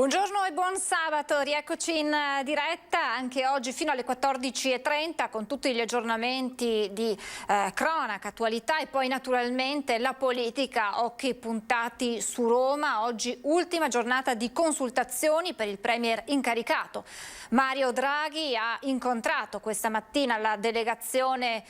Buongiorno e buon sabato, rieccoci in diretta anche oggi fino alle 14:30 con tutti gli aggiornamenti di cronaca, attualità e poi naturalmente la politica, occhi puntati su Roma. Oggi ultima giornata di consultazioni per il premier incaricato. Mario Draghi ha incontrato questa mattina la delegazione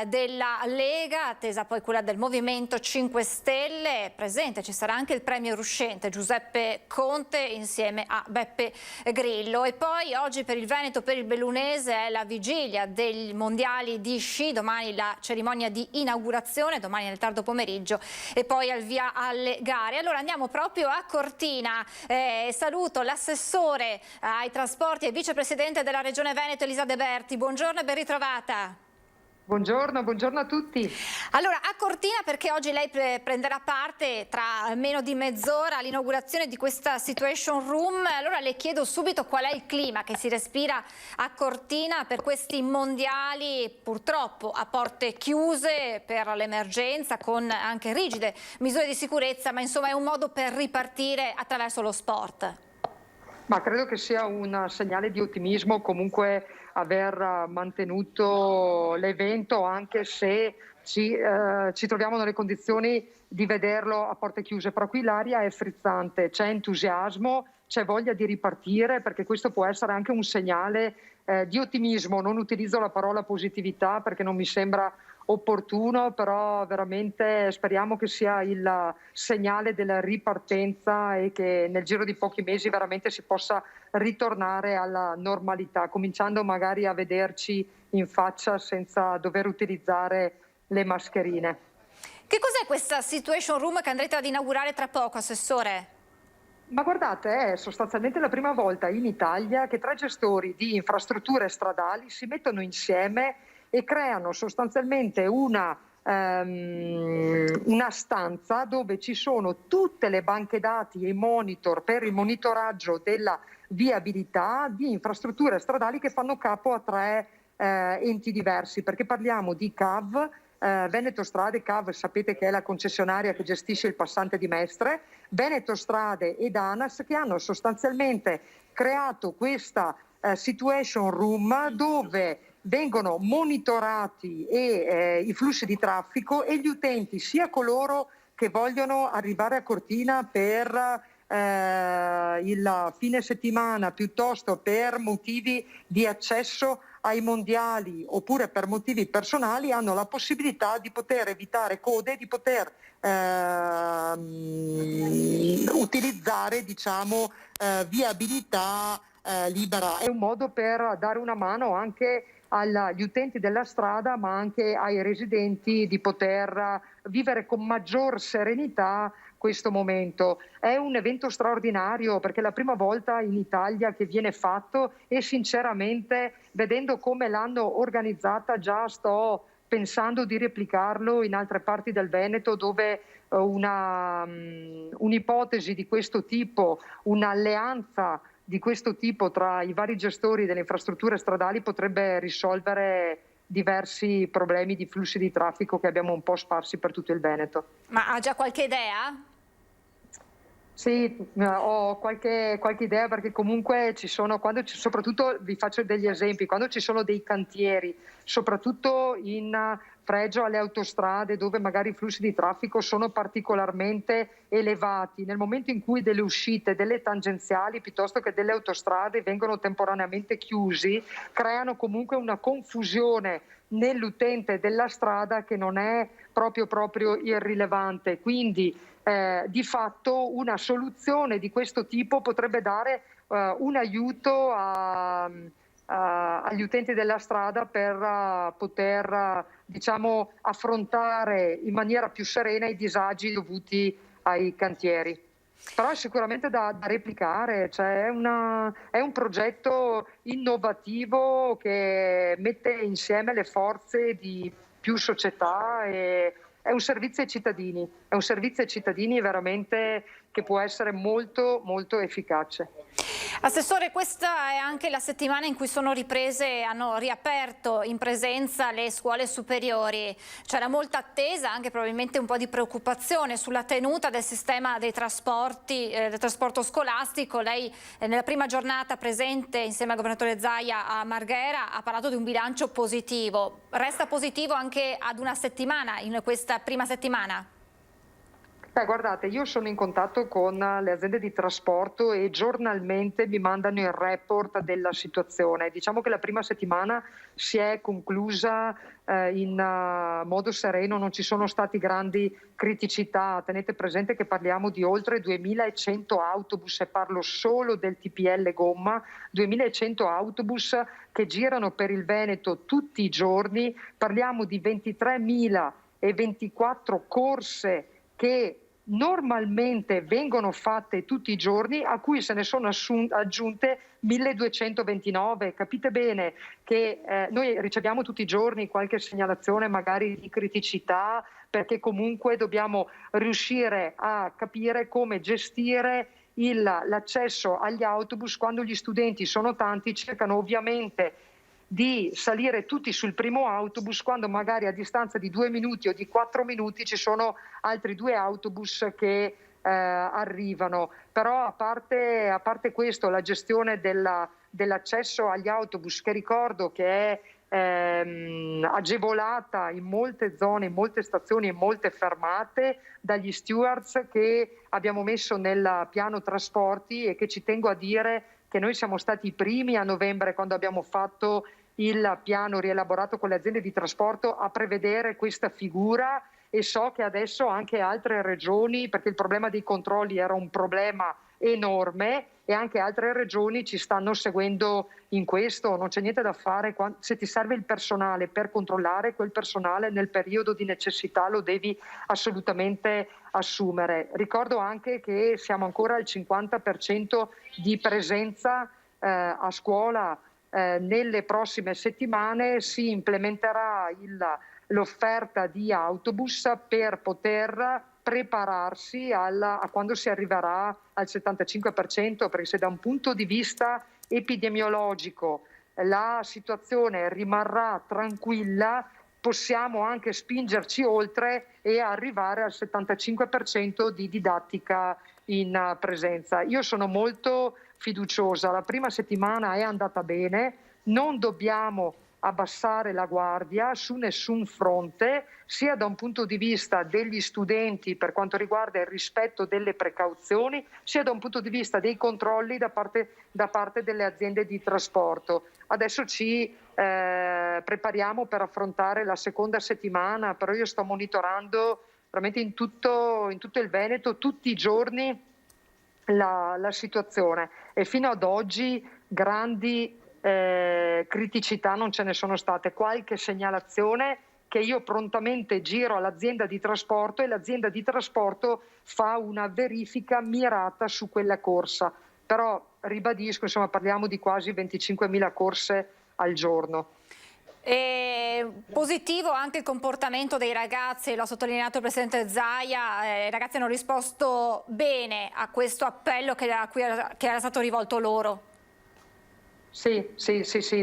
della Lega, attesa poi quella del Movimento 5 Stelle. Presente ci sarà anche il premier uscente Giuseppe Conte insieme a Beppe Grillo. E poi oggi per il Veneto, per il Bellunese è la vigilia dei mondiali di sci, domani la cerimonia di inaugurazione, domani nel tardo pomeriggio e poi al via alle gare. Allora andiamo proprio a Cortina, saluto l'assessore ai trasporti e vicepresidente della Regione Veneto Elisa De Berti. Buongiorno e ben ritrovata. Buongiorno a tutti. Allora, a Cortina, perché oggi lei prenderà parte tra meno di mezz'ora all'inaugurazione di questa Situation Room. Allora le chiedo subito qual è il clima che si respira a Cortina per questi mondiali, purtroppo a porte chiuse per l'emergenza, con anche rigide misure di sicurezza, ma insomma è un modo per ripartire attraverso lo sport. Ma credo che sia un segnale di ottimismo comunque aver mantenuto l'evento, anche se ci troviamo nelle condizioni di vederlo a porte chiuse. Però qui l'aria è frizzante, c'è entusiasmo, c'è voglia di ripartire, perché questo può essere anche un segnale di ottimismo. Non utilizzo la parola positività perché non mi sembra opportuno, però veramente speriamo che sia il segnale della ripartenza e che nel giro di pochi mesi veramente si possa ritornare alla normalità, cominciando magari a vederci in faccia senza dover utilizzare le mascherine. Che cos'è questa Situation Room che andrete ad inaugurare tra poco, Assessore? Ma guardate, è sostanzialmente la prima volta in Italia che 3 gestori di infrastrutture stradali si mettono insieme e creano sostanzialmente una stanza dove ci sono tutte le banche dati e i monitor per il monitoraggio della viabilità di infrastrutture stradali che fanno capo a 3 enti diversi, perché parliamo di CAV, Veneto Strade. CAV sapete che è la concessionaria che gestisce il passante di Mestre, Veneto Strade ed ANAS, che hanno sostanzialmente creato questa Situation Room dove vengono monitorati i flussi di traffico e gli utenti, sia coloro che vogliono arrivare a Cortina per il fine settimana piuttosto per motivi di accesso ai mondiali oppure per motivi personali, hanno la possibilità di poter evitare code, di poter utilizzare viabilità libera. È un modo per dare una mano anche agli utenti della strada, ma anche ai residenti, di poter vivere con maggior serenità questo momento. È un evento straordinario perché è la prima volta in Italia che viene fatto e sinceramente, vedendo come l'hanno organizzata, già sto pensando di replicarlo in altre parti del Veneto, dove un'ipotesi di questo tipo, un'alleanza di questo tipo tra i vari gestori delle infrastrutture stradali potrebbe risolvere diversi problemi di flussi di traffico che abbiamo un po' sparsi per tutto il Veneto. Ma ha già qualche idea? Sì, ho qualche idea, perché comunque ci sono, soprattutto vi faccio degli esempi, quando ci sono dei cantieri, soprattutto in pregio alle autostrade dove magari i flussi di traffico sono particolarmente elevati, nel momento in cui delle uscite, delle tangenziali piuttosto che delle autostrade vengono temporaneamente chiusi, creano comunque una confusione nell'utente della strada che non è proprio irrilevante. Quindi di fatto una soluzione di questo tipo potrebbe dare un aiuto agli utenti della strada per poter affrontare in maniera più serena i disagi dovuti ai cantieri. Però è sicuramente da replicare, cioè è un progetto innovativo che mette insieme le forze di più società e è un servizio ai cittadini veramente che può essere molto molto efficace. Assessore, questa è anche la settimana in cui hanno riaperto in presenza le scuole superiori. C'era molta attesa, anche probabilmente un po' di preoccupazione sulla tenuta del sistema dei trasporti, del trasporto scolastico. Lei nella prima giornata presente insieme al governatore Zaia a Marghera ha parlato di un bilancio positivo. Resta positivo anche ad una settimana, in questa prima settimana? Guardate, io sono in contatto con le aziende di trasporto e giornalmente mi mandano il report della situazione. Diciamo che la prima settimana si è conclusa in modo sereno, non ci sono stati grandi criticità. Tenete presente che parliamo di oltre 2100 autobus, e parlo solo del TPL Gomma, 2100 autobus che girano per il Veneto tutti i giorni. Parliamo di 23.024 corse che normalmente vengono fatte tutti i giorni, a cui se ne sono aggiunte 1229. Capite bene che noi riceviamo tutti i giorni qualche segnalazione magari di criticità, perché comunque dobbiamo riuscire a capire come gestire l'accesso agli autobus quando gli studenti sono tanti. Cercano ovviamente di salire tutti sul primo autobus quando magari a distanza di 2 minuti o di 4 minuti ci sono altri 2 autobus che arrivano. Però a parte questo, la gestione dell'accesso agli autobus, che ricordo che è agevolata in molte zone, in molte stazioni e molte fermate dagli stewards che abbiamo messo nel piano trasporti, e che ci tengo a dire che noi siamo stati i primi a novembre, quando abbiamo fatto il piano rielaborato con le aziende di trasporto, a prevedere questa figura, e so che adesso anche altre regioni, perché il problema dei controlli era un problema enorme, e anche altre regioni ci stanno seguendo in questo. Non c'è niente da fare, se ti serve il personale per controllare, quel personale nel periodo di necessità lo devi assolutamente assumere. Ricordo anche che siamo ancora al 50% di presenza a scuola. Nelle prossime settimane si implementerà l'offerta di autobus per poter prepararsi a quando si arriverà al 75%, perché se da un punto di vista epidemiologico la situazione rimarrà tranquilla, possiamo anche spingerci oltre e arrivare al 75% di didattica in presenza. Io sono molto fiduciosa, la prima settimana è andata bene, non dobbiamo abbassare la guardia su nessun fronte, sia da un punto di vista degli studenti per quanto riguarda il rispetto delle precauzioni, sia da un punto di vista dei controlli da parte delle aziende di trasporto. Adesso ci prepariamo per affrontare la seconda settimana, però io sto monitorando veramente in tutto il Veneto tutti i giorni la situazione, e fino ad oggi grandi criticità non ce ne sono state. Qualche segnalazione che io prontamente giro all'azienda di trasporto, e l'azienda di trasporto fa una verifica mirata su quella corsa. Però ribadisco, insomma, parliamo di quasi 25.000 corse al giorno. Positivo anche il comportamento dei ragazzi, l'ha sottolineato il Presidente Zaia. I ragazzi hanno risposto bene a questo appello che era stato rivolto loro. Sì,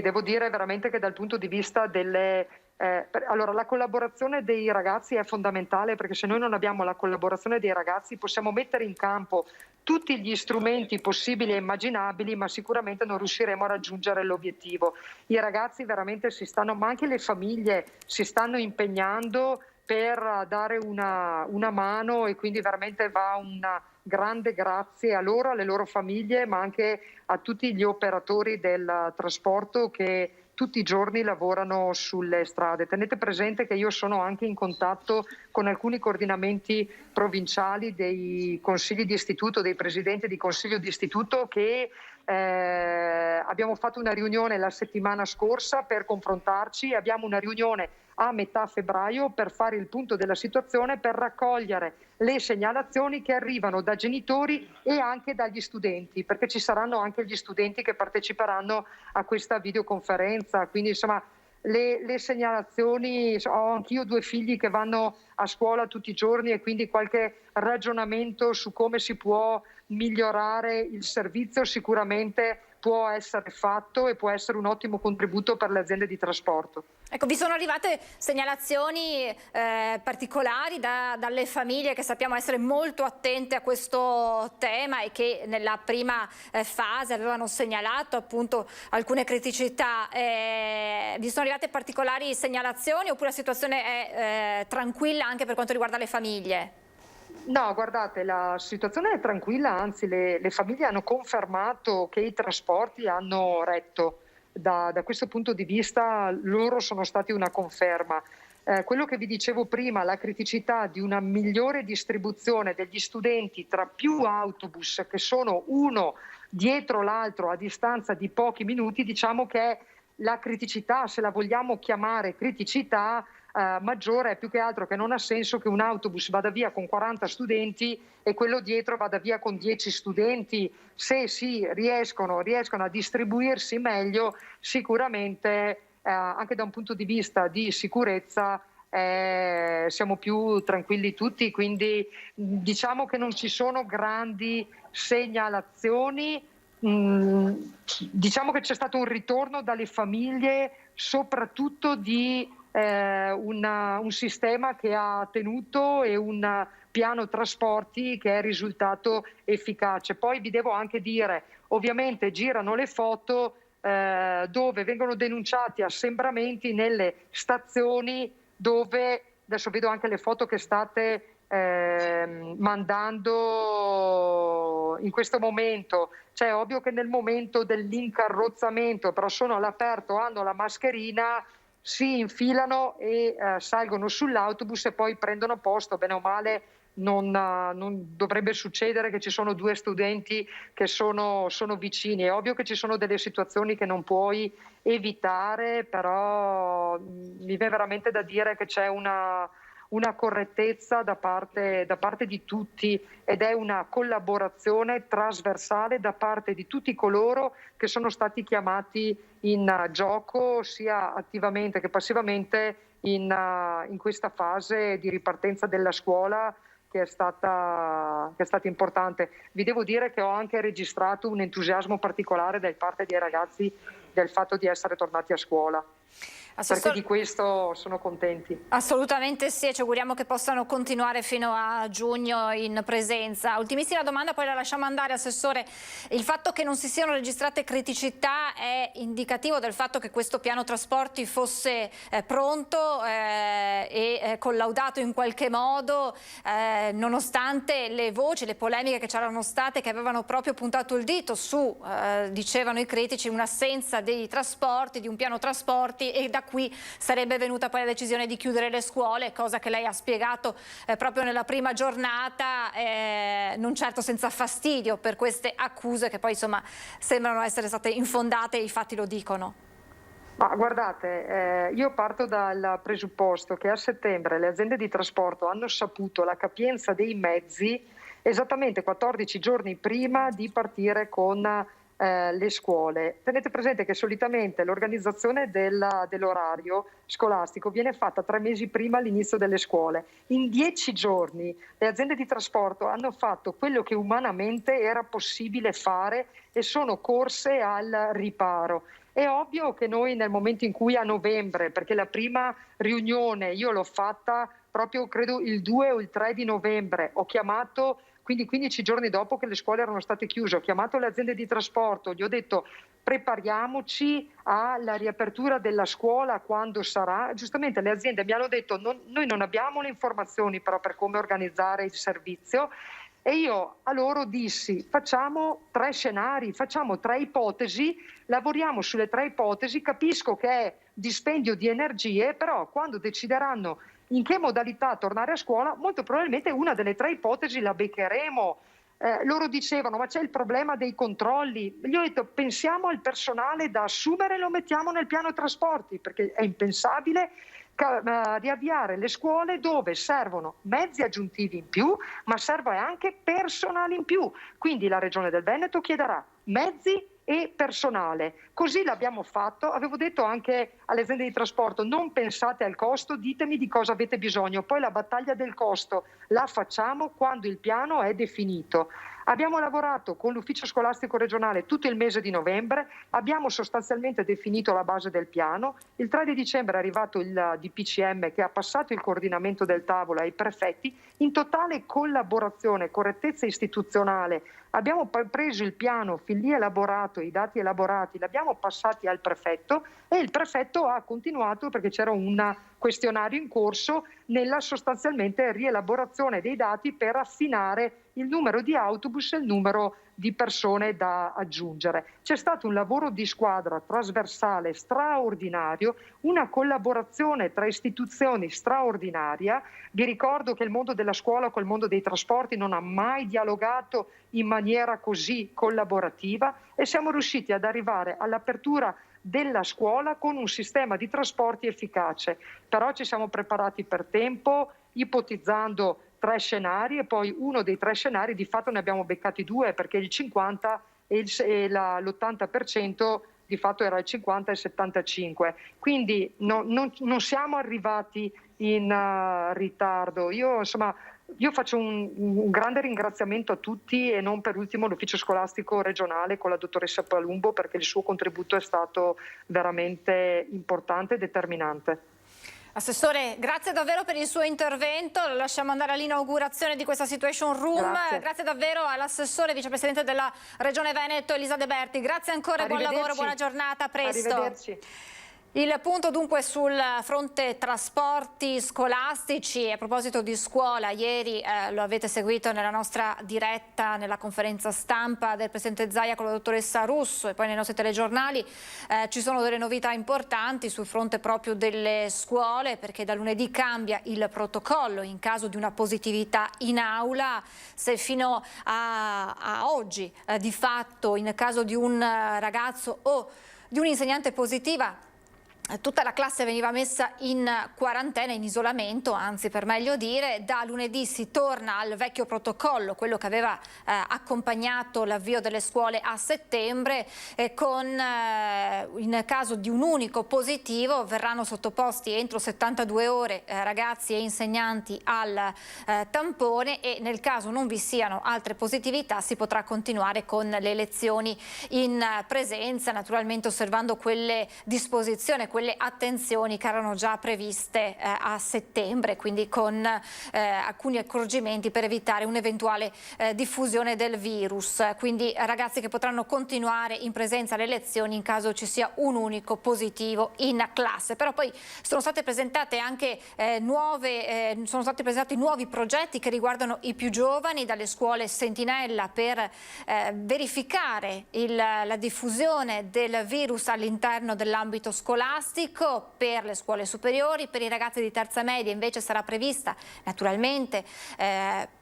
devo dire veramente che dal punto di vista allora, la collaborazione dei ragazzi è fondamentale, perché se noi non abbiamo la collaborazione dei ragazzi possiamo mettere in campo tutti gli strumenti possibili e immaginabili, ma sicuramente non riusciremo a raggiungere l'obiettivo. I ragazzi veramente ma anche le famiglie si stanno impegnando per dare una mano, e quindi veramente va una grande grazie a loro, alle loro famiglie, ma anche a tutti gli operatori del trasporto che tutti i giorni lavorano sulle strade. Tenete presente che io sono anche in contatto con alcuni coordinamenti provinciali dei consigli di istituto, dei presidenti di consiglio di istituto, che abbiamo fatto una riunione la settimana scorsa per confrontarci, abbiamo una riunione a metà febbraio per fare il punto della situazione, per raccogliere le segnalazioni che arrivano da genitori e anche dagli studenti, perché ci saranno anche gli studenti che parteciperanno a questa videoconferenza. Quindi insomma le segnalazioni, ho anch'io 2 figli che vanno a scuola tutti i giorni e quindi qualche ragionamento su come si può migliorare il servizio sicuramente può essere fatto e può essere un ottimo contributo per le aziende di trasporto. Ecco, vi sono arrivate segnalazioni particolari dalle famiglie che sappiamo essere molto attente a questo tema e che nella prima fase avevano segnalato appunto alcune criticità. Vi sono arrivate particolari segnalazioni oppure la situazione è tranquilla anche per quanto riguarda le famiglie? No, guardate, la situazione è tranquilla, anzi le famiglie hanno confermato che i trasporti hanno retto. Da questo punto di vista loro sono stati una conferma. Quello che vi dicevo prima, la criticità di una migliore distribuzione degli studenti tra più autobus che sono uno dietro l'altro a distanza di pochi minuti, diciamo che la criticità, se la vogliamo chiamare criticità, maggiore è più che altro che non ha senso che un autobus vada via con 40 studenti e quello dietro vada via con 10 studenti. Se si riescono a distribuirsi meglio, sicuramente anche da un punto di vista di sicurezza siamo più tranquilli tutti, quindi diciamo che non ci sono grandi segnalazioni. Diciamo che c'è stato un ritorno dalle famiglie soprattutto di un sistema che ha tenuto e un piano trasporti che è risultato efficace. Poi vi devo anche dire, ovviamente girano le foto dove vengono denunciati assembramenti nelle stazioni dove, adesso vedo anche le foto che state mandando in questo momento, cioè ovvio che nel momento dell'incarrozzamento però sono all'aperto, hanno la mascherina, si infilano e salgono sull'autobus e poi prendono posto, bene o male non dovrebbe succedere che ci sono 2 studenti che sono vicini. È ovvio che ci sono delle situazioni che non puoi evitare, però mi viene veramente da dire che c'è una correttezza da parte di tutti ed è una collaborazione trasversale da parte di tutti coloro che sono stati chiamati in gioco sia attivamente che passivamente in questa fase di ripartenza della scuola che è stata importante. Vi devo dire che ho anche registrato un entusiasmo particolare da parte dei ragazzi del fatto di essere tornati a scuola. Perché di questo sono contenti. Assolutamente sì, e ci auguriamo che possano continuare fino a giugno in presenza. Ultimissima domanda, poi la lasciamo andare, Assessore. Il fatto che non si siano registrate criticità è indicativo del fatto che questo piano trasporti fosse pronto e collaudato in qualche modo, nonostante le voci, le polemiche che c'erano state, che avevano proprio puntato il dito su, dicevano i critici, un'assenza dei trasporti, di un piano trasporti, e da qui sarebbe venuta poi la decisione di chiudere le scuole, cosa che lei ha spiegato proprio nella prima giornata, non certo senza fastidio per queste accuse che poi insomma sembrano essere state infondate e i fatti lo dicono. Ma guardate, io parto dal presupposto che a settembre le aziende di trasporto hanno saputo la capienza dei mezzi esattamente 14 giorni prima di partire con le scuole. Tenete presente che solitamente l'organizzazione dell'orario scolastico viene fatta 3 mesi prima all'inizio delle scuole. In 10 giorni le aziende di trasporto hanno fatto quello che umanamente era possibile fare e sono corse al riparo. È ovvio che noi nel momento in cui a novembre, perché la prima riunione io l'ho fatta proprio credo il 2 o il 3 di novembre, ho chiamato, quindi 15 giorni dopo che le scuole erano state chiuse, ho chiamato le aziende di trasporto, gli ho detto prepariamoci alla riapertura della scuola quando sarà. Giustamente le aziende mi hanno detto noi non abbiamo le informazioni però per come organizzare il servizio. E io a loro dissi facciamo 3 scenari, facciamo 3 ipotesi, lavoriamo sulle 3 ipotesi, capisco che è dispendio di energie, però quando decideranno in che modalità tornare a scuola, molto probabilmente una delle 3 ipotesi la beccheremo. Loro dicevano ma c'è il problema dei controlli, gli ho detto pensiamo al personale da assumere e lo mettiamo nel piano trasporti, perché è impensabile riavviare le scuole dove servono mezzi aggiuntivi in più, ma serve anche personale in più. Quindi la Regione del Veneto chiederà mezzi e personale. Così l'abbiamo fatto. Avevo detto anche alle aziende di trasporto: non pensate al costo, ditemi di cosa avete bisogno, poi la battaglia del costo la facciamo quando il piano è definito. Abbiamo lavorato con l'ufficio scolastico regionale tutto il mese di novembre, abbiamo sostanzialmente definito la base del piano. Il 3 di dicembre è arrivato il DPCM che ha passato il coordinamento del tavolo ai prefetti. In totale collaborazione, correttezza istituzionale, abbiamo preso il piano fin lì elaborato, i dati elaborati, li abbiamo passati al prefetto e il prefetto ha continuato, perché c'era un questionario in corso, nella sostanzialmente rielaborazione dei dati per affinare il numero di autobus e il numero di persone da aggiungere. C'è stato un lavoro di squadra trasversale straordinario, una collaborazione tra istituzioni straordinaria. Vi ricordo che il mondo della scuola col mondo dei trasporti non ha mai dialogato in maniera così collaborativa e siamo riusciti ad arrivare all'apertura della scuola con un sistema di trasporti efficace. Però ci siamo preparati per tempo, ipotizzando 3 scenari, e poi uno dei 3 scenari di fatto ne abbiamo beccati 2, perché il 50 e l'80% di fatto era il 50 e il 75. Quindi non siamo arrivati in ritardo. Io faccio un grande ringraziamento a tutti, e non per ultimo l'ufficio scolastico regionale con la dottoressa Palumbo, perché il suo contributo è stato veramente importante e determinante. Assessore, grazie davvero per il suo intervento, lo lasciamo andare all'inaugurazione di questa Situation Room. Grazie davvero all'assessore vicepresidente della Regione Veneto Elisa De Berti, grazie ancora, buon lavoro, buona giornata, a presto. Arrivederci. Il punto dunque sul fronte trasporti scolastici. A proposito di scuola, ieri lo avete seguito nella nostra diretta, nella conferenza stampa del presidente Zaia con la dottoressa Russo e poi nei nostri telegiornali, ci sono delle novità importanti sul fronte proprio delle scuole, perché da lunedì cambia il protocollo in caso di una positività in aula. Se fino a oggi di fatto in caso di un ragazzo o di un'insegnante positiva tutta la classe veniva messa in quarantena, in isolamento, anzi per meglio dire. Da lunedì si torna al vecchio protocollo, quello che aveva accompagnato l'avvio delle scuole a settembre, in caso di un unico positivo verranno sottoposti entro 72 ore ragazzi e insegnanti al tampone, e nel caso non vi siano altre positività si potrà continuare con le lezioni in presenza, naturalmente osservando quelle disposizioni, quelle attenzioni che erano già previste a settembre, quindi con alcuni accorgimenti per evitare un'eventuale diffusione del virus. Quindi ragazzi che potranno continuare in presenza alle lezioni in caso ci sia un unico positivo in classe. Però poi sono state presentate anche sono stati presentati nuovi progetti che riguardano i più giovani, dalle scuole sentinella per verificare la diffusione del virus all'interno dell'ambito scolastico. Per le scuole superiori, per i ragazzi di terza media invece sarà prevista naturalmente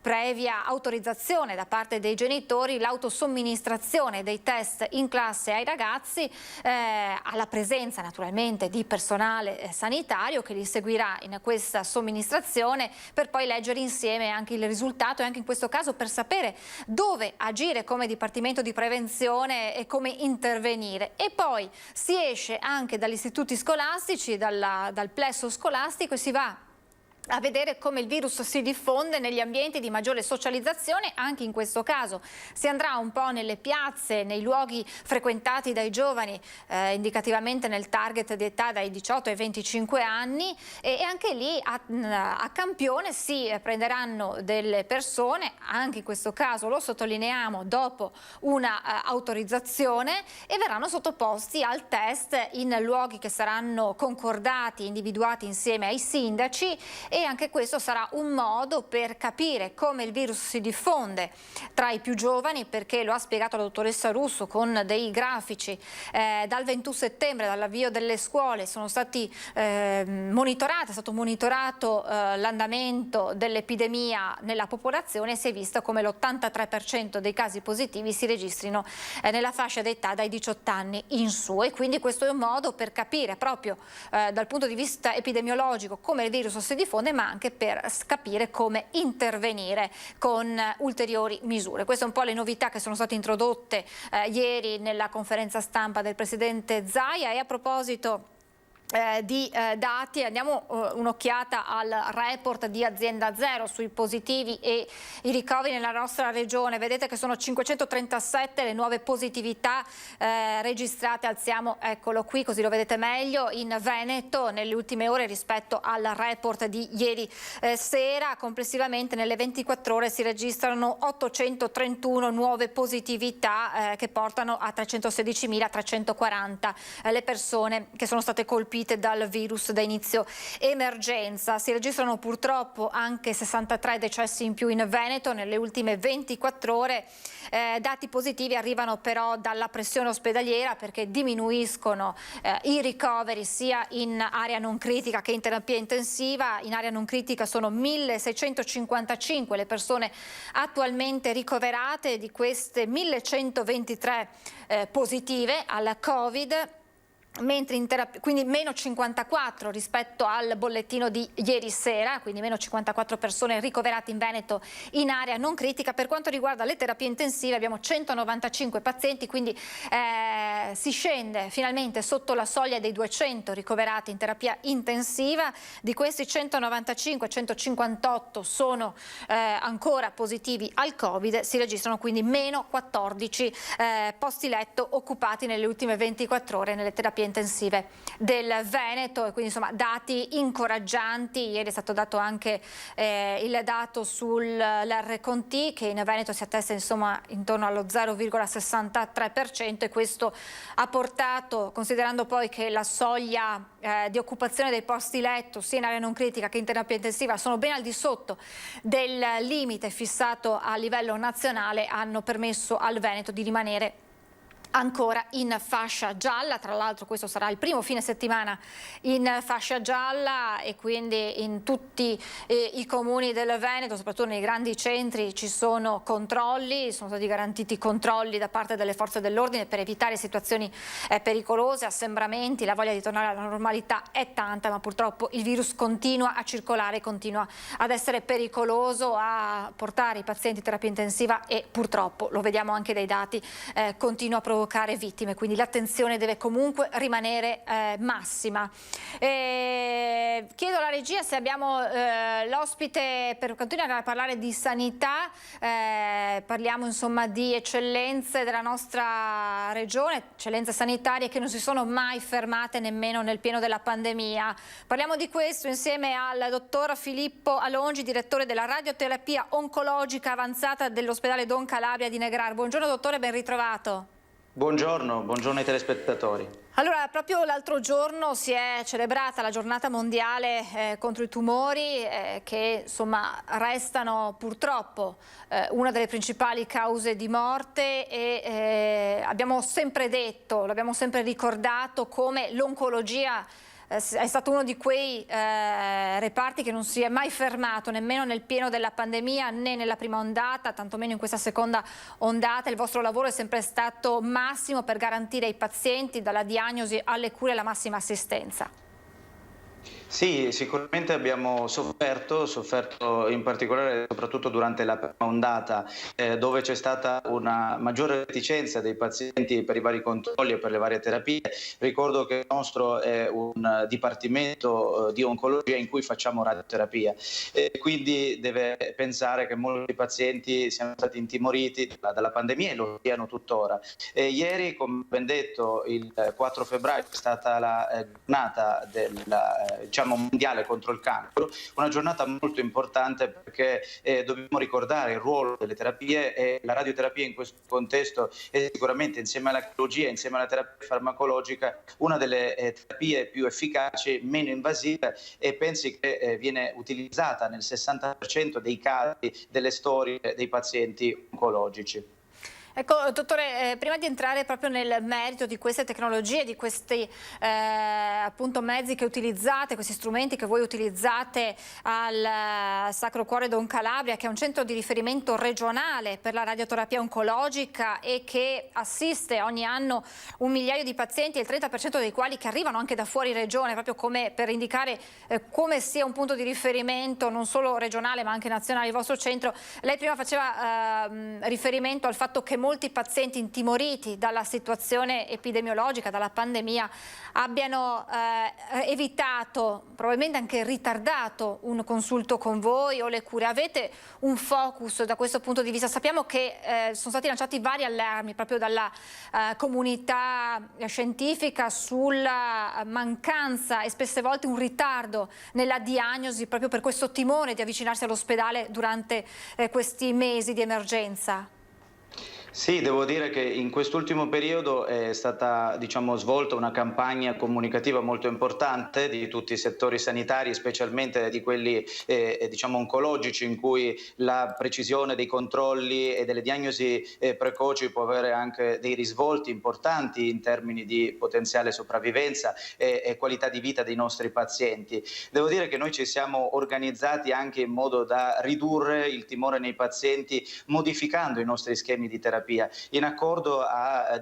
previa autorizzazione da parte dei genitori l'autosomministrazione dei test in classe ai ragazzi, alla presenza naturalmente di personale sanitario che li seguirà in questa somministrazione, per poi leggere insieme anche il risultato e anche in questo caso per sapere dove agire come Dipartimento di Prevenzione e come intervenire. E poi si esce anche dagli istituti scolastici, dal plesso scolastico, e si va a vedere come il virus si diffonde negli ambienti di maggiore socializzazione. Anche in questo caso si andrà un po' nelle piazze, nei luoghi frequentati dai giovani, indicativamente nel target di età dai 18 ai 25 anni, e anche lì a campione si prenderanno delle persone, anche in questo caso lo sottolineiamo dopo una autorizzazione, e verranno sottoposti al test in luoghi che saranno concordati, individuati insieme ai sindaci. E anche questo sarà un modo per capire come il virus si diffonde tra i più giovani, perché lo ha spiegato la dottoressa Russo con dei grafici. Dal 21 settembre, dall'avvio delle scuole, sono stati è stato monitorato l'andamento dell'epidemia nella popolazione, e si è visto come l'83% dei casi positivi si registrino nella fascia d'età dai 18 anni in su, e quindi questo è un modo per capire proprio dal punto di vista epidemiologico come il virus si diffonde corrisponde, ma anche per capire come intervenire con ulteriori misure. Queste sono un po' le novità che sono state introdotte ieri nella conferenza stampa del Presidente Zaia. E a proposito di dati, andiamo un'occhiata al report di Azienda Zero sui positivi e i ricoveri nella nostra regione. Vedete che sono 537 le nuove positività registrate, alziamo eccolo qui così lo vedete meglio, in Veneto nelle ultime ore rispetto al report di ieri sera. Complessivamente nelle 24 ore si registrano 831 nuove positività che portano a 316.340 le persone che sono state colpite dal virus da inizio emergenza. Si registrano purtroppo anche 63 decessi in più in Veneto nelle ultime 24 ore. Dati positivi arrivano però dalla pressione ospedaliera, perché diminuiscono i ricoveri sia in area non critica che in terapia intensiva. In area non critica sono 1655 le persone attualmente ricoverate, di queste 1123 positive al Covid, mentre in terapia, quindi meno 54 rispetto al bollettino di ieri sera, quindi meno 54 persone ricoverate in Veneto in area non critica. Per quanto riguarda le terapie intensive abbiamo 195 pazienti, quindi si scende finalmente sotto la soglia dei 200 ricoverati in terapia intensiva. Di questi 195, 158 sono ancora positivi al Covid, si registrano quindi meno 14 posti letto occupati nelle ultime 24 ore nelle terapie intensive del Veneto, e quindi insomma dati incoraggianti. Ieri è stato dato anche il dato sull'R-Conti, che in Veneto si attesta insomma intorno allo 0,63%, e questo ha portato, considerando poi che la soglia di occupazione dei posti letto sia in area non critica che in terapia intensiva sono ben al di sotto del limite fissato a livello nazionale, hanno permesso al Veneto di rimanere ancora in fascia gialla. Tra l'altro questo sarà il primo fine settimana in fascia gialla, e quindi in tutti i comuni del Veneto, soprattutto nei grandi centri, ci sono controlli, sono stati garantiti controlli da parte delle forze dell'ordine per evitare situazioni pericolose, assembramenti. La voglia di tornare alla normalità è tanta, ma purtroppo il virus continua a circolare, continua ad essere pericoloso, a portare i pazienti in terapia intensiva e purtroppo, lo vediamo anche dai dati, continua a provocare vittime, quindi l'attenzione deve comunque rimanere massima. Chiedo alla regia se abbiamo l'ospite per continuare a parlare di sanità. Parliamo insomma di eccellenze della nostra regione, eccellenze sanitarie che non si sono mai fermate nemmeno nel pieno della pandemia. Parliamo di questo insieme al dottor Filippo Alongi, direttore della radioterapia oncologica avanzata dell'ospedale Don Calabria di Negrar. Buongiorno dottore, ben ritrovato. Buongiorno ai telespettatori. Allora, proprio l'altro giorno si è celebrata la giornata mondiale contro i tumori, che insomma restano purtroppo una delle principali cause di morte, e abbiamo sempre detto, l'abbiamo sempre ricordato come l'oncologia è stato uno di quei reparti che non si è mai fermato nemmeno nel pieno della pandemia, né nella prima ondata, tantomeno in questa seconda ondata. Il vostro lavoro è sempre stato massimo per garantire ai pazienti, dalla diagnosi alle cure, la massima assistenza. Sì, sicuramente abbiamo sofferto in particolare soprattutto durante la prima ondata, dove c'è stata una maggiore reticenza dei pazienti per i vari controlli e per le varie terapie. Ricordo che il nostro è un dipartimento di oncologia in cui facciamo radioterapia, e quindi deve pensare che molti pazienti siano stati intimoriti dalla pandemia e lo siano tuttora. Ieri, come ben detto, il 4 febbraio è stata la giornata mondiale contro il cancro, una giornata molto importante perché dobbiamo ricordare il ruolo delle terapie, e la radioterapia in questo contesto è sicuramente, insieme alla chirurgia, insieme alla terapia farmacologica, una delle terapie più efficaci, meno invasive, e pensi che viene utilizzata nel 60% dei casi delle storie dei pazienti oncologici. Ecco, dottore, prima di entrare proprio nel merito di queste tecnologie, di questi appunto mezzi che utilizzate, questi strumenti che voi utilizzate al Sacro Cuore Don Calabria, che è un centro di riferimento regionale per la radioterapia oncologica e che assiste ogni anno 1 migliaio di pazienti, il 30% dei quali che arrivano anche da fuori regione, proprio come per indicare come sia un punto di riferimento non solo regionale ma anche nazionale il vostro centro. Lei prima faceva riferimento al fatto che molti pazienti intimoriti dalla situazione epidemiologica, dalla pandemia, abbiano evitato, probabilmente anche ritardato un consulto con voi o le cure. Avete un focus da questo punto di vista? Sappiamo che sono stati lanciati vari allarmi proprio dalla comunità scientifica sulla mancanza e spesse volte un ritardo nella diagnosi proprio per questo timore di avvicinarsi all'ospedale durante questi mesi di emergenza. Sì, devo dire che in quest'ultimo periodo è stata, svolta una campagna comunicativa molto importante di tutti i settori sanitari, specialmente di quelli oncologici, in cui la precisione dei controlli e delle diagnosi precoci può avere anche dei risvolti importanti in termini di potenziale sopravvivenza e qualità di vita dei nostri pazienti. Devo dire che noi ci siamo organizzati anche in modo da ridurre il timore nei pazienti, modificando i nostri schemi di terapia in accordo a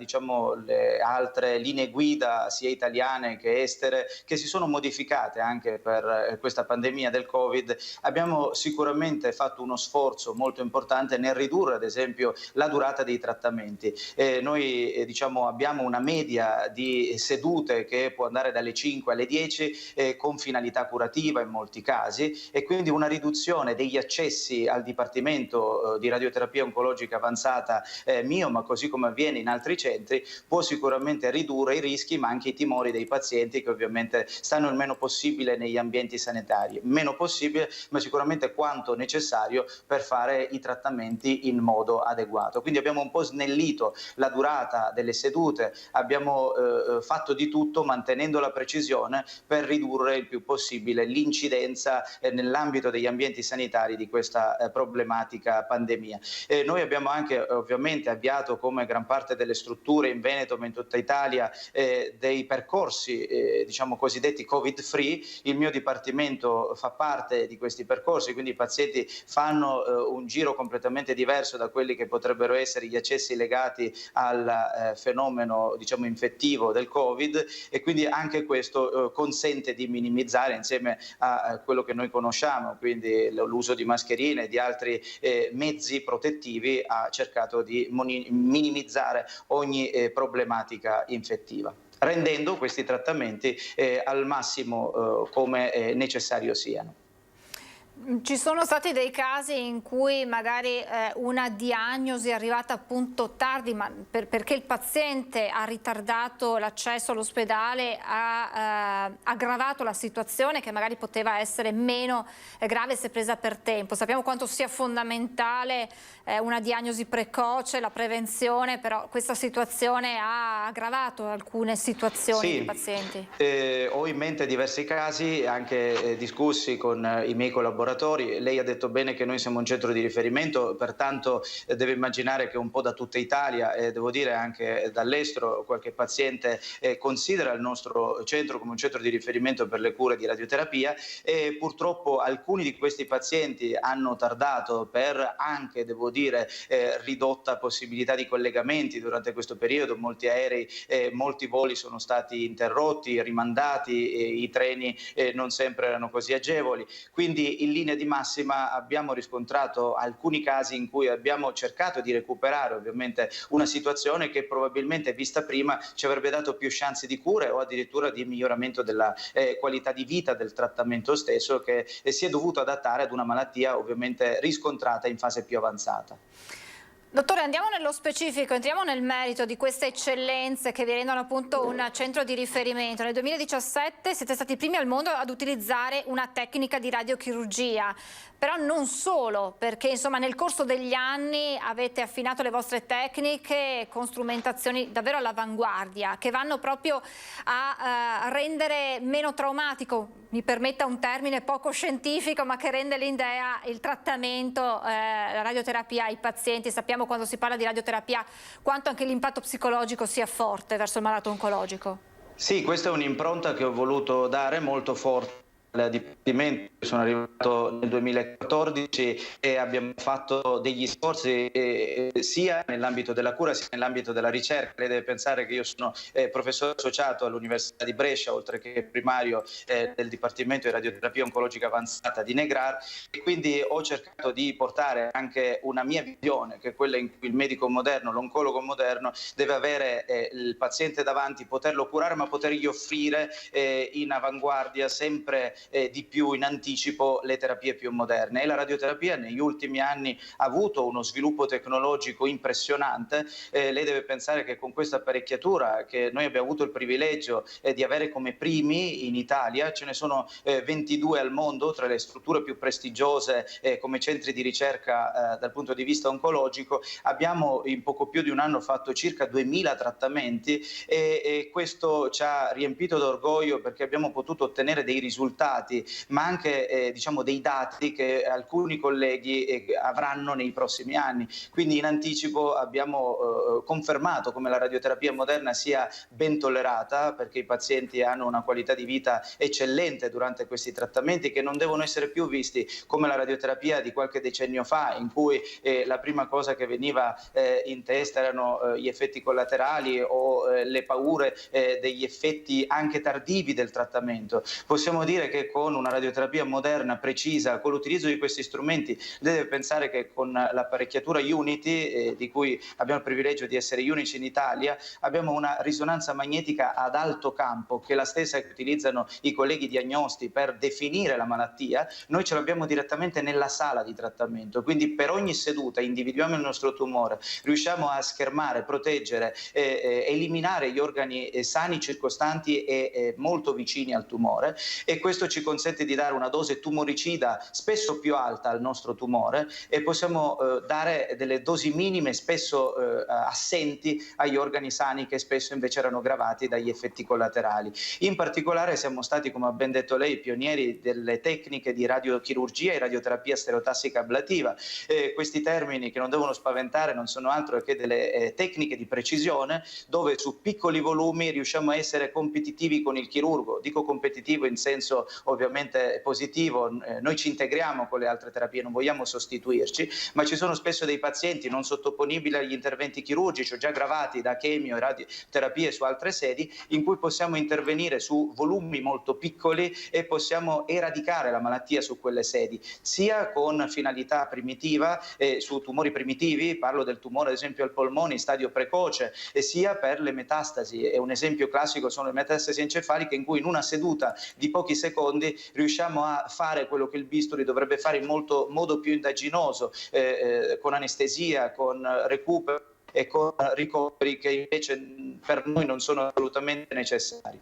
le altre linee guida sia italiane che estere che si sono modificate anche per questa pandemia del Covid. Abbiamo sicuramente fatto uno sforzo molto importante nel ridurre ad esempio la durata dei trattamenti. Noi abbiamo una media di sedute che può andare dalle 5 alle 10 con finalità curativa in molti casi, e quindi una riduzione degli accessi al Dipartimento di radioterapia oncologica avanzata mio, ma così come avviene in altri centri, può sicuramente ridurre i rischi ma anche i timori dei pazienti, che ovviamente stanno il meno possibile negli ambienti sanitari, meno possibile ma sicuramente quanto necessario per fare i trattamenti in modo adeguato. Quindi abbiamo un po' snellito la durata delle sedute, abbiamo fatto di tutto mantenendo la precisione per ridurre il più possibile l'incidenza nell'ambito degli ambienti sanitari di questa problematica pandemia. Noi abbiamo anche ovviamente avviato, come gran parte delle strutture in Veneto ma in tutta Italia, dei percorsi cosiddetti Covid free. Il mio dipartimento fa parte di questi percorsi, quindi i pazienti fanno un giro completamente diverso da quelli che potrebbero essere gli accessi legati al fenomeno infettivo del Covid, e quindi anche questo consente di minimizzare, insieme a quello che noi conosciamo, quindi l'uso di mascherine e di altri mezzi protettivi, ha cercato di minimizzare ogni problematica infettiva, rendendo questi trattamenti al massimo come necessario siano. Ci sono stati dei casi in cui magari una diagnosi è arrivata appunto tardi, ma perché il paziente ha ritardato l'accesso all'ospedale, ha aggravato la situazione che magari poteva essere meno grave se presa per tempo. Sappiamo quanto sia fondamentale una diagnosi precoce, la prevenzione, però questa situazione ha aggravato alcune situazioni dei pazienti. Ho in mente diversi casi, anche discussi con i miei collaboratori. Lei ha detto bene che noi siamo un centro di riferimento, pertanto deve immaginare che un po' da tutta Italia, e devo dire anche dall'estero, qualche paziente considera il nostro centro come un centro di riferimento per le cure di radioterapia, e purtroppo alcuni di questi pazienti hanno tardato per anche, devo dire, ridotta possibilità di collegamenti durante questo periodo. Molti aerei, molti voli sono stati interrotti, rimandati, i treni non sempre erano così agevoli, quindi in linea di massima abbiamo riscontrato alcuni casi in cui abbiamo cercato di recuperare ovviamente una situazione che probabilmente vista prima ci avrebbe dato più chance di cure o addirittura di miglioramento della qualità di vita del trattamento stesso, che si è dovuto adattare ad una malattia ovviamente riscontrata in fase più avanzata. Dottore, andiamo nello specifico, entriamo nel merito di queste eccellenze che vi rendono appunto un centro di riferimento. Nel 2017 siete stati i primi al mondo ad utilizzare una tecnica di radiochirurgia, però non solo, perché insomma nel corso degli anni avete affinato le vostre tecniche con strumentazioni davvero all'avanguardia, che vanno proprio a rendere meno traumatico mi permetta un termine poco scientifico, ma che rende l'idea, il trattamento, la radioterapia ai pazienti. Sappiamo, quando si parla di radioterapia, quanto anche l'impatto psicologico sia forte verso il malato oncologico. Sì, questa è un'impronta che ho voluto dare molto forte al Dipartimento. Sono arrivato nel 2014 e abbiamo fatto degli sforzi sia nell'ambito della cura sia nell'ambito della ricerca. Lei deve pensare che io sono professore associato all'Università di Brescia, oltre che primario del Dipartimento di Radioterapia Oncologica Avanzata di Negrar, e quindi ho cercato di portare anche una mia visione, che è quella in cui il medico moderno, l'oncologo moderno, deve avere il paziente davanti, poterlo curare, ma potergli offrire in avanguardia sempre di più, in anticipo, le terapie più moderne. E la radioterapia negli ultimi anni ha avuto uno sviluppo tecnologico impressionante. Lei deve pensare che con questa apparecchiatura, che noi abbiamo avuto il privilegio di avere come primi in Italia, ce ne sono 22 al mondo, tra le strutture più prestigiose come centri di ricerca dal punto di vista oncologico. Abbiamo in poco più di un anno fatto circa 2000 trattamenti e questo ci ha riempito d'orgoglio, perché abbiamo potuto ottenere dei risultati, ma anche diciamo dei dati che alcuni colleghi avranno nei prossimi anni. Quindi in anticipo abbiamo confermato come la radioterapia moderna sia ben tollerata, perché i pazienti hanno una qualità di vita eccellente durante questi trattamenti, che non devono essere più visti come la radioterapia di qualche decennio fa, in cui la prima cosa che veniva in testa erano gli effetti collaterali o le paure degli effetti anche tardivi del trattamento. Possiamo dire che con una radioterapia moderna, precisa, con l'utilizzo di questi strumenti, deve pensare che con l'apparecchiatura Unity, di cui abbiamo il privilegio di essere gli unici in Italia, abbiamo una risonanza magnetica ad alto campo, che è la stessa che utilizzano i colleghi diagnosti per definire la malattia. Noi ce l'abbiamo direttamente nella sala di trattamento, quindi per ogni seduta individuiamo il nostro tumore, riusciamo a schermare, proteggere, eliminare gli organi sani circostanti e molto vicini al tumore, e questo ci consente di dare una dose tumoricida spesso più alta al nostro tumore, e possiamo dare delle dosi minime spesso assenti agli organi sani, che spesso invece erano gravati dagli effetti collaterali. In particolare siamo stati, come ha ben detto lei, pionieri delle tecniche di radiochirurgia e radioterapia stereotassica ablativa. Questi termini, che non devono spaventare, non sono altro che delle tecniche di precisione, dove su piccoli volumi riusciamo a essere competitivi con il chirurgo. Dico competitivo in senso ovviamente positivo, noi ci integriamo con le altre terapie, non vogliamo sostituirci, ma ci sono spesso dei pazienti non sottoponibili agli interventi chirurgici o già gravati da chemio e radioterapie su altre sedi, in cui possiamo intervenire su volumi molto piccoli e possiamo eradicare la malattia su quelle sedi, sia con finalità primitiva su tumori primitivi, parlo del tumore ad esempio al polmone in stadio precoce, e sia per le metastasi. E un esempio classico sono le metastasi encefaliche, in cui in una seduta di pochi secondi riusciamo a fare quello che il bisturi dovrebbe fare in modo più indaginoso, con anestesia, con recupero e con ricoveri che invece per noi non sono assolutamente necessari.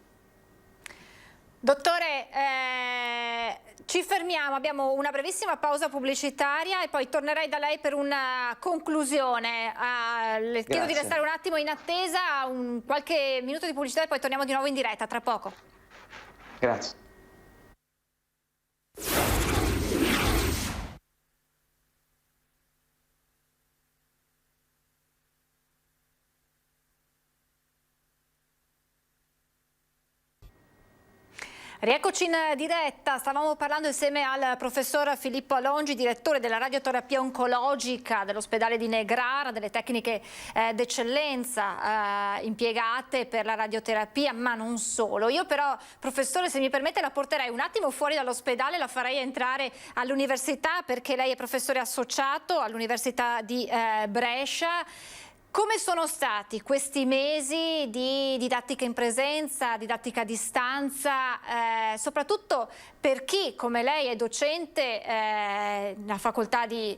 Dottore, ci fermiamo, abbiamo una brevissima pausa pubblicitaria e poi tornerei da lei per una conclusione. Le chiedo di restare un attimo in attesa, qualche minuto di pubblicità e poi torniamo di nuovo in diretta, tra poco. Grazie. Rieccoci in diretta, stavamo parlando insieme al professor Filippo Alongi, direttore della radioterapia oncologica dell'ospedale di Negrar, delle tecniche d'eccellenza impiegate per la radioterapia, ma non solo. Io però, professore, se mi permette, la porterei un attimo fuori dall'ospedale, la farei entrare all'università, perché lei è professore associato all'Università di Brescia. Come sono stati questi mesi di didattica in presenza, didattica a distanza, soprattutto per chi come lei è docente nella facoltà di...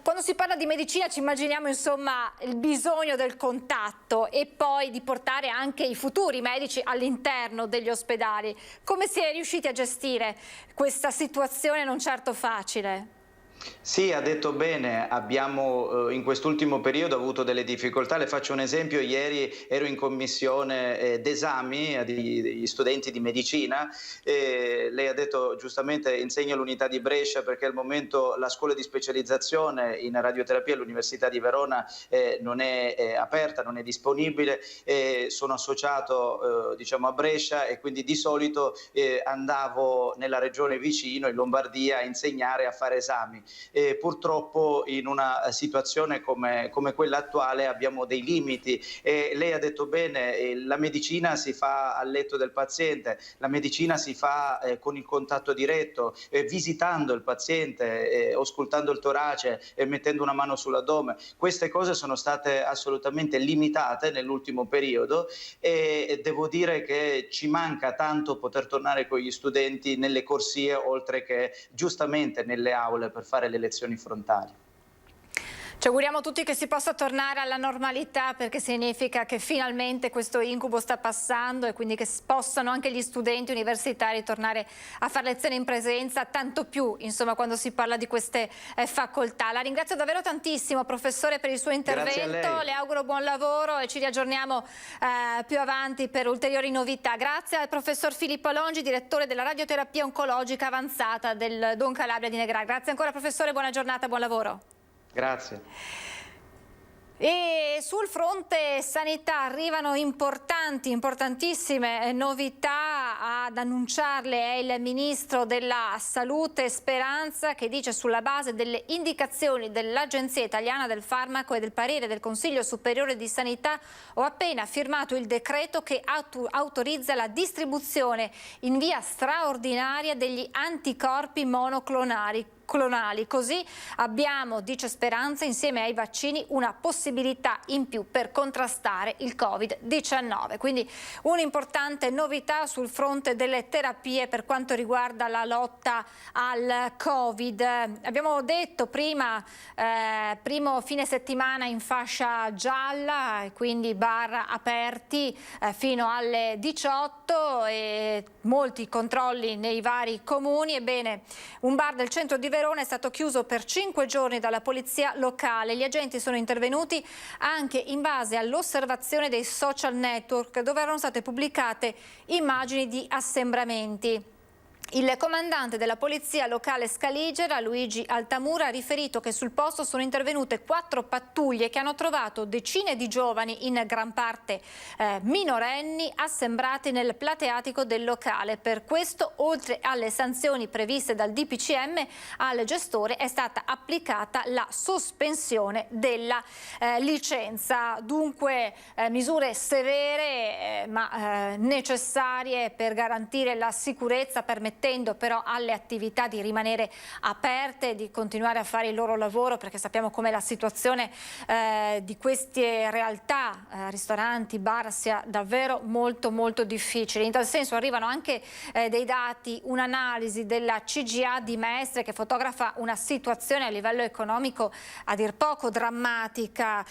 quando si parla di medicina ci immaginiamo insomma il bisogno del contatto e poi di portare anche i futuri medici all'interno degli ospedali. Come si è riusciti a gestire questa situazione non certo facile? Sì, ha detto bene, abbiamo in quest'ultimo periodo avuto delle difficoltà. Le faccio un esempio: ieri ero in commissione d'esami degli studenti di medicina e lei ha detto giustamente insegno all'unità di Brescia perché al momento la scuola di specializzazione in radioterapia all'Università di Verona non è aperta, non è disponibile. Sono associato diciamo a Brescia e quindi di solito andavo nella regione vicino, in Lombardia, a insegnare, a fare esami. Purtroppo in una situazione come quella attuale abbiamo dei limiti e lei ha detto bene, la medicina si fa al letto del paziente, la medicina si fa con il contatto diretto, visitando il paziente, auscultando il torace e mettendo una mano sull'addome. Queste cose sono state assolutamente limitate nell'ultimo periodo e devo dire che ci manca tanto poter tornare con gli studenti nelle corsie oltre che giustamente nelle aule per fare le lezioni frontali. Ci auguriamo tutti che si possa tornare alla normalità, perché significa che finalmente questo incubo sta passando e quindi che possano anche gli studenti universitari tornare a fare lezioni in presenza, tanto più insomma quando si parla di queste facoltà. La ringrazio davvero tantissimo professore per il suo intervento, le auguro buon lavoro e ci riaggiorniamo più avanti per ulteriori novità. Grazie al professor Filippo Longi, direttore della radioterapia oncologica avanzata del Don Calabria di Negrà. Grazie ancora professore, buona giornata, buon lavoro. Grazie. E sul fronte sanità arrivano importantissime novità. Ad annunciarle è il ministro della Salute Speranza, che dice: sulla base delle indicazioni dell'Agenzia Italiana del Farmaco e del parere del Consiglio Superiore di Sanità ho appena firmato il decreto che autorizza la distribuzione in via straordinaria degli anticorpi monoclonali. Così abbiamo, dice Speranza, insieme ai vaccini una possibilità in più per contrastare il Covid-19. Quindi un'importante novità sul fronte delle terapie per quanto riguarda la lotta al Covid. Abbiamo detto prima, primo fine settimana in fascia gialla, quindi bar aperti fino alle 18 e molti controlli nei vari comuni. Ebbene, un bar del centro di Verona è stato chiuso per 5 giorni dalla polizia locale. Gli agenti sono intervenuti anche in base all'osservazione dei social network, dove erano state pubblicate immagini di assembramenti. Il comandante della polizia locale Scaligera, Luigi Altamura, ha riferito che sul posto sono intervenute 4 pattuglie che hanno trovato decine di giovani, in gran parte minorenni, assembrati nel plateatico del locale. Per questo, oltre alle sanzioni previste dal DPCM, al gestore è stata applicata la sospensione della licenza. Dunque misure severe ma necessarie per garantire la sicurezza, permettendo però alle attività di rimanere aperte, di continuare a fare il loro lavoro, perché sappiamo come la situazione di queste realtà, ristoranti, bar, sia davvero molto difficile. In tal senso arrivano anche dei dati, un'analisi della CGA di Mestre che fotografa una situazione a livello economico a dir poco drammatica.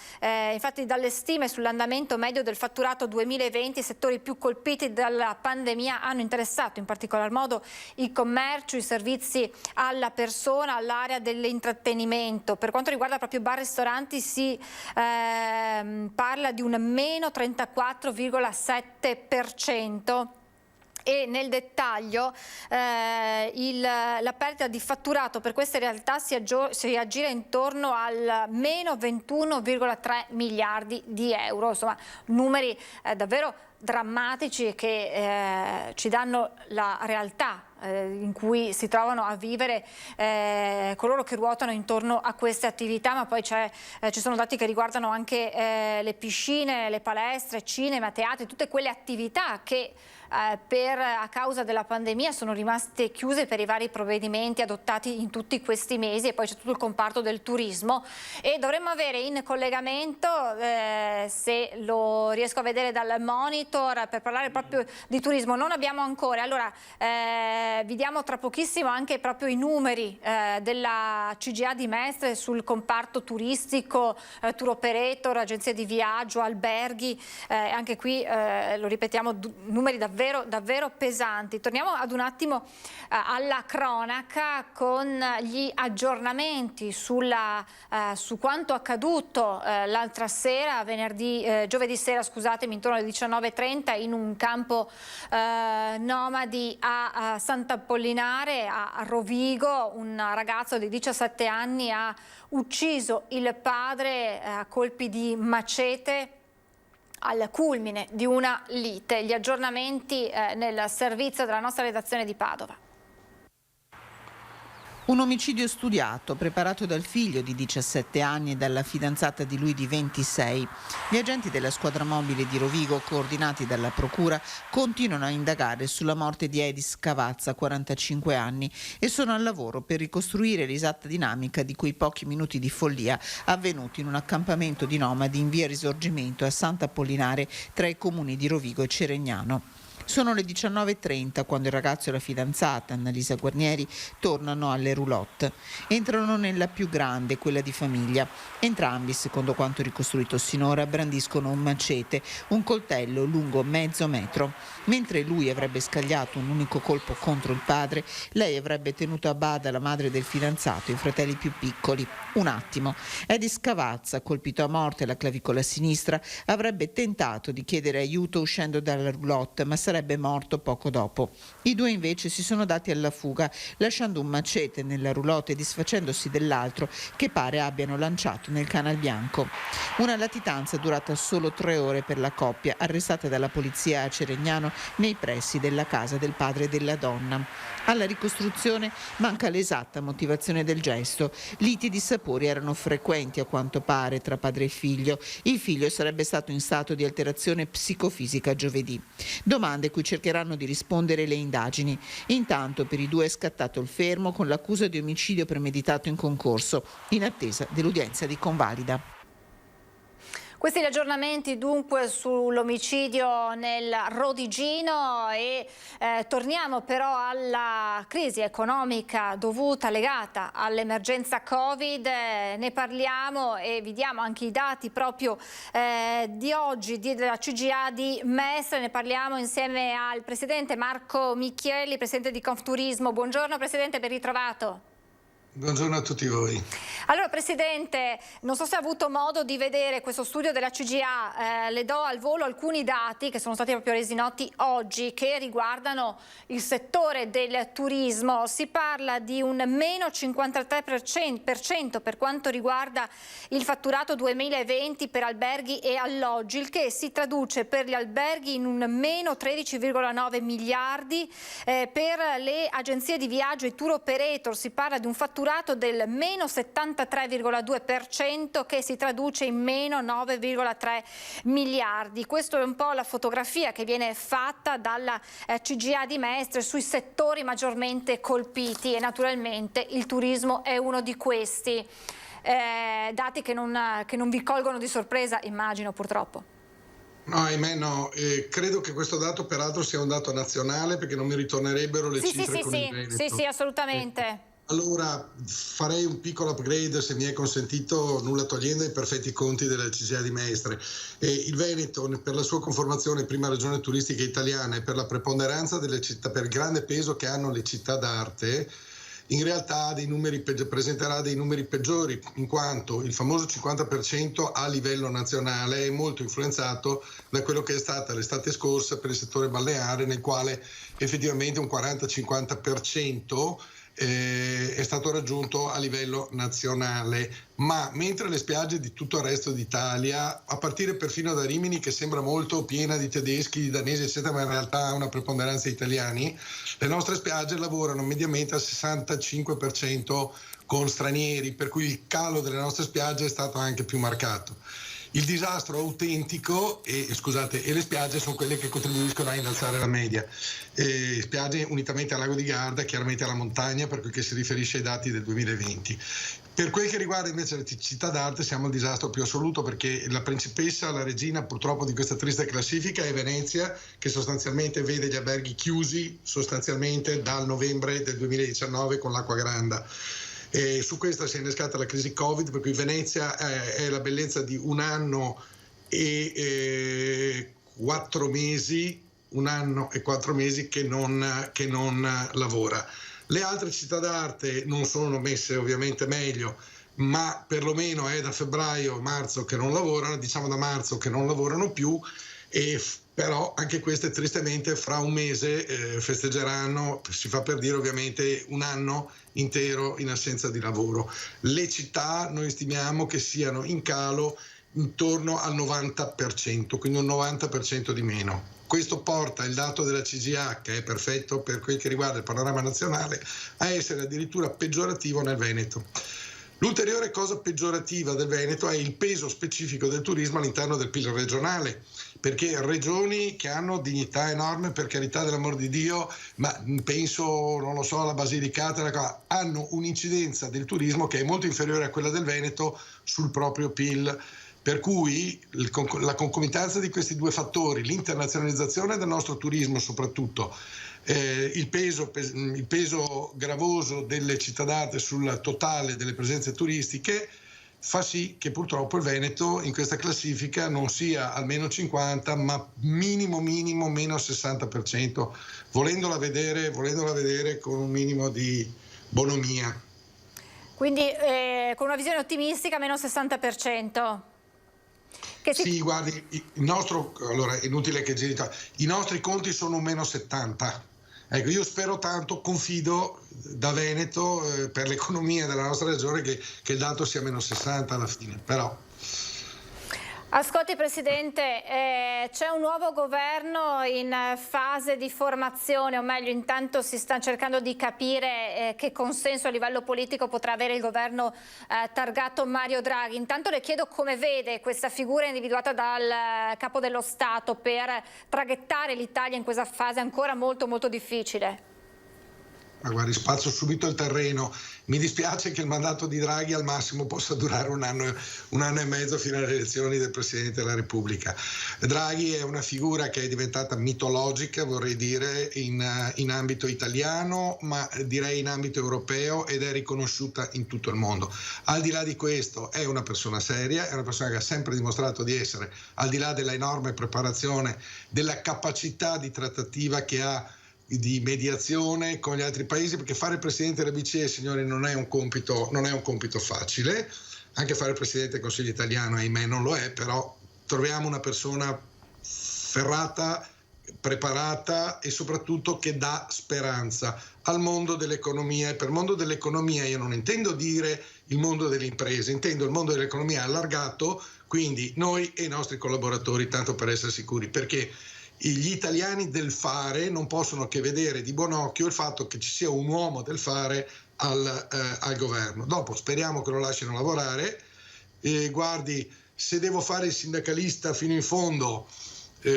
Infatti dalle stime sull'andamento medio del fatturato 2020, i settori più colpiti dalla pandemia hanno interessato in particolar modo il commercio, i servizi alla persona, l'area dell'intrattenimento. Per quanto riguarda proprio bar e ristoranti si parla di un meno 34,7%. E nel dettaglio la perdita di fatturato per queste realtà si aggira intorno al meno 21,3 miliardi di euro. Insomma, numeri davvero drammatici che ci danno la realtà in cui si trovano a vivere coloro che ruotano intorno a queste attività. Ma poi ci sono dati che riguardano anche le piscine, le palestre, cinema, teatri, tutte quelle attività che a causa della pandemia sono rimaste chiuse per i vari provvedimenti adottati in tutti questi mesi. E poi c'è tutto il comparto del turismo e dovremmo avere in collegamento, se lo riesco a vedere dal monitor, monitor per parlare proprio di turismo non abbiamo ancora. Allora vi diamo tra pochissimo anche proprio i numeri della CGIA di Mestre sul comparto turistico, tour operator, agenzie di viaggio, alberghi, anche qui lo ripetiamo, numeri davvero pesanti. Torniamo ad un attimo alla cronaca con gli aggiornamenti su quanto accaduto l'altra sera, giovedì sera, scusatemi, intorno alle 19:30 in un campo nomadi a Sant'Apollinare, a Rovigo. Un ragazzo di 17 anni ha ucciso il padre a colpi di macete al culmine di una lite. Gli aggiornamenti nel servizio della nostra redazione di Padova. Un omicidio studiato, preparato dal figlio di 17 anni e dalla fidanzata di lui di 26. Gli agenti della squadra mobile di Rovigo, coordinati dalla procura, continuano a indagare sulla morte di Edis Cavazza, 45 anni, e sono al lavoro per ricostruire l'esatta dinamica di quei pochi minuti di follia avvenuti in un accampamento di nomadi in via Risorgimento a Sant'Apollinare, tra i comuni di Rovigo e Ceregnano. Sono le 19:30 quando il ragazzo e la fidanzata, Annalisa Guarnieri, tornano alle roulotte. Entrano nella più grande, quella di famiglia. Entrambi, secondo quanto ricostruito sinora, brandiscono un macete, un coltello lungo mezzo metro. Mentre lui avrebbe scagliato un unico colpo contro il padre, lei avrebbe tenuto a bada la madre del fidanzato e i fratelli più piccoli. Un attimo. Edis Cavazza, colpito a morte alla clavicola sinistra, avrebbe tentato di chiedere aiuto uscendo dalla roulotte, ma sarebbe morto poco dopo. I due invece si sono dati alla fuga, lasciando un macete nella roulotte e disfacendosi dell'altro che pare abbiano lanciato nel Canal Bianco. Una latitanza durata solo 3 ore per la coppia, arrestata dalla polizia a Ceregnano nei pressi della casa del padre della donna. Alla ricostruzione manca l'esatta motivazione del gesto. Liti di sapori erano frequenti a quanto pare tra padre e figlio. Il figlio sarebbe stato in stato di alterazione psicofisica giovedì. Domande cui cercheranno di rispondere le indagini. Intanto per i due è scattato il fermo con l'accusa di omicidio premeditato in concorso, in attesa dell'udienza di convalida. Questi gli aggiornamenti dunque sull'omicidio nel Rodigino e torniamo però alla crisi economica legata all'emergenza Covid. Ne parliamo e vi diamo anche i dati proprio di oggi della CGIA di Mestre. Ne parliamo insieme al presidente Marco Michielli, presidente di Confturismo. Buongiorno Presidente, ben ritrovato. Buongiorno a tutti voi. Allora Presidente, non so se ha avuto modo di vedere questo studio della CGIA, le do al volo alcuni dati che sono stati proprio resi noti oggi che riguardano il settore del turismo. Si parla di un meno 53% per quanto riguarda il fatturato 2020 per alberghi e alloggi, il che si traduce per gli alberghi in un meno 13,9 miliardi, per le agenzie di viaggio e tour operator si parla di un fatturato del meno 73,2% che si traduce in meno 9,3 miliardi. Questa è un po' la fotografia che viene fatta dalla CGIA di Mestre sui settori maggiormente colpiti e naturalmente il turismo è uno di questi. Dati che non vi colgono di sorpresa, immagino, purtroppo. No, ahimè no. Credo che questo dato peraltro sia un dato nazionale perché non mi ritornerebbero le cifre con il Veneto. Sì, assolutamente. Allora farei un piccolo upgrade, se mi è consentito, nulla togliendo ai perfetti conti della CGIA di Mestre. Il Veneto, per la sua conformazione prima regione turistica italiana e per la preponderanza delle città, per il grande peso che hanno le città d'arte, in realtà presenterà dei numeri peggiori, in quanto il famoso 50% a livello nazionale è molto influenzato da quello che è stata l'estate scorsa per il settore balneare, nel quale effettivamente un 40-50% è stato raggiunto a livello nazionale, ma mentre le spiagge di tutto il resto d'Italia, a partire perfino da Rimini che sembra molto piena di tedeschi, di danesi eccetera, ma in realtà ha una preponderanza di italiani, le nostre spiagge lavorano mediamente al 65% con stranieri, per cui il calo delle nostre spiagge è stato anche più marcato. Il disastro autentico e le spiagge sono quelle che contribuiscono a innalzare la media. Spiagge unitamente al lago di Garda, chiaramente alla montagna, per cui che si riferisce ai dati del 2020. Per quel che riguarda invece le città d'arte siamo al disastro più assoluto, perché la principessa, la regina purtroppo di questa triste classifica è Venezia, che sostanzialmente vede gli alberghi chiusi sostanzialmente dal novembre del 2019 con l'acqua granda. E su questa si è innescata la crisi Covid, per cui Venezia è la bellezza di 1 anno e 4 mesi, 1 anno e 4 mesi che non lavora. Le altre città d'arte non sono messe ovviamente meglio, ma perlomeno è da febbraio-marzo che non lavorano, diciamo da marzo che non lavorano più, e però anche queste tristemente fra un mese festeggeranno, si fa per dire ovviamente, 1 anno intero in assenza di lavoro. Le città noi stimiamo che siano in calo intorno al 90%, quindi un 90% di meno. Questo porta il dato della CGIA, che è perfetto per quel che riguarda il panorama nazionale, a essere addirittura peggiorativo nel Veneto. L'ulteriore cosa peggiorativa del Veneto è il peso specifico del turismo all'interno del PIL regionale, perché regioni che hanno dignità enorme, per carità dell'amor di Dio, ma penso, non lo so, alla Basilicata, hanno un'incidenza del turismo che è molto inferiore a quella del Veneto sul proprio PIL. Per cui la concomitanza di questi due fattori, l'internazionalizzazione del nostro turismo soprattutto, il peso gravoso delle città d'arte sul totale delle presenze turistiche, fa sì che purtroppo il Veneto in questa classifica non sia almeno 50, ma minimo meno 60%, volendola vedere con un minimo di bonomia. Quindi con una visione ottimistica meno 60%. Sì, guardi, allora è inutile che i nostri conti sono un meno 70. Ecco, io spero tanto, confido da Veneto per l'economia della nostra regione che il dato sia meno 60 alla fine, però. Ascolti Presidente, c'è un nuovo governo in fase di formazione, o meglio intanto si sta cercando di capire che consenso a livello politico potrà avere il governo targato Mario Draghi. Intanto le chiedo come vede questa figura individuata dal Capo dello Stato per traghettare l'Italia in questa fase ancora molto difficile. Ma guardi, spazzo subito il terreno. Mi dispiace che il mandato di Draghi al massimo possa durare un anno e mezzo fino alle elezioni del Presidente della Repubblica. Draghi è una figura che è diventata mitologica, vorrei dire, in ambito italiano, ma direi in ambito europeo, ed è riconosciuta in tutto il mondo. Al di là di questo è una persona seria, è una persona che ha sempre dimostrato di essere, al di là della enorme preparazione, della capacità di trattativa che ha, di mediazione con gli altri paesi, perché fare il Presidente della BCE, signori, non è un compito facile. Anche fare il Presidente del Consiglio italiano, ahimè, non lo è, però troviamo una persona ferrata, preparata e soprattutto che dà speranza al mondo dell'economia. E per mondo dell'economia io non intendo dire il mondo delle imprese, intendo il mondo dell'economia allargato, quindi noi e i nostri collaboratori, tanto per essere sicuri, perché gli italiani del fare non possono che vedere di buon occhio il fatto che ci sia un uomo del fare al governo. Dopo speriamo che lo lasciano lavorare. Guardi, se devo fare il sindacalista fino in fondo,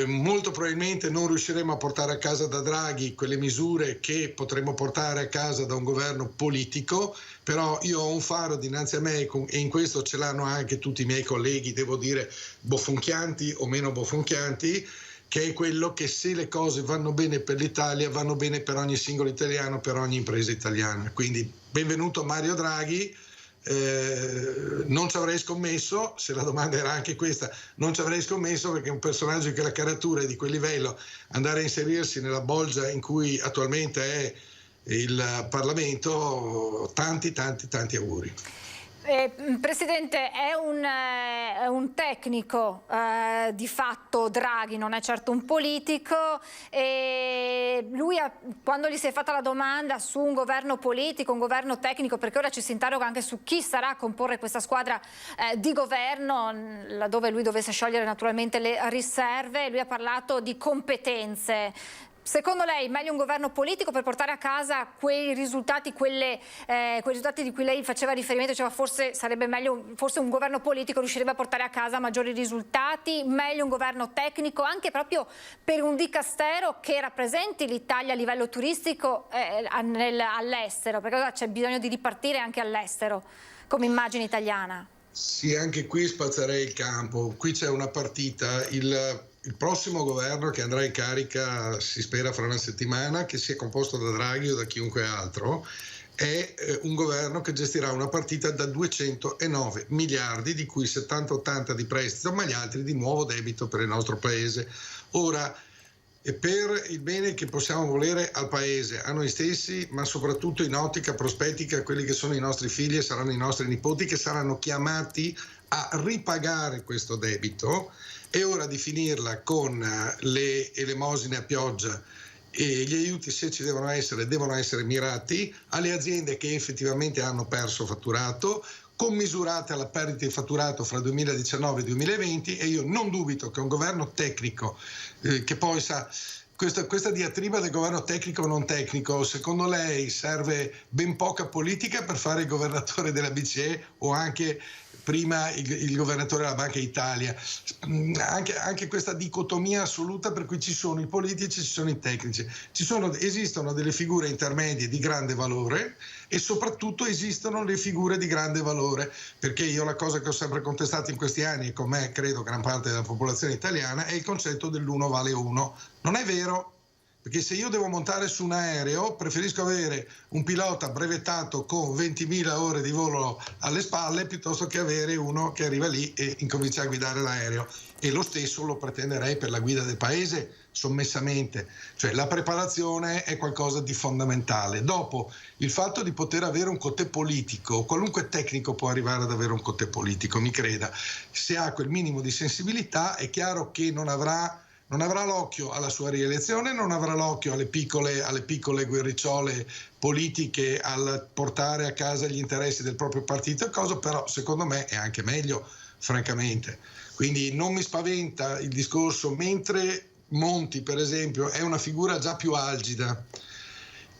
molto probabilmente non riusciremo a portare a casa da Draghi quelle misure che potremmo portare a casa da un governo politico, però io ho un faro dinanzi a me, e in questo ce l'hanno anche tutti i miei colleghi, devo dire, bofonchianti o meno bofonchianti, che è quello che se le cose vanno bene per l'Italia, vanno bene per ogni singolo italiano, per ogni impresa italiana. Quindi benvenuto Mario Draghi. Non ci avrei scommesso, se la domanda era anche questa, non ci avrei scommesso, perché un personaggio che la caratura è di quel livello, andare a inserirsi nella bolgia in cui attualmente è il Parlamento, tanti auguri. Presidente, è un tecnico di fatto Draghi, non è certo un politico, e lui quando gli si è fatta la domanda su un governo politico, un governo tecnico, perché ora ci si interroga anche su chi sarà a comporre questa squadra di governo, laddove lui dovesse sciogliere naturalmente le riserve, lui ha parlato di competenze. Secondo lei meglio un governo politico per portare a casa quei risultati, quei risultati di cui lei faceva riferimento, diceva forse sarebbe meglio, forse un governo politico riuscirebbe a portare a casa maggiori risultati, meglio un governo tecnico anche proprio per un dicastero che rappresenti l'Italia a livello turistico all'estero, perché c'è bisogno di ripartire anche all'estero come immagine italiana. Sì, anche qui spazzerei il campo, qui c'è una partita, il prossimo governo che andrà in carica, si spera fra una settimana, che sia composto da Draghi o da chiunque altro, è un governo che gestirà una partita da 209 miliardi, di cui 70-80 di prestito, ma gli altri di nuovo debito per il nostro paese. Ora, per il bene che possiamo volere al paese, a noi stessi, ma soprattutto in ottica prospettica a quelli che sono i nostri figli e saranno i nostri nipoti, che saranno chiamati a ripagare questo debito, è ora di finirla con le elemosine a pioggia, e gli aiuti, se ci devono essere mirati alle aziende che effettivamente hanno perso fatturato, commisurate alla perdita di fatturato fra 2019 e 2020, e io non dubito che un governo tecnico, che poi sa, questa diatriba del governo tecnico o non tecnico, secondo lei serve ben poca politica per fare il governatore della BCE o anche prima il governatore della Banca d'Italia? Anche questa dicotomia assoluta per cui ci sono i politici e ci sono i tecnici. Esistono delle figure intermedie di grande valore e soprattutto esistono le figure di grande valore, perché io la cosa che ho sempre contestato in questi anni, e con me credo gran parte della popolazione italiana, è il concetto dell'uno vale uno. Non è vero. Perché se io devo montare su un aereo, preferisco avere un pilota brevettato con 20.000 ore di volo alle spalle piuttosto che avere uno che arriva lì e incomincia a guidare l'aereo. E lo stesso lo pretenderei per la guida del paese, sommessamente. Cioè la preparazione è qualcosa di fondamentale. Dopo, il fatto di poter avere un cotè politico, qualunque tecnico può arrivare ad avere un cotè politico, mi creda. Se ha quel minimo di sensibilità, è chiaro che non avrà l'occhio alla sua rielezione, non avrà l'occhio alle piccole guerricciole politiche, al portare a casa gli interessi del proprio partito e cosa, però secondo me è anche meglio, francamente. Quindi non mi spaventa il discorso, mentre Monti, per esempio, è una figura già più algida.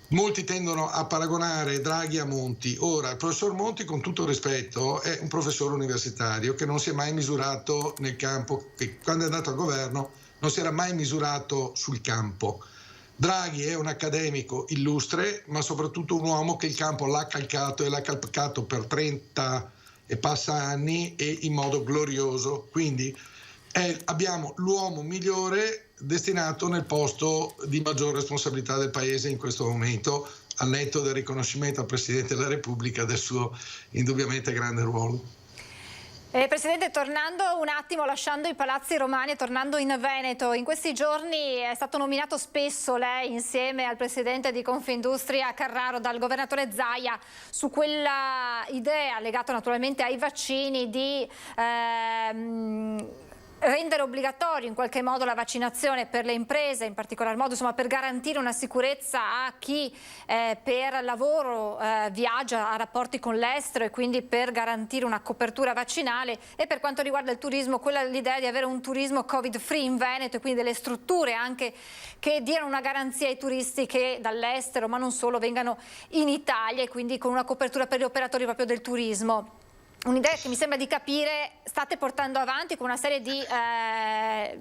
Molti tendono a paragonare Draghi a Monti. Ora, il professor Monti, con tutto rispetto, è un professore universitario che non si è mai misurato nel campo, che quando è andato al governo non si era mai misurato sul campo. Draghi è un accademico illustre, ma soprattutto un uomo che il campo l'ha calcato, e l'ha calcato per 30 e passa anni e in modo glorioso. Quindi abbiamo l'uomo migliore destinato nel posto di maggior responsabilità del Paese in questo momento, al netto del riconoscimento al Presidente della Repubblica del suo indubbiamente grande ruolo. Presidente, tornando un attimo, lasciando i palazzi romani e tornando in Veneto, in questi giorni è stato nominato spesso lei insieme al Presidente di Confindustria Carraro dal Governatore Zaia su quella idea legata naturalmente ai vaccini di rendere obbligatorio in qualche modo la vaccinazione per le imprese, in particolar modo insomma, per garantire una sicurezza a chi per lavoro viaggia, ha rapporti con l'estero e quindi per garantire una copertura vaccinale. E per quanto riguarda il turismo, l'idea di avere un turismo covid free in Veneto e quindi delle strutture anche che diano una garanzia ai turisti che dall'estero, ma non solo, vengano in Italia e quindi con una copertura per gli operatori proprio del turismo. Un'idea che mi sembra di capire state portando avanti con una serie di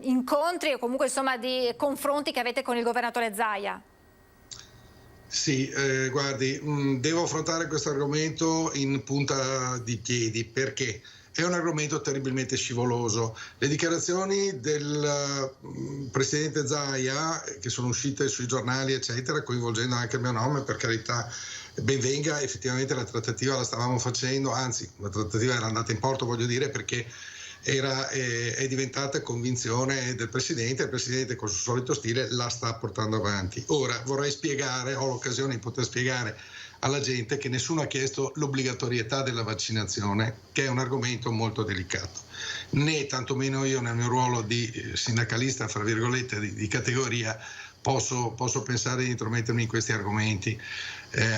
incontri o comunque insomma di confronti che avete con il Governatore Zaia. Sì, guardi, devo affrontare questo argomento in punta di piedi perché è un argomento terribilmente scivoloso. Le dichiarazioni del Presidente Zaia, che sono uscite sui giornali eccetera, coinvolgendo anche il mio nome, per carità, ben venga, effettivamente la trattativa la stavamo facendo, anzi la trattativa era andata in porto, voglio dire, perché è diventata convinzione del Presidente, il Presidente col suo solito stile la sta portando avanti. Ora vorrei spiegare, ho l'occasione di poter spiegare alla gente che nessuno ha chiesto l'obbligatorietà della vaccinazione, che è un argomento molto delicato, né tantomeno io nel mio ruolo di sindacalista, fra virgolette, di categoria, posso pensare di intromettermi in questi argomenti.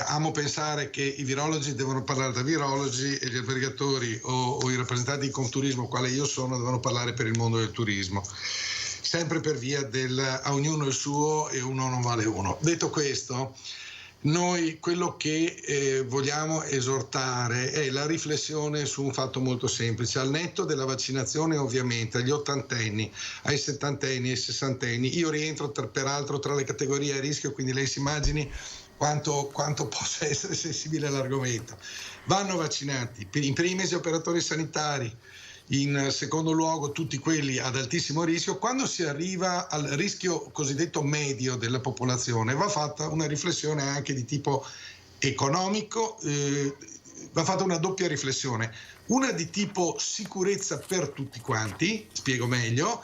Amo pensare che i virologi devono parlare da virologi e gli albergatori o i rappresentanti di Confturismo, quale io sono, devono parlare per il mondo del turismo. sempre per via del a ognuno il suo e uno non vale uno. Detto questo, noi quello che vogliamo esortare è la riflessione su un fatto molto semplice. Al netto della vaccinazione, ovviamente, agli ottantenni, ai settantenni, ai sessantenni, io rientro peraltro tra le categorie a rischio, quindi lei si immagini quanto possa essere sensibile all'argomento. Vanno vaccinati, in primis gli operatori sanitari, in secondo luogo tutti quelli ad altissimo rischio. Quando si arriva al rischio cosiddetto medio della popolazione va fatta una riflessione anche di tipo economico, va fatta una doppia riflessione, una di tipo sicurezza per tutti quanti, spiego meglio.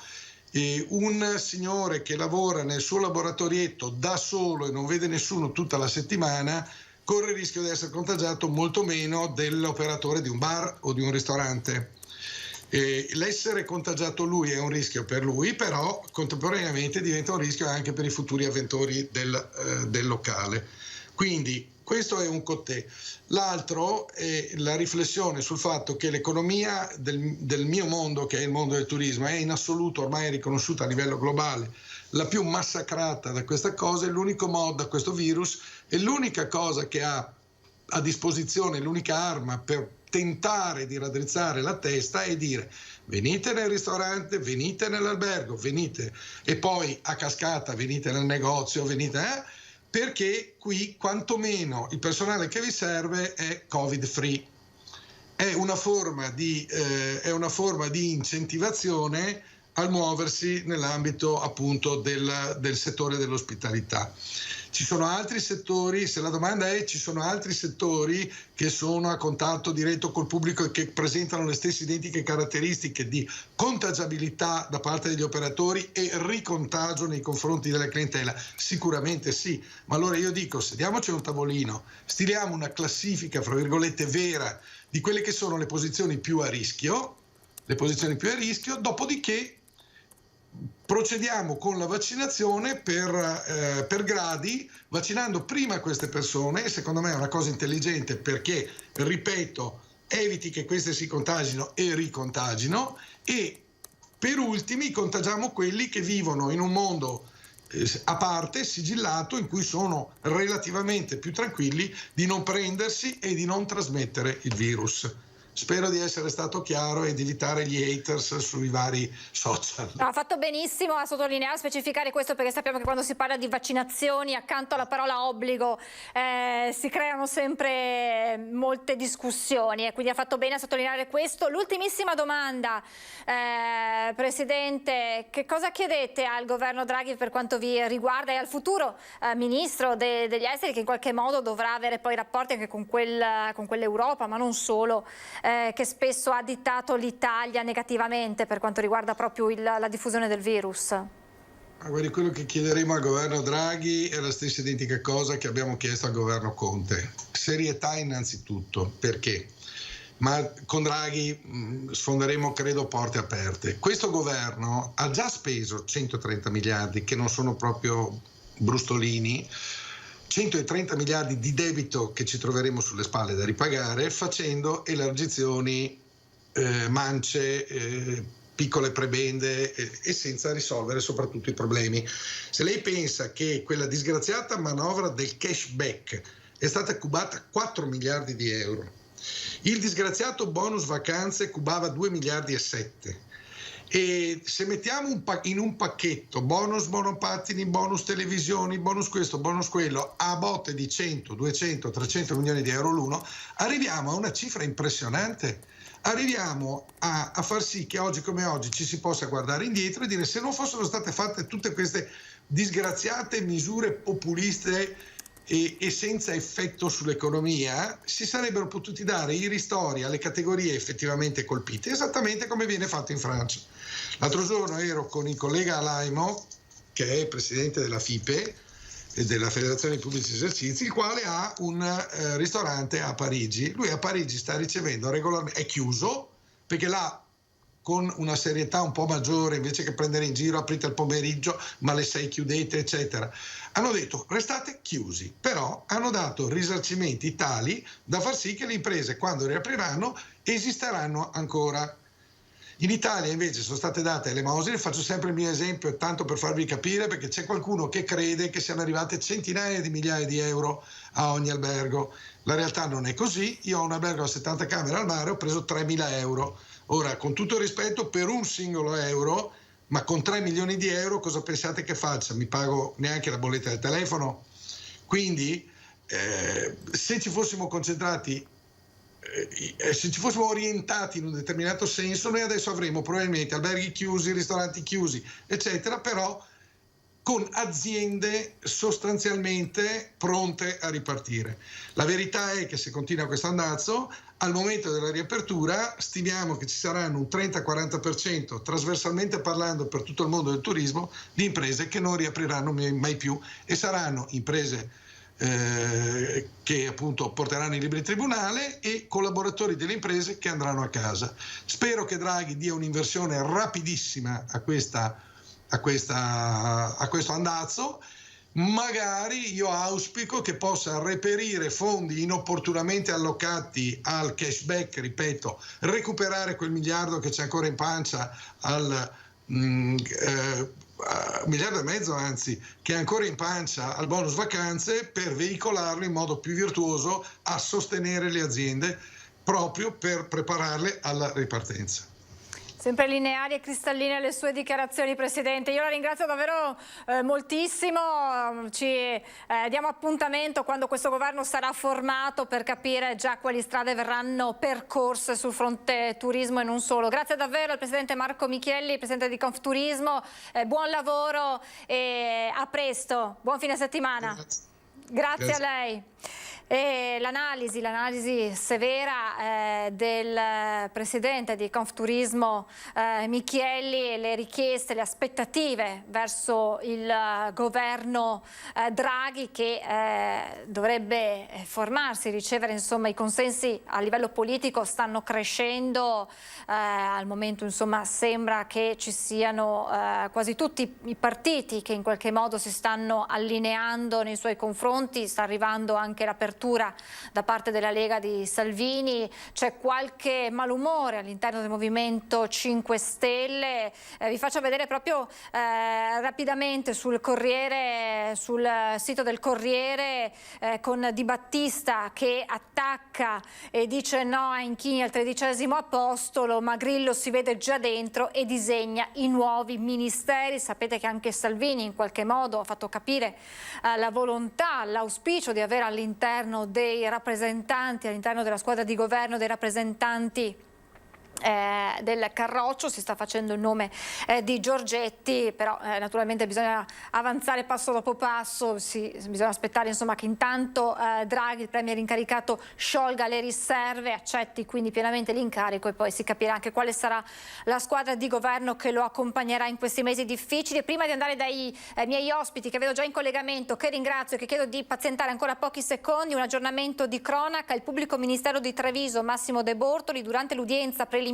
Un signore che lavora nel suo laboratorietto da solo e non vede nessuno tutta la settimana corre il rischio di essere contagiato molto meno dell'operatore di un bar o di un ristorante. L'essere contagiato lui è un rischio per lui, però contemporaneamente diventa un rischio anche per i futuri avventori del locale. Quindi questo è un cotè. L'altro è la riflessione sul fatto che l'economia del mio mondo, che è il mondo del turismo, è in assoluto ormai riconosciuta a livello globale la più massacrata da questa cosa, e l'unico modo da questo virus, è l'unica cosa che ha a disposizione, l'unica arma per tentare di raddrizzare la testa è dire: venite nel ristorante, venite nell'albergo, venite, e poi a cascata venite nel negozio, venite, perché qui quantomeno il personale che vi serve è covid free. È una forma di incentivazione al muoversi nell'ambito appunto del settore dell'ospitalità. Ci sono altri settori, se la domanda è ci sono altri settori che sono a contatto diretto col pubblico e che presentano le stesse identiche caratteristiche di contagiabilità da parte degli operatori e ricontagio nei confronti della clientela? Sicuramente sì, ma allora io dico, sediamoci a un tavolino, stiliamo una classifica, fra virgolette, vera di quelle che sono le posizioni più a rischio, dopodiché procediamo con la vaccinazione per gradi, vaccinando prima queste persone, e secondo me è una cosa intelligente perché, ripeto, eviti che queste si contagino e ricontagino, e per ultimi contagiamo quelli che vivono in un mondo a parte, sigillato, in cui sono relativamente più tranquilli di non prendersi e di non trasmettere il virus. Spero di essere stato chiaro e di evitare gli haters sui vari social. No, ha fatto benissimo a sottolineare, a specificare questo, perché sappiamo che quando si parla di vaccinazioni, accanto alla parola obbligo, si creano sempre molte discussioni, e quindi ha fatto bene a sottolineare questo. L'ultimissima domanda, Presidente: che cosa chiedete al governo Draghi per quanto vi riguarda e al futuro Ministro degli Esteri, che in qualche modo dovrà avere poi rapporti anche con quell'Europa, ma non solo, che spesso ha additato l'Italia negativamente per quanto riguarda proprio la diffusione del virus? Guardi, quello che chiederemo al governo Draghi è la stessa identica cosa che abbiamo chiesto al governo Conte. Serietà innanzitutto. Perché? Ma con Draghi sfonderemo, credo, porte aperte. Questo governo ha già speso 130 miliardi, che non sono proprio brustolini, 130 miliardi di debito che ci troveremo sulle spalle da ripagare, facendo elargizioni, mance, piccole prebende e senza risolvere soprattutto i problemi. Se lei pensa che quella disgraziata manovra del cashback è stata cubata 4 miliardi di euro, il disgraziato bonus vacanze cubava 2 miliardi e 7, e se mettiamo in un pacchetto bonus monopattini, bonus televisioni, bonus questo, bonus quello, a botte di 100, 200, 300 milioni di euro l'uno, arriviamo a una cifra impressionante. Arriviamo a far sì che oggi come oggi ci si possa guardare indietro e dire: se non fossero state fatte tutte queste disgraziate misure populiste e senza effetto sull'economia, si sarebbero potuti dare i ristori alle categorie effettivamente colpite, esattamente come viene fatto in Francia. L'altro giorno ero con il collega Alaimo, che è presidente della FIPE e della Federazione dei Pubblici Esercizi, il quale ha un ristorante a Parigi. Lui a Parigi sta ricevendo regolarmente, è chiuso, perché là con una serietà un po' maggiore, invece che prendere in giro aprite al pomeriggio ma alle 6 chiudete eccetera, hanno detto restate chiusi, però hanno dato risarcimenti tali da far sì che le imprese, quando riapriranno, esisteranno ancora. In Italia invece sono state date elemosine, faccio sempre il mio esempio tanto per farvi capire, perché c'è qualcuno che crede che siano arrivate centinaia di migliaia di euro a ogni albergo. La realtà non è così. Io ho un albergo a 70 camere al mare, ho preso 3.000 euro. Ora, con tutto il rispetto, per un singolo euro, ma con 3 milioni di euro cosa pensate che faccia? Mi pago neanche la bolletta del telefono? Quindi se ci fossimo concentrati, se ci fossimo orientati in un determinato senso, noi adesso avremo probabilmente alberghi chiusi, ristoranti chiusi, eccetera, però con aziende sostanzialmente pronte a ripartire. La verità è che se continua questo andazzo, al momento della riapertura stimiamo che ci saranno un 30-40% trasversalmente parlando per tutto il mondo del turismo di imprese che non riapriranno mai più, e saranno imprese che appunto porteranno i libri in tribunale e collaboratori delle imprese che andranno a casa. Spero che Draghi dia un'inversione rapidissima a questo andazzo. Magari io auspico che possa reperire fondi inopportunamente allocati al cashback, ripeto, recuperare quel miliardo che c'è ancora in pancia al miliardo e mezzo, anzi, che è ancora in pancia al bonus vacanze, per veicolarlo in modo più virtuoso a sostenere le aziende proprio per prepararle alla ripartenza. Sempre lineari e cristalline le sue dichiarazioni, Presidente. Io la ringrazio davvero moltissimo. Ci diamo appuntamento quando questo governo sarà formato per capire già quali strade verranno percorse sul fronte turismo e non solo. Grazie davvero al Presidente Marco Michielli, Presidente di Confturismo. Buon lavoro e a presto. Buon fine settimana. Grazie a lei. L'analisi severa del Presidente di Confturismo Michielli, le richieste, le aspettative verso il governo Draghi, che dovrebbe formarsi, ricevere insomma i consensi a livello politico stanno crescendo. Al momento insomma sembra che ci siano quasi tutti i partiti che in qualche modo si stanno allineando nei suoi confronti. Sta arrivando anche l'apertura da parte della Lega di Salvini, c'è qualche malumore all'interno del Movimento 5 Stelle. Vi faccio vedere proprio rapidamente sul Corriere, sul sito del Corriere, con Di Battista che attacca e dice no a Inchini al 13° apostolo, ma Grillo si vede già dentro e disegna i nuovi ministeri. Sapete che anche Salvini in qualche modo ha fatto capire la volontà, l'auspicio di avere all'interno dei rappresentanti, all'interno della squadra di governo, dei rappresentanti del Carroccio. Si sta facendo il nome di Giorgetti, però naturalmente bisogna avanzare passo dopo passo, bisogna aspettare insomma che intanto Draghi, il premier incaricato, sciolga le riserve, accetti quindi pienamente l'incarico e poi si capirà anche quale sarà la squadra di governo che lo accompagnerà in questi mesi difficili. Prima di andare dai miei ospiti che vedo già in collegamento, che ringrazio e che chiedo di pazientare ancora pochi secondi, un aggiornamento di cronaca. Il pubblico ministero di Treviso, Massimo De Bortoli, durante l'udienza preliminare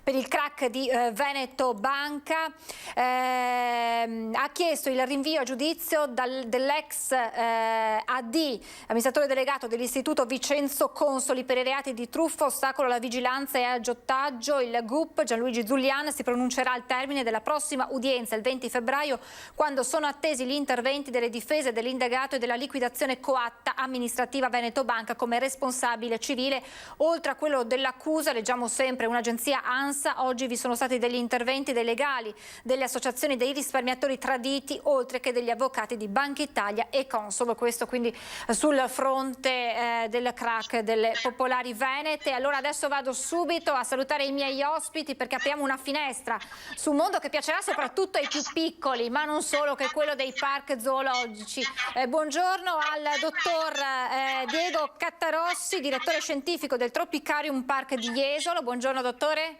per il crack di Veneto Banca ha chiesto il rinvio a giudizio dell'ex AD, amministratore delegato dell'istituto Vincenzo Consoli, per i reati di truffa, ostacolo alla vigilanza e aggiotaggio. Il GUP Gianluigi Zulian si pronuncerà al termine della prossima udienza il 20 febbraio, quando sono attesi gli interventi delle difese dell'indagato e della liquidazione coatta amministrativa Veneto Banca come responsabile civile. Oltre a quello dell'accusa, leggiamo sempre un'agenzia ANSA, oggi vi sono stati degli interventi dei legali, delle associazioni dei risparmiatori traditi, oltre che degli avvocati di Banca Italia e Consob. Questo quindi sul fronte del crack delle popolari venete. Allora adesso vado subito a salutare i miei ospiti, perché apriamo una finestra su un mondo che piacerà soprattutto ai più piccoli, ma non solo, che è quello dei park zoologici. Buongiorno al dottor Diego Cattarossi, direttore scientifico del Tropicarium Park di Jesolo. Buongiorno dottore.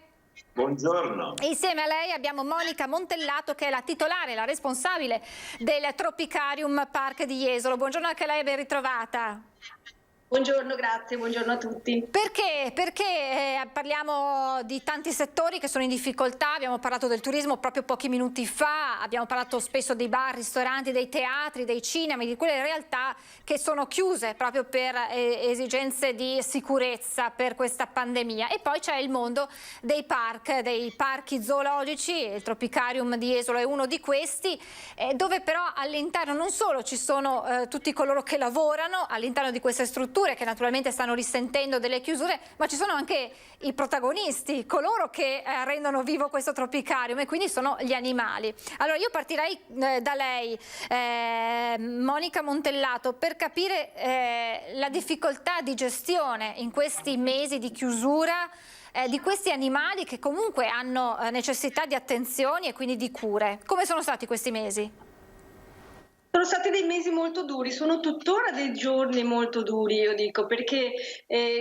Buongiorno. Insieme a lei abbiamo Monica Montellato, che è la titolare, la responsabile del Tropicarium Park di Jesolo. Buongiorno anche a lei, ben ritrovata. Buongiorno, grazie, buongiorno a tutti. Perché? Perché parliamo di tanti settori che sono in difficoltà, abbiamo parlato del turismo proprio pochi minuti fa, abbiamo parlato spesso dei bar, ristoranti, dei teatri, dei cinema, di quelle realtà che sono chiuse proprio per esigenze di sicurezza per questa pandemia. E poi c'è il mondo dei parchi zoologici, il Tropicarium di Esola è uno di questi, dove però all'interno non solo ci sono tutti coloro che lavorano all'interno di queste strutture, che naturalmente stanno risentendo delle chiusure, ma ci sono anche i protagonisti, coloro che rendono vivo questo Tropicarium, e quindi sono gli animali. Allora io partirei da lei, Monica Montellato, per capire la difficoltà di gestione in questi mesi di chiusura di questi animali che comunque hanno necessità di attenzioni e quindi di cure. Come sono stati questi mesi? Sono stati dei mesi molto duri, sono tuttora dei giorni molto duri, io dico, perché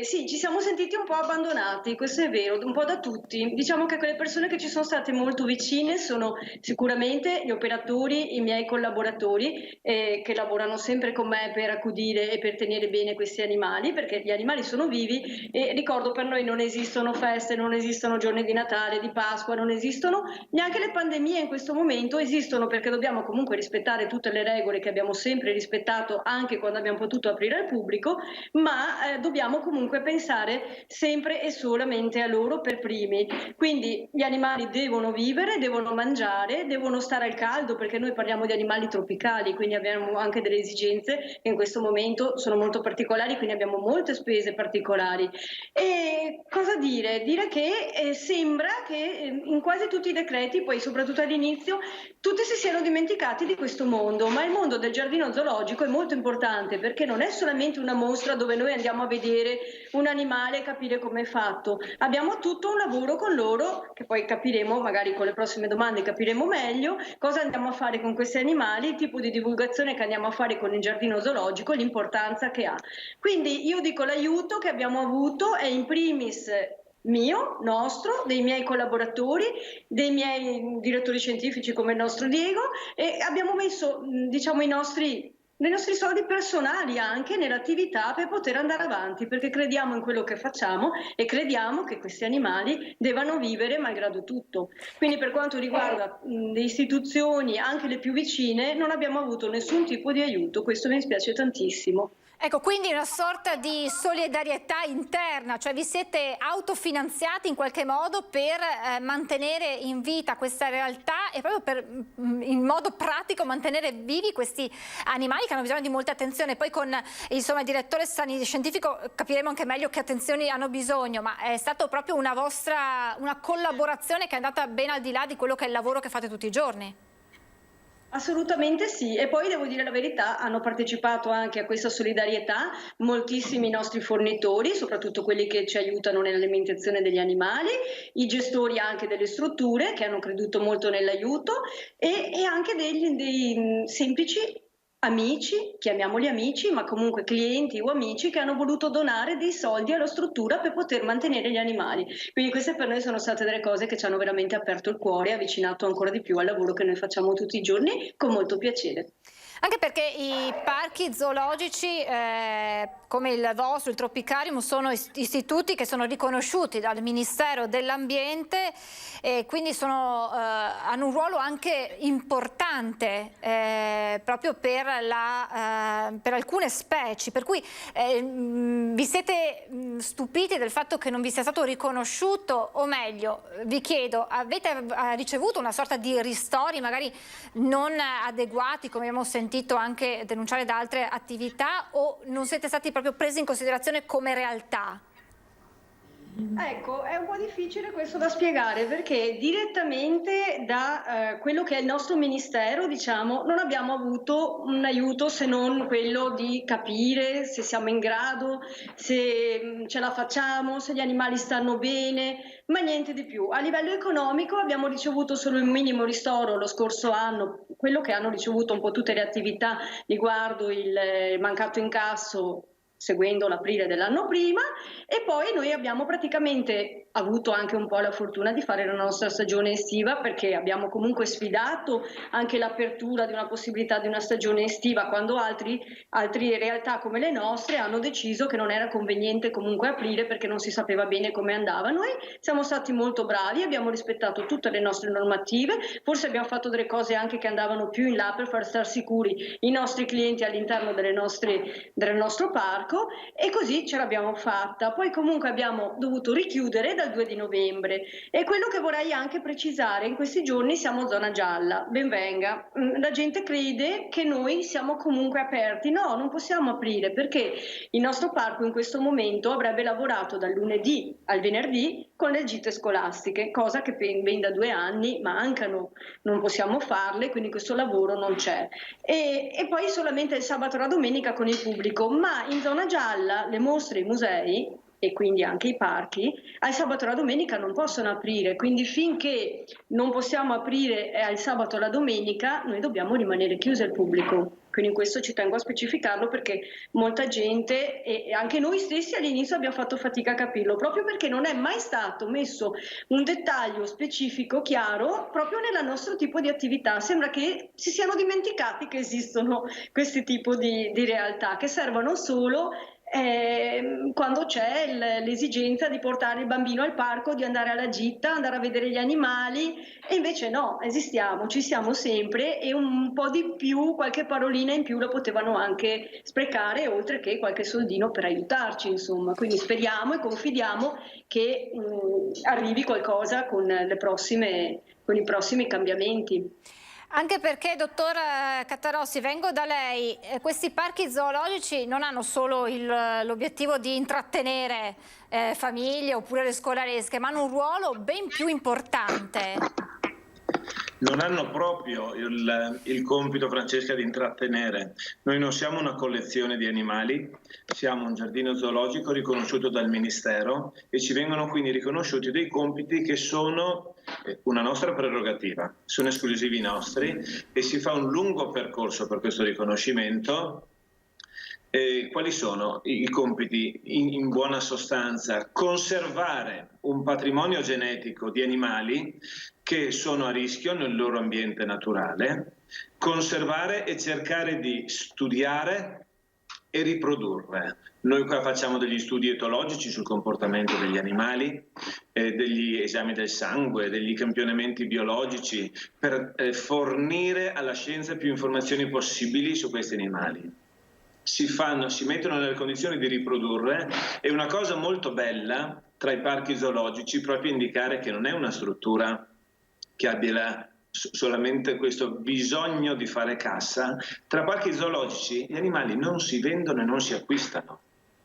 sì, ci siamo sentiti un po' abbandonati, questo è vero, un po' da tutti. Diciamo che quelle persone che ci sono state molto vicine sono sicuramente gli operatori, i miei collaboratori, che lavorano sempre con me per accudire e per tenere bene questi animali, perché gli animali sono vivi e ricordo, per noi non esistono feste, non esistono giorni di Natale, di Pasqua, non esistono neanche le pandemie in questo momento, esistono perché dobbiamo comunque rispettare tutte le regole che abbiamo sempre rispettato anche quando abbiamo potuto aprire al pubblico, ma dobbiamo comunque pensare sempre e solamente a loro per primi. Quindi gli animali devono vivere, devono mangiare, devono stare al caldo, perché noi parliamo di animali tropicali, quindi abbiamo anche delle esigenze che in questo momento sono molto particolari, quindi abbiamo molte spese particolari. E cosa dire? Dire che sembra che in quasi tutti i decreti, poi soprattutto all'inizio, tutti si siano dimenticati di questo mondo, ma il mondo del giardino zoologico è molto importante, perché non è solamente una mostra dove noi andiamo a vedere un animale e capire come è fatto. Abbiamo tutto un lavoro con loro, che poi capiremo, magari con le prossime domande capiremo meglio, cosa andiamo a fare con questi animali, il tipo di divulgazione che andiamo a fare con il giardino zoologico, l'importanza che ha. Quindi io dico, l'aiuto che abbiamo avuto è in primis mio, nostro, dei miei collaboratori, dei miei direttori scientifici come il nostro Diego, e abbiamo messo, diciamo, i nostri soldi personali anche nell'attività per poter andare avanti, perché crediamo in quello che facciamo e crediamo che questi animali devono vivere malgrado tutto. Quindi per quanto riguarda le istituzioni, anche le più vicine, non abbiamo avuto nessun tipo di aiuto, questo mi dispiace tantissimo. Ecco, quindi una sorta di solidarietà interna, cioè vi siete autofinanziati in qualche modo per mantenere in vita questa realtà e proprio per in modo pratico mantenere vivi questi animali che hanno bisogno di molta attenzione. Poi con il direttore scientifico capiremo anche meglio che attenzioni hanno bisogno, ma è stato proprio una collaborazione che è andata ben al di là di quello che è il lavoro che fate tutti i giorni. Assolutamente sì, e poi devo dire la verità, hanno partecipato anche a questa solidarietà moltissimi nostri fornitori, soprattutto quelli che ci aiutano nell'alimentazione degli animali, i gestori anche delle strutture che hanno creduto molto nell'aiuto e anche dei semplici amici, chiamiamoli amici, ma comunque clienti o amici che hanno voluto donare dei soldi alla struttura per poter mantenere gli animali. Quindi queste per noi sono state delle cose che ci hanno veramente aperto il cuore e avvicinato ancora di più al lavoro che noi facciamo tutti i giorni con molto piacere. Anche perché i parchi zoologici come il vostro, il Tropicarium, sono istituti che sono riconosciuti dal Ministero dell'Ambiente e quindi hanno un ruolo anche importante proprio per alcune specie, per cui vi siete stupiti del fatto che non vi sia stato riconosciuto, o meglio, vi chiedo, avete ricevuto una sorta di ristori magari non adeguati, come abbiamo sentito anche denunciare da altre attività, o non siete stati proprio presi in considerazione come realtà? Ecco, è un po' difficile questo da spiegare, perché direttamente da quello che è il nostro ministero, diciamo, non abbiamo avuto un aiuto se non quello di capire se siamo in grado, se ce la facciamo, se gli animali stanno bene, ma niente di più. A livello economico abbiamo ricevuto solo il minimo ristoro lo scorso anno, quello che hanno ricevuto un po' tutte le attività riguardo il mancato incasso seguendo l'aprile dell'anno prima, e poi noi abbiamo praticamente avuto anche un po' la fortuna di fare la nostra stagione estiva, perché abbiamo comunque sfidato anche l'apertura di una possibilità di una stagione estiva, quando altre realtà come le nostre hanno deciso che non era conveniente comunque aprire perché non si sapeva bene come andava. Noi siamo stati molto bravi, abbiamo rispettato tutte le nostre normative, forse abbiamo fatto delle cose anche che andavano più in là per far star sicuri i nostri clienti all'interno del nostro parco, e così ce l'abbiamo fatta. Poi comunque abbiamo dovuto richiudere dal 2 di novembre, e quello che vorrei anche precisare: in questi giorni siamo zona gialla, ben venga. La gente crede che noi siamo comunque aperti. No, non possiamo aprire, perché il nostro parco in questo momento avrebbe lavorato dal lunedì al venerdì con le gite scolastiche, cosa che ben da 2 anni mancano, non possiamo farle, quindi questo lavoro non c'è, e poi solamente il sabato e la domenica con il pubblico. Ma in zona gialla le mostre, i musei e quindi anche i parchi al sabato e la domenica non possono aprire, quindi finché non possiamo aprire al sabato e la domenica noi dobbiamo rimanere chiusi al pubblico. Quindi questo ci tengo a specificarlo, perché molta gente e anche noi stessi all'inizio abbiamo fatto fatica a capirlo, proprio perché non è mai stato messo un dettaglio specifico chiaro proprio nel nostro tipo di attività. Sembra che si siano dimenticati che esistono questi tipi di realtà che servono solo quando c'è l'esigenza di portare il bambino al parco, di andare alla gita, andare a vedere gli animali, e invece no, esistiamo, ci siamo sempre, e un po' di più, qualche parolina in più la potevano anche sprecare, oltre che qualche soldino per aiutarci, insomma. Quindi speriamo e confidiamo che arrivi qualcosa con i prossimi cambiamenti. Anche perché, dottor Cattarossi, vengo da lei, questi parchi zoologici non hanno solo l'obiettivo di intrattenere famiglie oppure le scolaresche, ma hanno un ruolo ben più importante. Non hanno proprio il compito, Francesca, di intrattenere. Noi non siamo una collezione di animali, siamo un giardino zoologico riconosciuto dal Ministero, e ci vengono quindi riconosciuti dei compiti che sono una nostra prerogativa, sono esclusivi nostri, e si fa un lungo percorso per questo riconoscimento. Quali sono i compiti? In buona sostanza, conservare un patrimonio genetico di animali che sono a rischio nel loro ambiente naturale, conservare e cercare di studiare e riprodurre. Noi qua facciamo degli studi etologici sul comportamento degli animali, degli esami del sangue, degli campionamenti biologici, per fornire alla scienza più informazioni possibili su questi animali. Si mettono nelle condizioni di riprodurre, e una cosa molto bella tra i parchi zoologici, proprio indicare che non è una struttura che abbia solamente questo bisogno di fare cassa. Tra parchi zoologici gli animali non si vendono e non si acquistano.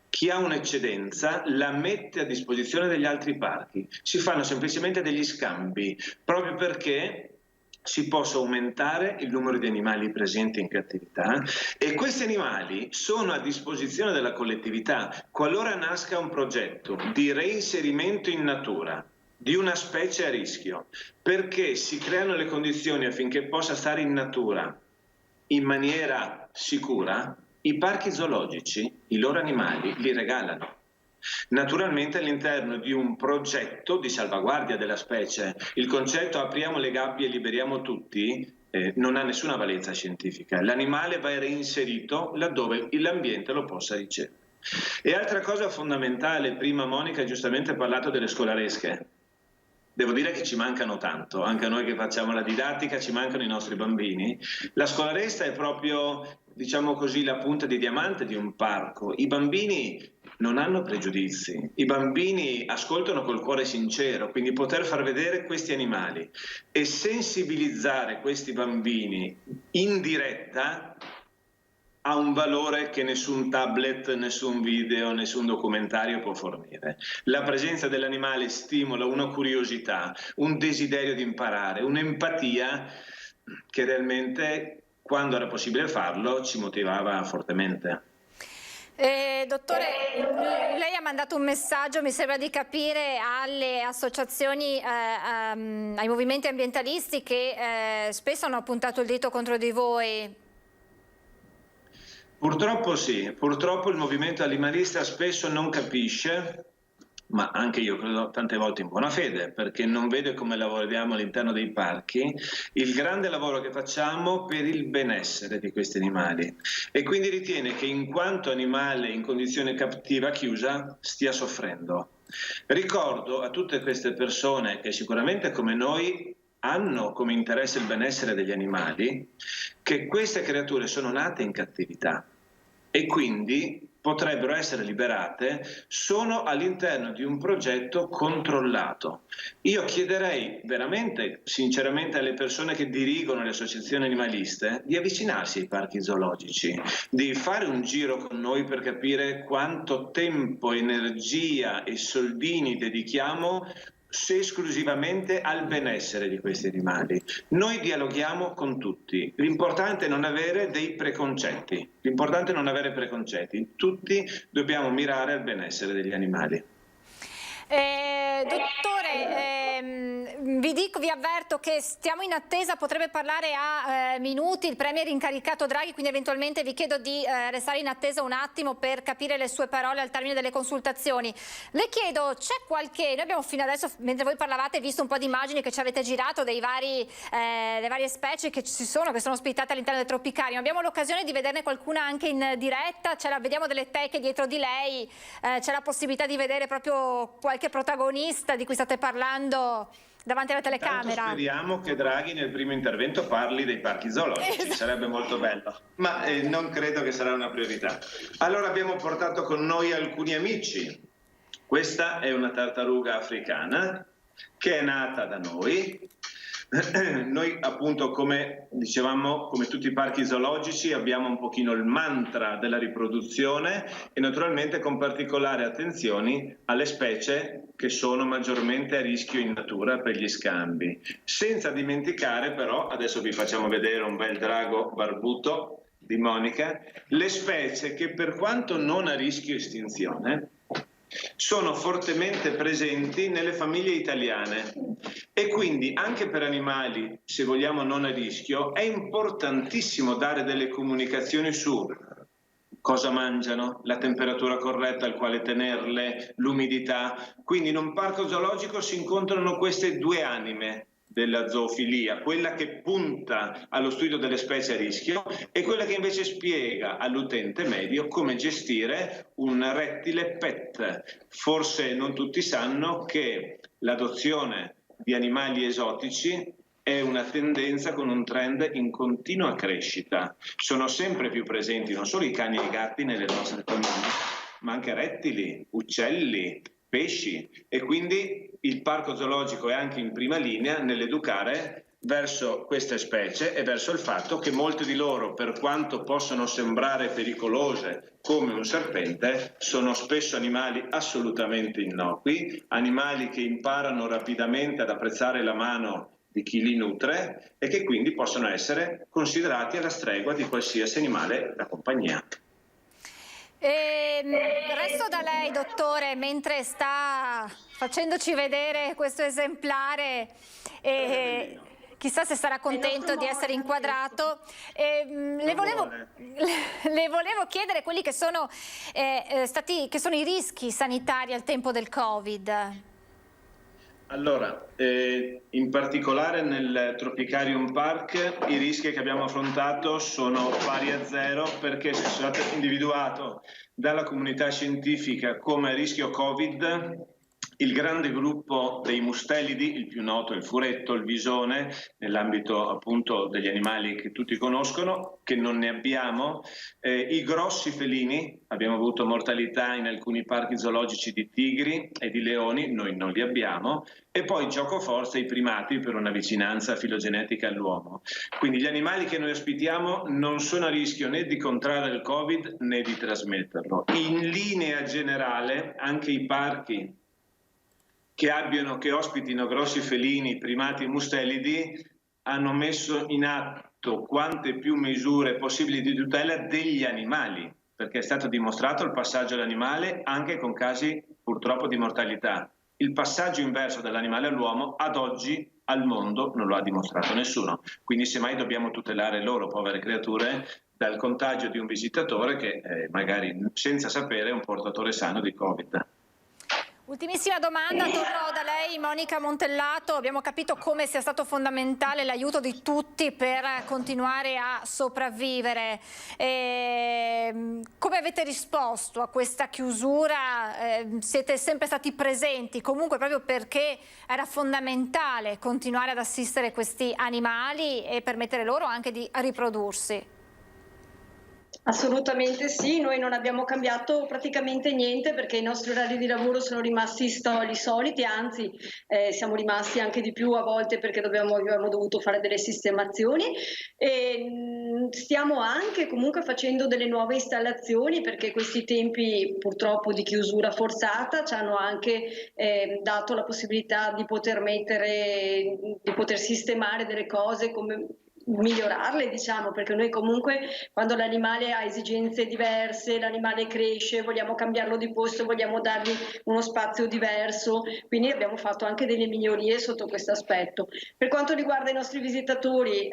Chi ha un'eccedenza la mette a disposizione degli altri parchi. Si fanno semplicemente degli scambi, proprio perché si possa aumentare il numero di animali presenti in cattività, e questi animali sono a disposizione della collettività qualora nasca un progetto di reinserimento in natura di una specie a rischio, perché si creano le condizioni affinché possa stare in natura in maniera sicura. I parchi zoologici i loro animali li regalano, naturalmente all'interno di un progetto di salvaguardia della specie. Il concetto apriamo le gabbie e liberiamo tutti non ha nessuna valenza scientifica. L'animale va reinserito laddove l'ambiente lo possa ricevere. E altra cosa fondamentale, prima Monica giustamente ha parlato delle scolaresche. Devo dire che ci mancano tanto, anche a noi che facciamo la didattica ci mancano i nostri bambini. La scolaresca è proprio, diciamo così, la punta di diamante di un parco. I bambini non hanno pregiudizi, i bambini ascoltano col cuore sincero, quindi poter far vedere questi animali e sensibilizzare questi bambini in diretta ha un valore che nessun tablet, nessun video, nessun documentario può fornire. La presenza dell'animale stimola una curiosità, un desiderio di imparare, un'empatia che realmente, quando era possibile farlo, ci motivava fortemente. Dottore, lei ha mandato un messaggio, mi sembra di capire, alle associazioni, ai movimenti ambientalisti che spesso hanno puntato il dito contro di voi. Purtroppo sì, purtroppo il movimento animalista spesso non capisce, ma anche io credo tante volte in buona fede, perché non vede come lavoriamo all'interno dei parchi, il grande lavoro che facciamo per il benessere di questi animali, e quindi ritiene che in quanto animale in condizione cattiva chiusa stia soffrendo. Ricordo a tutte queste persone che sicuramente come noi hanno come interesse il benessere degli animali, che queste creature sono nate in cattività e quindi potrebbero essere liberate solo all'interno di un progetto controllato. Io chiederei veramente, sinceramente, alle persone che dirigono le associazioni animaliste di avvicinarsi ai parchi zoologici, di fare un giro con noi per capire quanto tempo, energia e soldini dedichiamo se esclusivamente al benessere di questi animali. Noi dialoghiamo con tutti, l'importante è non avere dei preconcetti, tutti dobbiamo mirare al benessere degli animali. Dottore, vi avverto che stiamo in attesa, potrebbe parlare a minuti il premier incaricato Draghi, quindi eventualmente vi chiedo di restare in attesa un attimo per capire le sue parole al termine delle consultazioni. Le chiedo, c'è qualche, noi abbiamo fino adesso, mentre voi parlavate, visto un po' di immagini che ci avete girato delle varie specie che ci sono, che sono ospitate all'interno del Tropicarium, abbiamo l'occasione di vederne qualcuna anche in diretta, vediamo delle teche dietro di lei, c'è la possibilità di vedere proprio qualche protagonista di cui state parlando davanti alla telecamera. Tanto speriamo che Draghi nel primo intervento parli dei parchi zoologici, sarebbe molto bello, ma non credo che sarà una priorità. Allora abbiamo portato con noi alcuni amici. Questa è una tartaruga africana che è nata da noi. Noi appunto, come dicevamo, come tutti i parchi zoologici abbiamo un pochino il mantra della riproduzione e naturalmente con particolare attenzione alle specie che sono maggiormente a rischio in natura per gli scambi. Senza dimenticare però, adesso vi facciamo vedere un bel drago barbuto di Monica, le specie che per quanto non a rischio estinzione sono fortemente presenti nelle famiglie italiane e quindi anche per animali, se vogliamo non a rischio, è importantissimo dare delle comunicazioni su cosa mangiano, la temperatura corretta al quale tenerle, l'umidità. Quindi in un parco zoologico si incontrano queste due anime della zoofilia, quella che punta allo studio delle specie a rischio e quella che invece spiega all'utente medio come gestire un rettile pet. Forse non tutti sanno che l'adozione di animali esotici è una tendenza con un trend in continua crescita. Sono sempre più presenti non solo i cani e i gatti nelle nostre famiglie, ma anche rettili, uccelli, pesci, e quindi il parco zoologico è anche in prima linea nell'educare verso queste specie e verso il fatto che molte di loro, per quanto possano sembrare pericolose come un serpente, sono spesso animali assolutamente innocui, animali che imparano rapidamente ad apprezzare la mano di chi li nutre e che quindi possono essere considerati alla stregua di qualsiasi animale da compagnia. Resto da lei, dottore, mentre sta facendoci vedere questo esemplare. Chissà se sarà contento di essere inquadrato. Le volevo chiedere quelli che sono i rischi sanitari al tempo del Covid. Allora, in particolare nel Tropicarium Park i rischi che abbiamo affrontato sono pari a zero, perché se è stato individuato dalla comunità scientifica come rischio Covid il grande gruppo dei mustelidi, il più noto, il furetto, il visone, nell'ambito appunto degli animali che tutti conoscono, che non ne abbiamo, i grossi felini, abbiamo avuto mortalità in alcuni parchi zoologici di tigri e di leoni, noi non li abbiamo, e poi giocoforza i primati per una vicinanza filogenetica all'uomo. Quindi gli animali che noi ospitiamo non sono a rischio né di contrarre il Covid né di trasmetterlo. In linea generale anche i parchi che ospitino grossi felini, primati e mustelidi hanno messo in atto quante più misure possibili di tutela degli animali, perché è stato dimostrato il passaggio all'animale anche con casi purtroppo di mortalità. Il passaggio inverso dall'animale all'uomo ad oggi al mondo non lo ha dimostrato nessuno, quindi semmai dobbiamo tutelare loro, povere creature, dal contagio di un visitatore che magari senza sapere è un portatore sano di Covid. Ultimissima domanda, torno da lei Monica Montellato. Abbiamo capito come sia stato fondamentale l'aiuto di tutti per continuare a sopravvivere. Come avete risposto a questa chiusura? Siete sempre stati presenti comunque proprio perché era fondamentale continuare ad assistere questi animali e permettere loro anche di riprodursi? Assolutamente sì, noi non abbiamo cambiato praticamente niente perché i nostri orari di lavoro sono rimasti i soliti, anzi siamo rimasti anche di più a volte perché abbiamo dovuto fare delle sistemazioni e stiamo anche comunque facendo delle nuove installazioni perché questi tempi purtroppo di chiusura forzata ci hanno anche dato la possibilità di poter sistemare delle cose come migliorarle, diciamo, perché noi comunque quando l'animale ha esigenze diverse, l'animale cresce, vogliamo cambiarlo di posto, vogliamo dargli uno spazio diverso, quindi abbiamo fatto anche delle migliorie sotto questo aspetto. Per quanto riguarda i nostri visitatori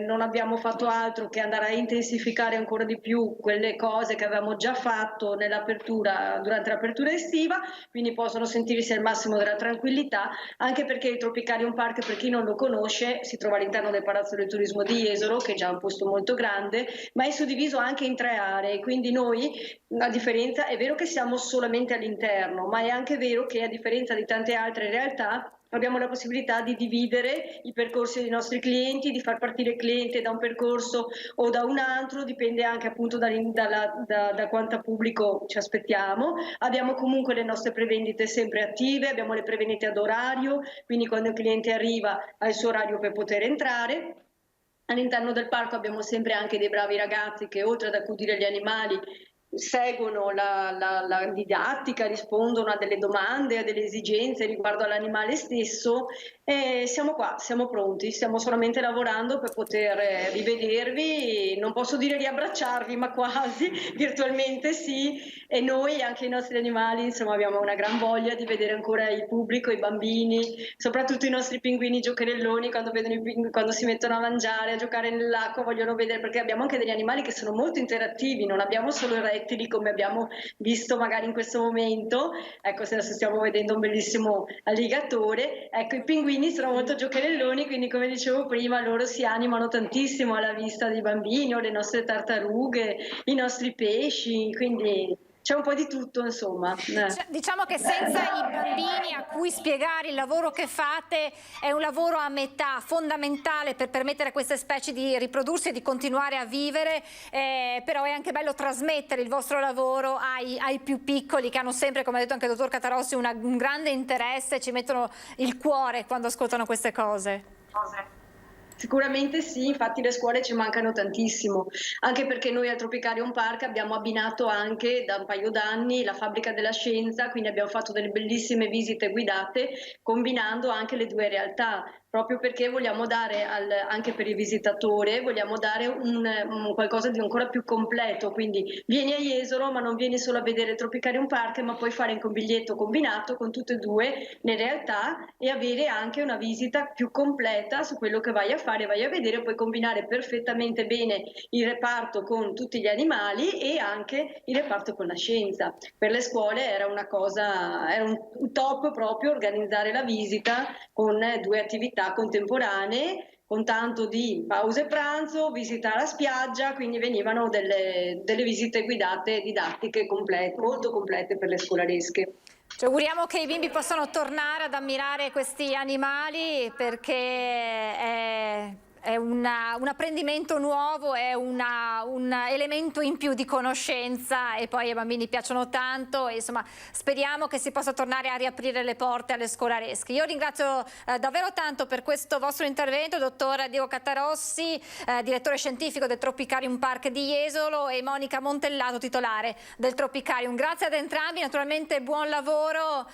non abbiamo fatto altro che andare a intensificare ancora di più quelle cose che avevamo già fatto durante l'apertura estiva, quindi possono sentirsi al massimo della tranquillità, anche perché il Tropicarium Park, per chi non lo conosce, si trova all'interno del Palazzo del Turismo di Jesolo, che è già un posto molto grande, ma è suddiviso anche in 3 aree, quindi noi, a differenza, è vero che siamo solamente all'interno, ma è anche vero che a differenza di tante altre realtà abbiamo la possibilità di dividere i percorsi dei nostri clienti, di far partire il cliente da un percorso o da un altro, dipende anche appunto da quanto pubblico ci aspettiamo. Abbiamo comunque le nostre prevendite sempre attive, abbiamo le prevendite ad orario, quindi quando il cliente arriva ha il suo orario per poter entrare. All'interno del parco abbiamo sempre anche dei bravi ragazzi che oltre ad accudire gli animali seguono la didattica, rispondono a delle domande, a delle esigenze riguardo all'animale stesso e siamo qua, siamo pronti, stiamo solamente lavorando per poter rivedervi, non posso dire riabbracciarvi ma quasi, virtualmente sì, e noi anche i nostri animali insomma abbiamo una gran voglia di vedere ancora il pubblico, i bambini, soprattutto i nostri pinguini giocherelloni quando si mettono a mangiare, a giocare nell'acqua, vogliono vedere perché abbiamo anche degli animali che sono molto interattivi, non abbiamo solo il rettili come abbiamo visto magari in questo momento, ecco adesso stiamo vedendo un bellissimo alligatore, ecco i pinguini sono molto giocherelloni, quindi come dicevo prima loro si animano tantissimo alla vista dei bambini o le nostre tartarughe, i nostri pesci, quindi c'è un po' di tutto insomma. Diciamo che senza i bambini a cui spiegare il lavoro che fate è un lavoro a metà, fondamentale per permettere a queste specie di riprodursi e di continuare a vivere, però è anche bello trasmettere il vostro lavoro ai più piccoli che hanno sempre, come ha detto anche il dottor Catarossi, un grande interesse, ci mettono il cuore quando ascoltano queste cose. Sicuramente sì, infatti le scuole ci mancano tantissimo, anche perché noi al Tropicarium Park abbiamo abbinato anche da un paio d'anni la fabbrica della scienza, quindi abbiamo fatto delle bellissime visite guidate combinando anche le 2 realtà, proprio perché vogliamo dare anche per il visitatore, vogliamo dare un qualcosa di ancora più completo, quindi vieni a Jesolo ma non vieni solo a vedere il Tropicarium Park, ma puoi fare anche un biglietto combinato con tutte e 2 le realtà e avere anche una visita più completa su quello che vai a fare, vai a vedere, puoi combinare perfettamente bene il reparto con tutti gli animali e anche il reparto con la scienza. Per le scuole era un top proprio organizzare la visita con 2 attività contemporanee, con tanto di pause pranzo, visita alla spiaggia, quindi venivano delle visite guidate didattiche molto complete per le scolaresche. Ci auguriamo che i bimbi possano tornare ad ammirare questi animali perché è un apprendimento nuovo, è un elemento in più di conoscenza e poi ai bambini piacciono tanto e insomma speriamo che si possa tornare a riaprire le porte alle scolaresche. Io ringrazio davvero tanto per questo vostro intervento, dottor Diego Catarossi, direttore scientifico del Tropicarium Park di Jesolo e Monica Montellato, titolare del Tropicarium. Grazie ad entrambi, naturalmente buon lavoro,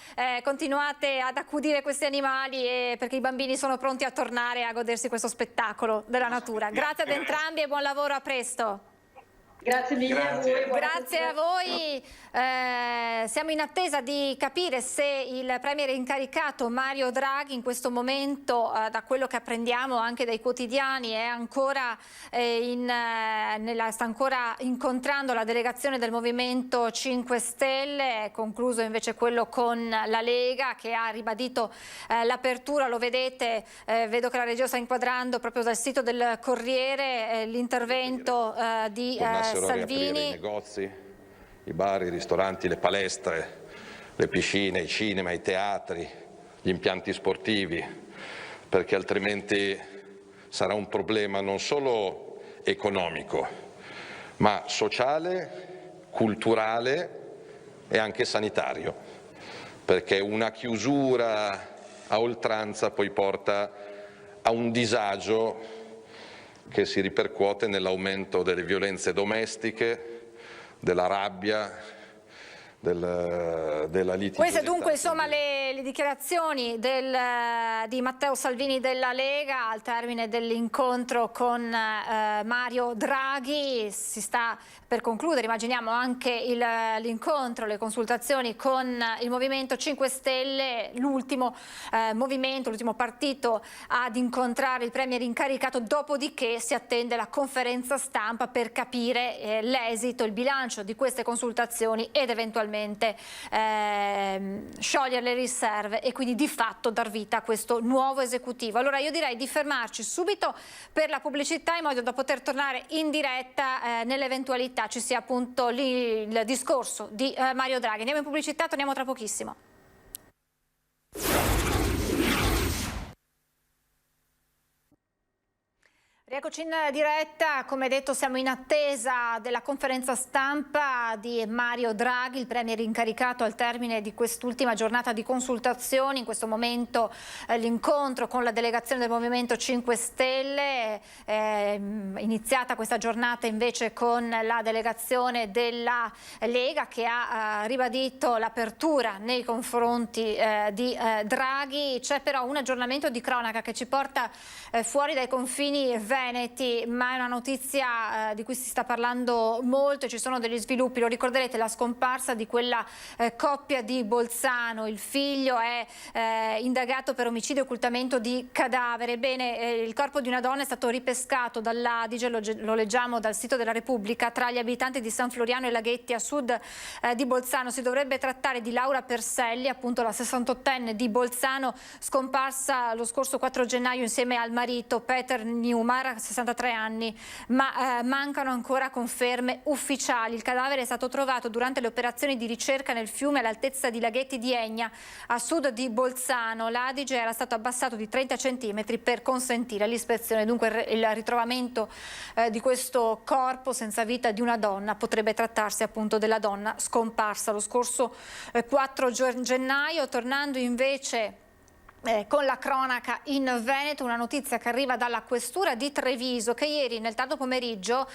continuate ad accudire questi animali perché i bambini sono pronti a tornare a godersi questo spettacolo della natura. Grazie ad entrambi e buon lavoro, a presto. Grazie mille a voi. Grazie a voi. Siamo in attesa di capire se il premier incaricato Mario Draghi in questo momento, da quello che apprendiamo anche dai quotidiani, è ancora sta ancora incontrando la delegazione del Movimento 5 Stelle. È concluso invece quello con la Lega, che ha ribadito l'apertura. Lo vedete, vedo che la regia sta inquadrando proprio dal sito del Corriere l'intervento di Salvini. I negozi, i bar, i ristoranti, le palestre, le piscine, i cinema, i teatri, gli impianti sportivi, perché altrimenti sarà un problema non solo economico, ma sociale, culturale e anche sanitario, perché una chiusura a oltranza poi porta a un disagio che si ripercuote nell'aumento delle violenze domestiche, della rabbia, della litigiosità. Queste dunque insomma le dichiarazioni di Matteo Salvini della Lega al termine dell'incontro con Mario Draghi. Si sta per concludere, immaginiamo, anche l'incontro, le consultazioni con il Movimento 5 Stelle, l'ultimo movimento, l'ultimo partito ad incontrare il premier incaricato, dopodiché si attende la conferenza stampa per capire l'esito, il bilancio di queste consultazioni ed eventualmente sciogliere le riserve e quindi di fatto dar vita a questo nuovo esecutivo. Allora io direi di fermarci subito per la pubblicità, in modo da poter tornare in diretta nell'eventualità ci sia appunto il discorso di Mario Draghi. Andiamo in pubblicità, torniamo tra pochissimo. Rieccoci in diretta, come detto siamo in attesa della conferenza stampa di Mario Draghi, il premier incaricato al termine di quest'ultima giornata di consultazioni. In questo momento l'incontro con la delegazione del Movimento 5 Stelle, iniziata questa giornata invece con la delegazione della Lega, che ha ribadito l'apertura nei confronti di Draghi. C'è però un aggiornamento di cronaca che ci porta fuori dai confini veneti, ma è una notizia di cui si sta parlando molto e ci sono degli sviluppi. Lo ricorderete, la scomparsa di quella coppia di Bolzano. Il figlio è indagato per omicidio e occultamento di cadavere. Ebbene, il corpo di una donna è stato ripescato dall'Adige, lo leggiamo dal sito della Repubblica, tra gli abitanti di San Floriano e Laghetti a sud di Bolzano. Si dovrebbe trattare di Laura Perselli, appunto la 68enne di Bolzano, scomparsa lo scorso 4 gennaio insieme al marito Peter Newmar, 63 anni, ma mancano ancora conferme ufficiali. Il cadavere è stato trovato durante le operazioni di ricerca nel fiume all'altezza di Laghetti di Egna, a sud di Bolzano. L'Adige era stato abbassato di 30 centimetri per consentire l'ispezione. Dunque il ritrovamento di questo corpo senza vita di una donna potrebbe trattarsi appunto della donna scomparsa lo scorso 4 gennaio. Tornando invece con la cronaca in Veneto, una notizia che arriva dalla questura di Treviso, che ieri nel tardo pomeriggio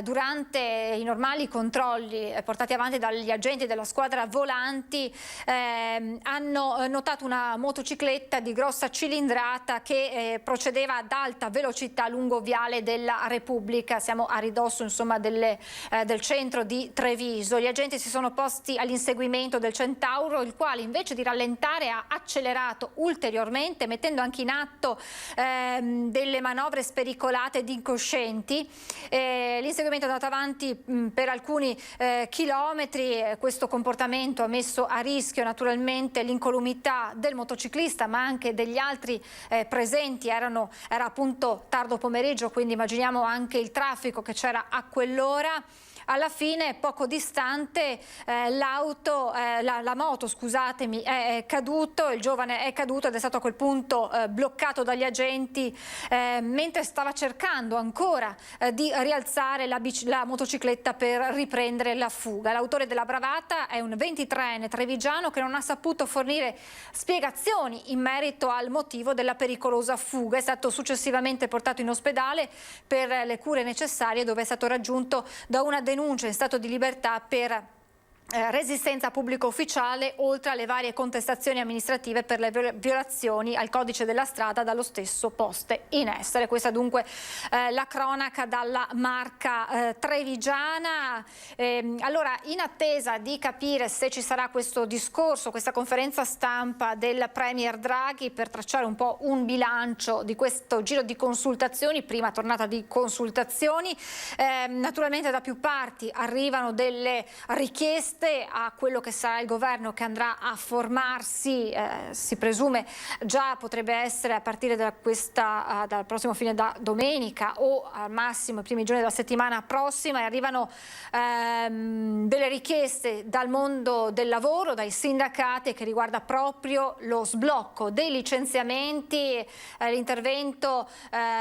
durante i normali controlli portati avanti dagli agenti della squadra volanti hanno notato una motocicletta di grossa cilindrata che procedeva ad alta velocità lungo Viale della Repubblica. Siamo a ridosso insomma del centro di Treviso. Gli agenti si sono posti all'inseguimento del Centauro, il quale invece di rallentare ha accelerato ulteriormente, mettendo anche in atto delle manovre spericolate ed incoscienti. L'inseguimento è andato avanti per alcuni chilometri. Questo comportamento ha messo a rischio naturalmente l'incolumità del motociclista, ma anche degli altri presenti. Era appunto tardo pomeriggio, quindi immaginiamo anche il traffico che c'era a quell'ora. Alla fine, poco distante, la moto, scusatemi, è caduto, il giovane è caduto ed è stato a quel punto bloccato dagli agenti mentre stava cercando ancora di rialzare la motocicletta per riprendere la fuga. L'autore della bravata è un 23enne trevigiano che non ha saputo fornire spiegazioni in merito al motivo della pericolosa fuga. È stato successivamente portato in ospedale per le cure necessarie, dove è stato raggiunto da una denuncia in stato di libertà per resistenza pubblico ufficiale, oltre alle varie contestazioni amministrative per le violazioni al codice della strada dallo stesso poste in essere. Questa dunque la cronaca dalla Marca trevigiana. Allora, in attesa di capire se ci sarà questo discorso, questa conferenza stampa del Premier Draghi per tracciare un po' un bilancio di questo giro di consultazioni, prima tornata di consultazioni, naturalmente da più parti arrivano delle richieste a quello che sarà il governo che andrà a formarsi, si presume già potrebbe essere a partire dal prossimo fine da domenica o al massimo i primi giorni della settimana prossima, e arrivano delle richieste dal mondo del lavoro, dai sindacati, che riguarda proprio lo sblocco dei licenziamenti, l'intervento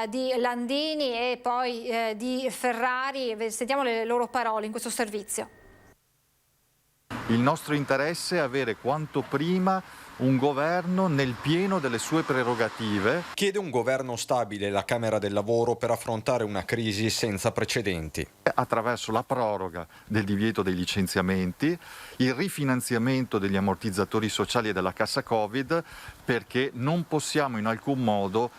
di Landini e poi di Ferrari. Sentiamo le loro parole in questo servizio. Il nostro interesse è avere quanto prima un governo nel pieno delle sue prerogative. Chiede un governo stabile la Camera del Lavoro per affrontare una crisi senza precedenti. Attraverso la proroga del divieto dei licenziamenti, il rifinanziamento degli ammortizzatori sociali e della cassa Covid, perché non possiamo in alcun modo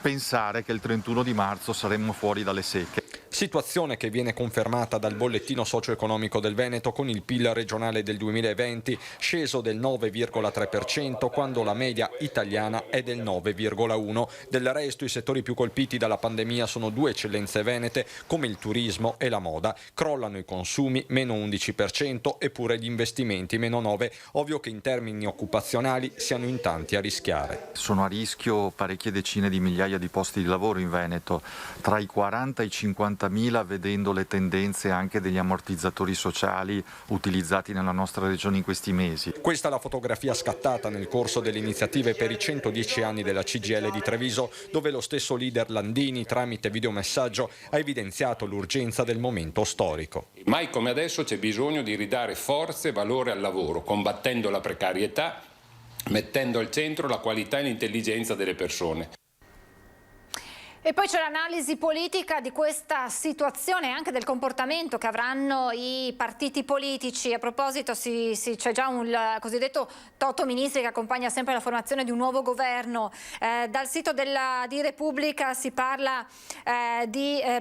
pensare che il 31 di marzo saremmo fuori dalle secche. Situazione che viene confermata dal bollettino socio-economico del Veneto, con il PIL regionale del 2020 sceso del 9,3% quando la media italiana è del 9,1%. Del resto i settori più colpiti dalla pandemia sono due eccellenze venete come il turismo e la moda. Crollano i consumi, meno 11%, eppure gli investimenti, meno 9%. Ovvio che in termini occupazionali siano in tanti a rischiare. Sono a rischio parecchie decine di migliaia di posti di lavoro in Veneto, tra i 40 e i 50.000, vedendo le tendenze anche degli ammortizzatori sociali utilizzati nella nostra regione in questi mesi. Questa è la fotografia scattata nel corso delle iniziative per i 110 anni della CGIL di Treviso, dove lo stesso leader Landini, tramite videomessaggio, ha evidenziato l'urgenza del momento storico. Mai come adesso c'è bisogno di ridare forza e valore al lavoro, combattendo la precarietà, mettendo al centro la qualità e l'intelligenza delle persone. E poi c'è l'analisi politica di questa situazione e anche del comportamento che avranno i partiti politici. A proposito, c'è già un cosiddetto Toto Ministri che accompagna sempre la formazione di un nuovo governo. Dal sito di Repubblica si parla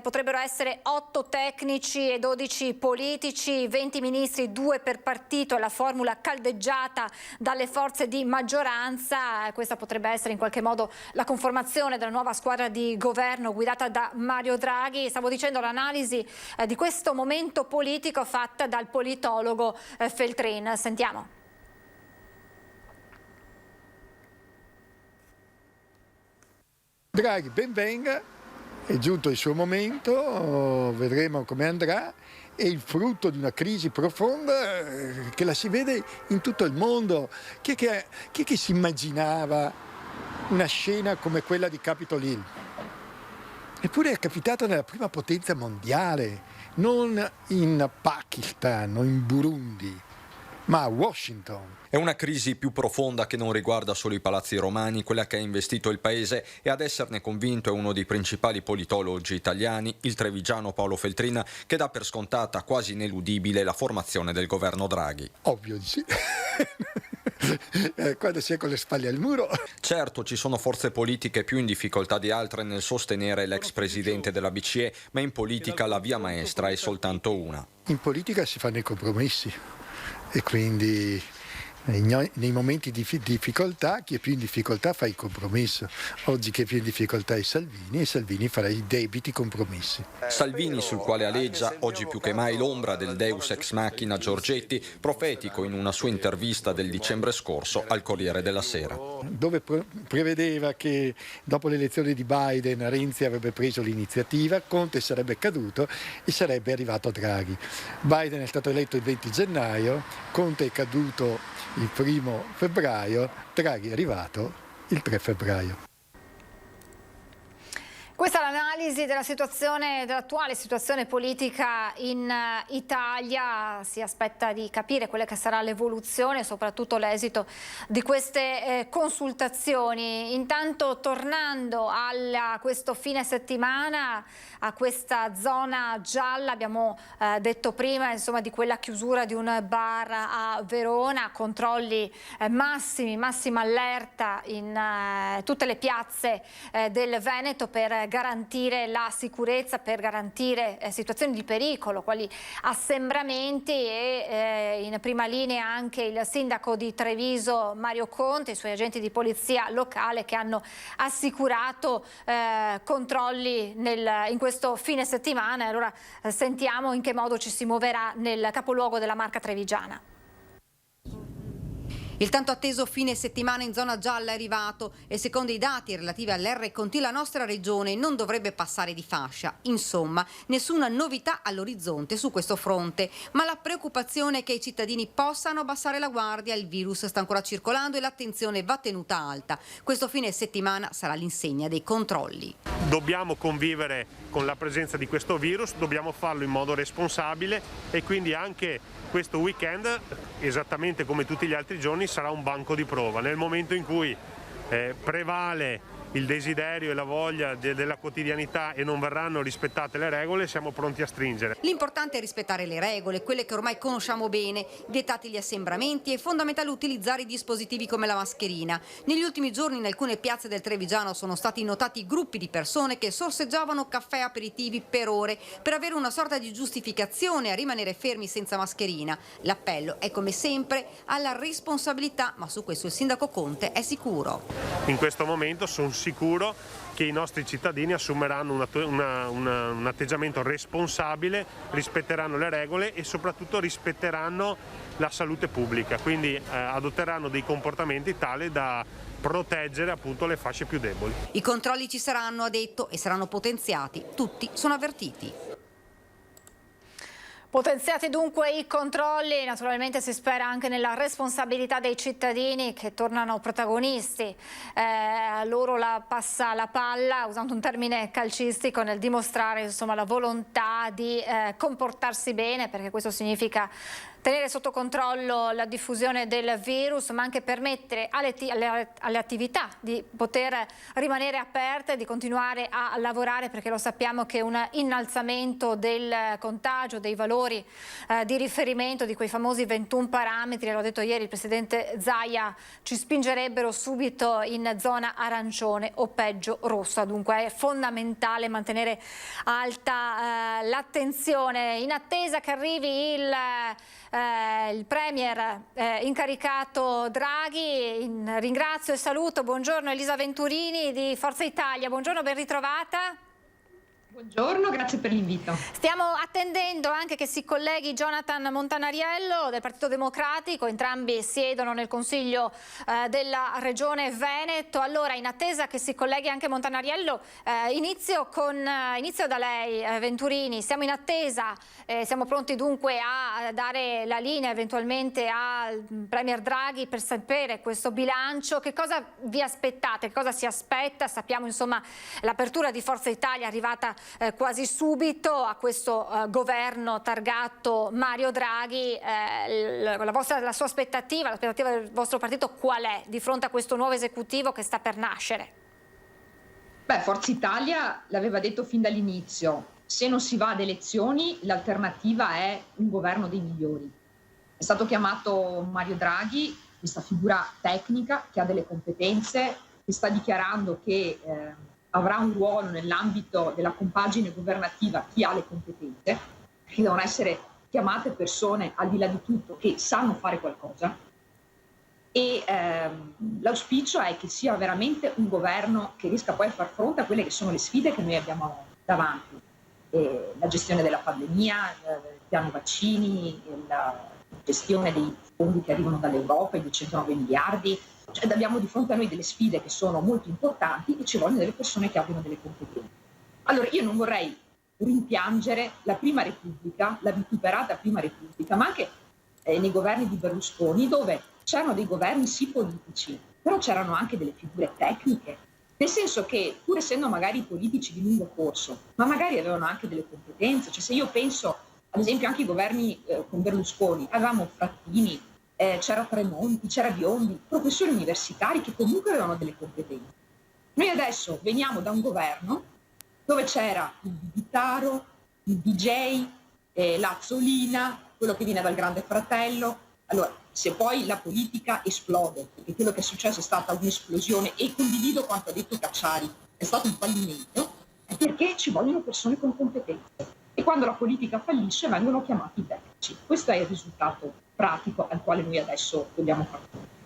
potrebbero essere 8 tecnici e 12 politici, 20 ministri, 2 per partito, è la formula caldeggiata dalle forze di maggioranza. Questa potrebbe essere in qualche modo la conformazione della nuova squadra di governo guidata da Mario Draghi. Stavo dicendo l'analisi di questo momento politico fatta dal politologo Feltrin. Sentiamo. Draghi ben venga, è giunto il suo momento, vedremo come andrà. È il frutto di una crisi profonda che la si vede in tutto il mondo. Chi è che si immaginava una scena come quella di Capitol Hill? Eppure è capitato nella prima potenza mondiale, non in Pakistan o in Burundi, ma a Washington. È una crisi più profonda che non riguarda solo i palazzi romani, quella che ha investito il paese, e ad esserne convinto è uno dei principali politologi italiani, il trevigiano Paolo Feltrin, che dà per scontata, quasi ineludibile, la formazione del governo Draghi. Ovvio di sì. Quando si è con le spalle al muro. Certo, ci sono forze politiche più in difficoltà di altre nel sostenere l'ex presidente della BCE, ma in politica la via maestra è soltanto una. In politica si fanno i compromessi e quindi nei momenti di difficoltà chi è più in difficoltà fa il compromesso. Oggi chi è più in difficoltà è Salvini, e Salvini farà i debiti compromessi. Salvini, sul quale aleggia oggi più che mai l'ombra del Deus ex machina Giorgetti, profetico in una sua intervista del dicembre scorso al Corriere della Sera. Dove prevedeva che dopo l'elezione di Biden Renzi avrebbe preso l'iniziativa, Conte sarebbe caduto e sarebbe arrivato Draghi. Biden è stato eletto il 20 gennaio, Conte è caduto il 1 febbraio, Draghi è arrivato il 3 febbraio. Questa è l'analisi un'analisi dell'attuale situazione politica in Italia. Si aspetta di capire quella che sarà l'evoluzione e soprattutto l'esito di queste consultazioni. Intanto, tornando a questo fine settimana, a questa zona gialla, abbiamo detto prima di quella chiusura di un bar a Verona, controlli massima allerta in tutte le piazze del Veneto per garantire la sicurezza, per garantire situazioni di pericolo, quali assembramenti, e in prima linea anche il sindaco di Treviso Mario Conte e i suoi agenti di polizia locale, che hanno assicurato controlli in questo fine settimana. Allora sentiamo in che modo ci si muoverà nel capoluogo della Marca trevigiana. Il tanto atteso fine settimana in zona gialla è arrivato e secondo i dati relativi all'RConT la nostra regione non dovrebbe passare di fascia. Insomma, nessuna novità all'orizzonte su questo fronte, ma la preoccupazione è che i cittadini possano abbassare la guardia. Il virus sta ancora circolando e l'attenzione va tenuta alta. Questo fine settimana sarà l'insegna dei controlli. Dobbiamo convivere con la presenza di questo virus, dobbiamo farlo in modo responsabile e quindi anche questo weekend, esattamente come tutti gli altri giorni, sarà un banco di prova. Nel momento in cui prevale il desiderio e la voglia della quotidianità e non verranno rispettate le regole, siamo pronti a stringere. L'importante è rispettare le regole, quelle che ormai conosciamo bene, vietati gli assembramenti, è fondamentale utilizzare i dispositivi come la mascherina. Negli ultimi giorni in alcune piazze del Trevigiano sono stati notati gruppi di persone che sorseggiavano caffè e aperitivi per ore per avere una sorta di giustificazione a rimanere fermi senza mascherina. L'appello è come sempre alla responsabilità, ma su questo il sindaco Conte è sicuro. In questo momento sono sicuro che i nostri cittadini assumeranno un atteggiamento responsabile, rispetteranno le regole e soprattutto rispetteranno la salute pubblica, quindi adotteranno dei comportamenti tali da proteggere appunto le fasce più deboli. I controlli ci saranno, ha detto, e saranno potenziati, tutti sono avvertiti. Potenziati dunque i controlli, naturalmente si spera anche nella responsabilità dei cittadini che tornano protagonisti. A loro passa la palla, usando un termine calcistico, nel dimostrare la volontà di comportarsi bene, perché questo significa tenere sotto controllo la diffusione del virus, ma anche permettere alle attività di poter rimanere aperte, di continuare a lavorare, perché lo sappiamo che un innalzamento del contagio, dei valori di riferimento, di quei famosi 21 parametri, l'ho detto ieri il presidente Zaia, ci spingerebbero subito in zona arancione o peggio rossa. Dunque è fondamentale mantenere alta l'attenzione, in attesa che arrivi il premier incaricato Draghi. Ringrazio e saluto, buongiorno Elisa Venturini di Forza Italia, buongiorno, ben ritrovata. Buongiorno, grazie per l'invito. Stiamo attendendo anche che si colleghi Jonathan Montanariello del Partito Democratico, entrambi siedono nel Consiglio della Regione Veneto. Allora, in attesa che si colleghi anche Montanariello, inizio da lei, Venturini. Siamo in attesa, siamo pronti dunque a dare la linea eventualmente al Premier Draghi per sapere questo bilancio. Che cosa vi aspettate? Che cosa si aspetta? Sappiamo l'apertura di Forza Italia è arrivata quasi subito a questo governo targato Mario Draghi. La sua aspettativa, l'aspettativa del vostro partito qual è di fronte a questo nuovo esecutivo che sta per nascere? Forza Italia l'aveva detto fin dall'inizio, se non si va ad elezioni l'alternativa è un governo dei migliori. È stato chiamato Mario Draghi, questa figura tecnica che ha delle competenze, che sta dichiarando che avrà un ruolo nell'ambito della compagine governativa chi ha le competenze, che devono essere chiamate persone al di là di tutto che sanno fare qualcosa, e l'auspicio è che sia veramente un governo che riesca poi a far fronte a quelle che sono le sfide che noi abbiamo davanti, la gestione della pandemia, il piano vaccini, la gestione dei fondi che arrivano dall'Europa, i 209 miliardi. Cioè, abbiamo di fronte a noi delle sfide che sono molto importanti e ci vogliono delle persone che abbiano delle competenze. Allora, io non vorrei rimpiangere la Prima Repubblica, la vituperata Prima Repubblica, ma anche nei governi di Berlusconi, dove c'erano dei governi sì politici, però c'erano anche delle figure tecniche Nel senso che, pur essendo magari politici di lungo corso, ma magari avevano anche delle competenze. Cioè, se io penso, ad esempio, anche ai governi con Berlusconi, avevamo Frattini, c'era Tremonti, c'era Biondi, professori universitari che comunque avevano delle competenze. Noi adesso veniamo da un governo dove c'era il Vitaro, il DJ, l'Azzolina, quello che viene dal Grande Fratello. Allora, se poi la politica esplode, perché quello che è successo è stata un'esplosione, e condivido quanto ha detto Cacciari, è stato un fallimento, è perché ci vogliono persone con competenze. E quando la politica fallisce vengono chiamati i tecnici. Questo è il risultato pratico al quale noi adesso dobbiamo fare.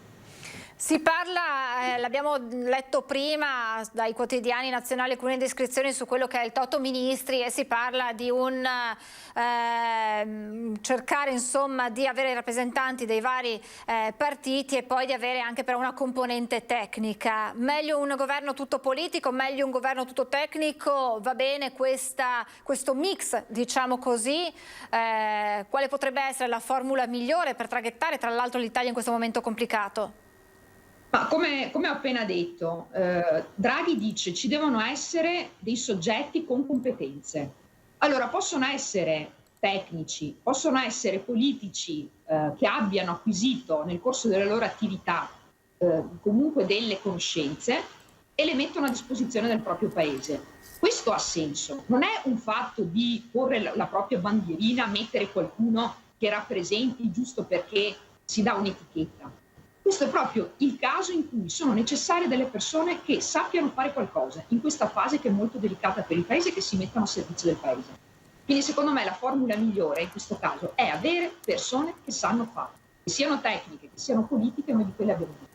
Si parla, l'abbiamo letto prima dai quotidiani nazionali, alcune descrizioni su quello che è il Toto Ministri, e si parla di un cercare insomma di avere rappresentanti dei vari partiti e poi di avere anche però una componente tecnica. Meglio un governo tutto politico, meglio un governo tutto tecnico? Va bene questo mix, diciamo così? Quale potrebbe essere la formula migliore per traghettare tra l'altro l'Italia in questo momento complicato? Ma come ho appena detto, Draghi dice ci devono essere dei soggetti con competenze. Allora, possono essere tecnici, possono essere politici che abbiano acquisito nel corso della loro attività comunque delle conoscenze e le mettono a disposizione del proprio paese. Questo ha senso, non è un fatto di porre la propria bandierina, mettere qualcuno che rappresenti giusto perché si dà un'etichetta. Questo è proprio il caso in cui sono necessarie delle persone che sappiano fare qualcosa in questa fase che è molto delicata per il paese e che si mettano a servizio del paese. Quindi secondo me la formula migliore in questo caso è avere persone che sanno fare, che siano tecniche, che siano politiche, noi di quelle abbiamo detto.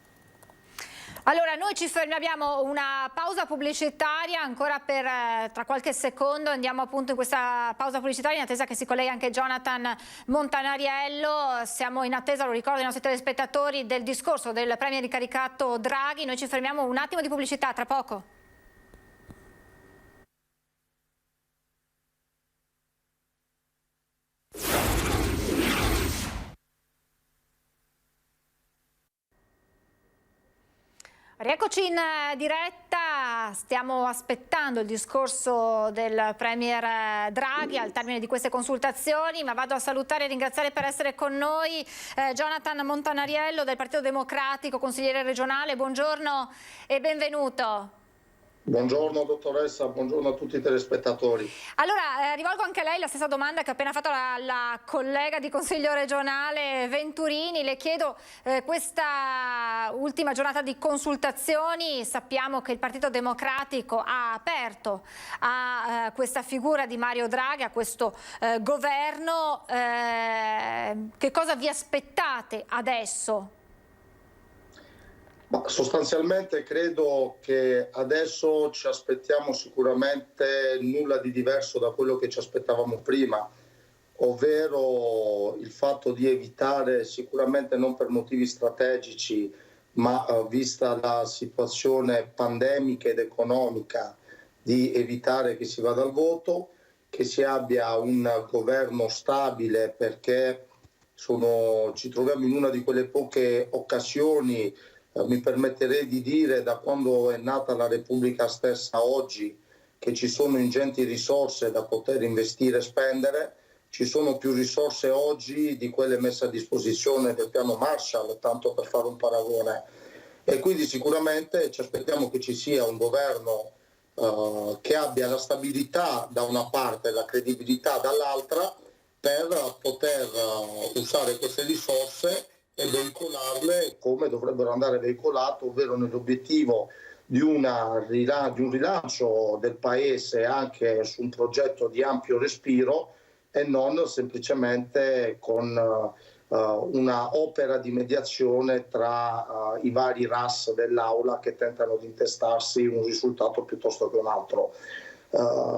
Allora, noi ci fermiamo, una pausa pubblicitaria ancora per tra qualche secondo, andiamo appunto in questa pausa pubblicitaria in attesa che si colleghi anche Jonathan Montanariello. Siamo in attesa, lo ricordo ai nostri telespettatori, del discorso del premier incaricato Draghi. Noi ci fermiamo un attimo di pubblicità, tra poco. Rieccoci in diretta, stiamo aspettando il discorso del premier Draghi al termine di queste consultazioni, ma vado a salutare e ringraziare per essere con noi Jonathan Montanariello del Partito Democratico, consigliere regionale. Buongiorno e benvenuto. Buongiorno dottoressa, buongiorno a tutti i telespettatori. Allora, rivolgo anche a lei la stessa domanda che ha appena fatto la collega di Consiglio regionale Venturini. Le chiedo, questa ultima giornata di consultazioni, sappiamo che il Partito Democratico ha aperto a questa figura di Mario Draghi, a questo governo. Che cosa vi aspettate adesso? Ma sostanzialmente credo che adesso ci aspettiamo sicuramente nulla di diverso da quello che ci aspettavamo prima, ovvero il fatto di evitare, sicuramente non per motivi strategici, ma vista la situazione pandemica ed economica, di evitare che si vada al voto, che si abbia un governo stabile, perché ci troviamo in una di quelle poche occasioni, mi permetterei di dire, da quando è nata la Repubblica stessa oggi, che ci sono ingenti risorse da poter investire e spendere. Ci sono più risorse oggi di quelle messe a disposizione del piano Marshall, tanto per fare un paragone. E quindi sicuramente ci aspettiamo che ci sia un governo che abbia la stabilità da una parte e la credibilità dall'altra, per poter usare queste risorse e veicolarle come dovrebbero andare veicolate, ovvero nell'obiettivo di un rilancio del Paese anche su un progetto di ampio respiro, e non semplicemente con una opera di mediazione tra i vari RAS dell'Aula che tentano di intestarsi un risultato piuttosto che un altro.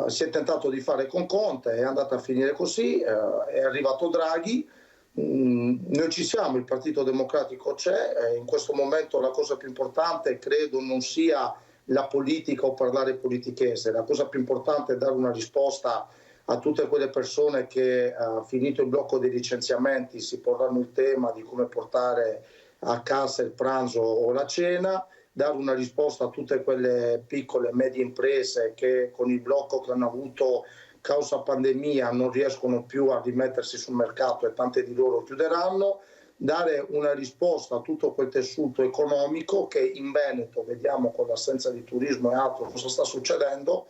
Si è tentato di fare con Conte, è andata a finire così, è arrivato Draghi. Noi ci siamo, il Partito Democratico c'è, in questo momento la cosa più importante credo non sia la politica o parlare politichese, la cosa più importante è dare una risposta a tutte quelle persone che, finito il blocco dei licenziamenti, si porranno il tema di come portare a casa il pranzo o la cena, dare una risposta a tutte quelle piccole e medie imprese che con il blocco che hanno avuto causa pandemia non riescono più a rimettersi sul mercato e tante di loro chiuderanno, dare una risposta a tutto quel tessuto economico che in Veneto vediamo con l'assenza di turismo e altro cosa sta succedendo,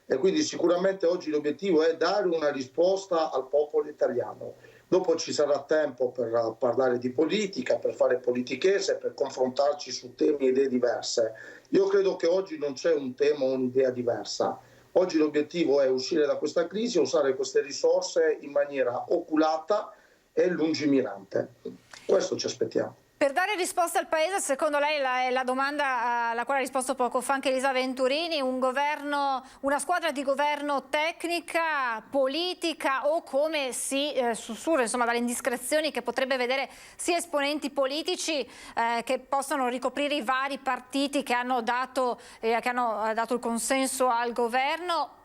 e quindi sicuramente oggi l'obiettivo è dare una risposta al popolo italiano. Dopo ci sarà tempo per parlare di politica, per fare politichese, per confrontarci su temi e idee diverse. Io credo che oggi non c'è un tema o un'idea diversa. Oggi l'obiettivo è uscire da questa crisi e usare queste risorse in maniera oculata e lungimirante. Questo ci aspettiamo. Per dare risposta al Paese, secondo lei la domanda alla quale ha risposto poco fa anche Elisa Venturini, una squadra di governo tecnica, politica, o come si sussurra dalle indiscrezioni che potrebbe vedere sia esponenti politici che possono ricoprire i vari partiti che hanno dato il consenso al governo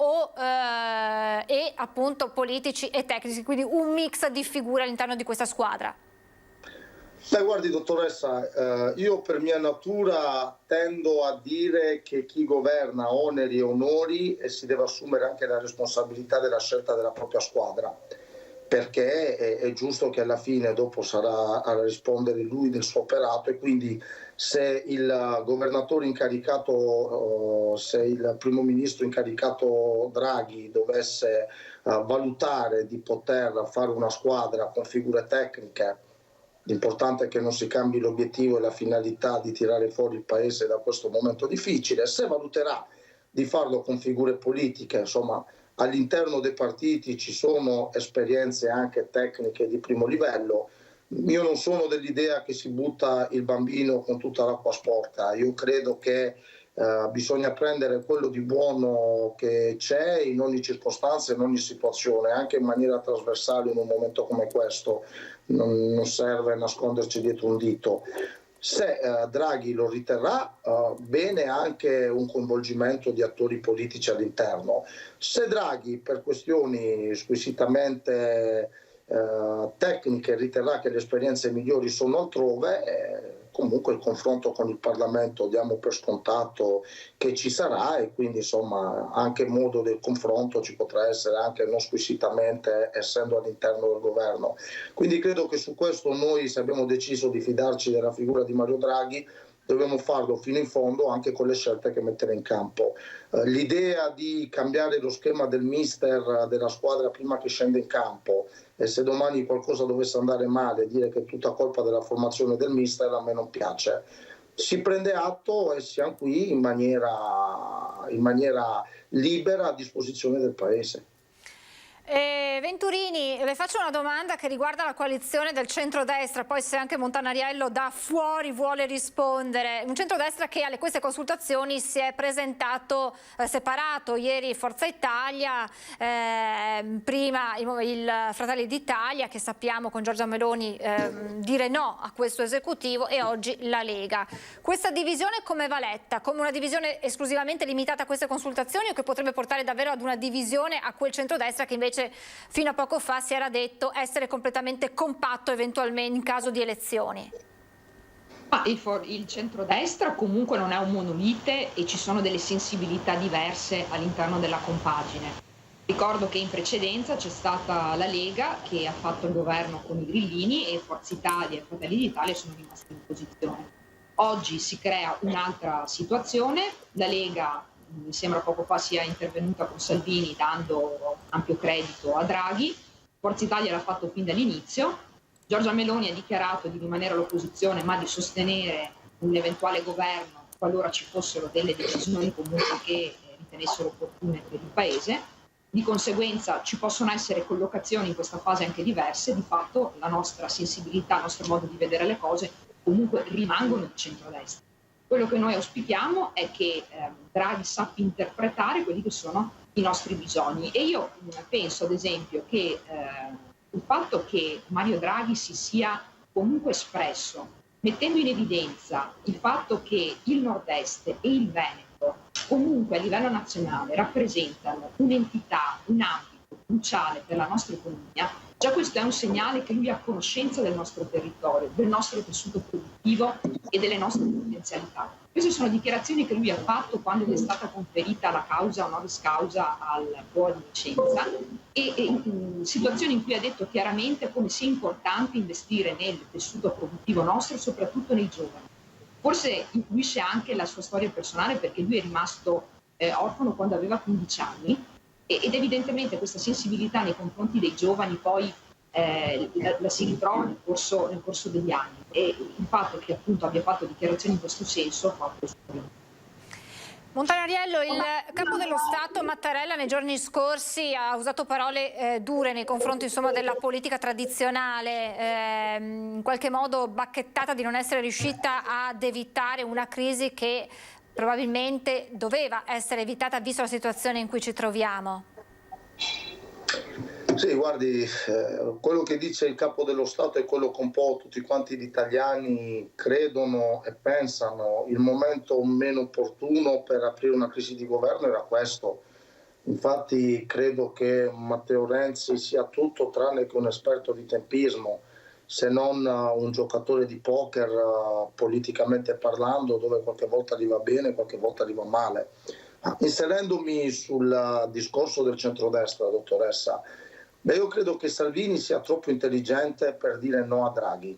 e appunto politici e tecnici, quindi un mix di figure all'interno di questa squadra? Beh, guardi dottoressa, io per mia natura tendo a dire che chi governa ha oneri e onori e si deve assumere anche la responsabilità della scelta della propria squadra, perché è giusto che alla fine dopo sarà a rispondere lui del suo operato, e quindi se il governatore incaricato, se il primo ministro incaricato Draghi dovesse valutare di poter fare una squadra con figure tecniche, l'importante è che non si cambi l'obiettivo e la finalità di tirare fuori il Paese da questo momento difficile. Se valuterà di farlo con figure politiche, insomma, all'interno dei partiti ci sono esperienze anche tecniche di primo livello. Io non sono dell'idea che si butta il bambino con tutta l'acqua sporca. Io credo che bisogna prendere quello di buono che c'è in ogni circostanza, in ogni situazione, anche in maniera trasversale in un momento come questo. Non serve nasconderci dietro un dito. Se Draghi lo riterrà, bene anche un coinvolgimento di attori politici all'interno. Se Draghi per questioni squisitamente tecniche riterrà che le esperienze migliori sono altrove, comunque il confronto con il Parlamento diamo per scontato che ci sarà, e quindi insomma anche il modo del confronto ci potrà essere anche non squisitamente essendo all'interno del governo. Quindi credo che su questo noi, se abbiamo deciso di fidarci della figura di Mario Draghi, dobbiamo farlo fino in fondo anche con le scelte che mettere in campo. L'idea di cambiare lo schema del mister della squadra prima che scende in campo, e se domani qualcosa dovesse andare male dire che è tutta colpa della formazione del mister, a me non piace. Si prende atto e siamo qui in maniera libera a disposizione del Paese. Venturini, le faccio una domanda che riguarda la coalizione del centrodestra, poi se anche Montanariello da fuori vuole rispondere. Un centrodestra che alle queste consultazioni si è presentato separato, ieri Forza Italia, prima il Fratelli d'Italia, che sappiamo con Giorgia Meloni dire no a questo esecutivo, e oggi la Lega. Questa divisione come va letta? Come una divisione esclusivamente limitata a queste consultazioni, o che potrebbe portare davvero ad una divisione a quel centrodestra che invece fino a poco fa si era detto essere completamente compatto eventualmente in caso di elezioni? Ma il centrodestra comunque non è un monolite e ci sono delle sensibilità diverse all'interno della compagine. Ricordo che in precedenza c'è stata la Lega che ha fatto il governo con i grillini, e Forza Italia e Fratelli d'Italia sono rimasti in opposizione. Oggi si crea un'altra situazione, la Lega mi sembra poco fa sia intervenuta con Salvini dando ampio credito a Draghi, Forza Italia l'ha fatto fin dall'inizio, Giorgia Meloni ha dichiarato di rimanere all'opposizione ma di sostenere un eventuale governo qualora ci fossero delle decisioni comunque che ritenessero opportune per il Paese. Di conseguenza ci possono essere collocazioni in questa fase anche diverse, di fatto la nostra sensibilità, il nostro modo di vedere le cose comunque rimangono di centrodestra. Quello che noi auspichiamo è che Draghi sappia interpretare quelli che sono i nostri bisogni, e io penso ad esempio che il fatto che Mario Draghi si sia comunque espresso mettendo in evidenza il fatto che il Nord-Est e il Veneto comunque a livello nazionale rappresentano un'entità, un ambito cruciale per la nostra economia, già questo è un segnale che lui ha conoscenza del nostro territorio, del nostro tessuto produttivo e delle nostre potenzialità. Queste sono dichiarazioni che lui ha fatto quando gli è stata conferita la causa honoris causa al Boa di Vicenza e in situazioni in cui ha detto chiaramente come sia importante investire nel tessuto produttivo nostro, soprattutto nei giovani. Forse influisce anche la sua storia personale, perché lui è rimasto orfano quando aveva 15 anni ed evidentemente questa sensibilità nei confronti dei giovani poi la si ritrova nel corso degli anni, e il fatto che appunto abbia fatto dichiarazioni in questo senso fa preoccupare. Montanariello, il capo dello Stato Mattarella nei giorni scorsi ha usato parole dure nei confronti, insomma, della politica tradizionale, in qualche modo bacchettata di non essere riuscita ad evitare una crisi che probabilmente doveva essere evitata visto la situazione in cui ci troviamo. Sì, guardi, quello che dice il capo dello Stato è quello che un po' tutti quanti gli italiani credono e pensano. Il momento meno opportuno per aprire una crisi di governo era questo. Infatti credo che Matteo Renzi sia tutto tranne che un esperto di tempismo, se non un giocatore di poker politicamente parlando, dove qualche volta gli va bene, qualche volta gli va male. Inserendomi sul discorso del centrodestra, dottoressa, io credo che Salvini sia troppo intelligente per dire no a Draghi.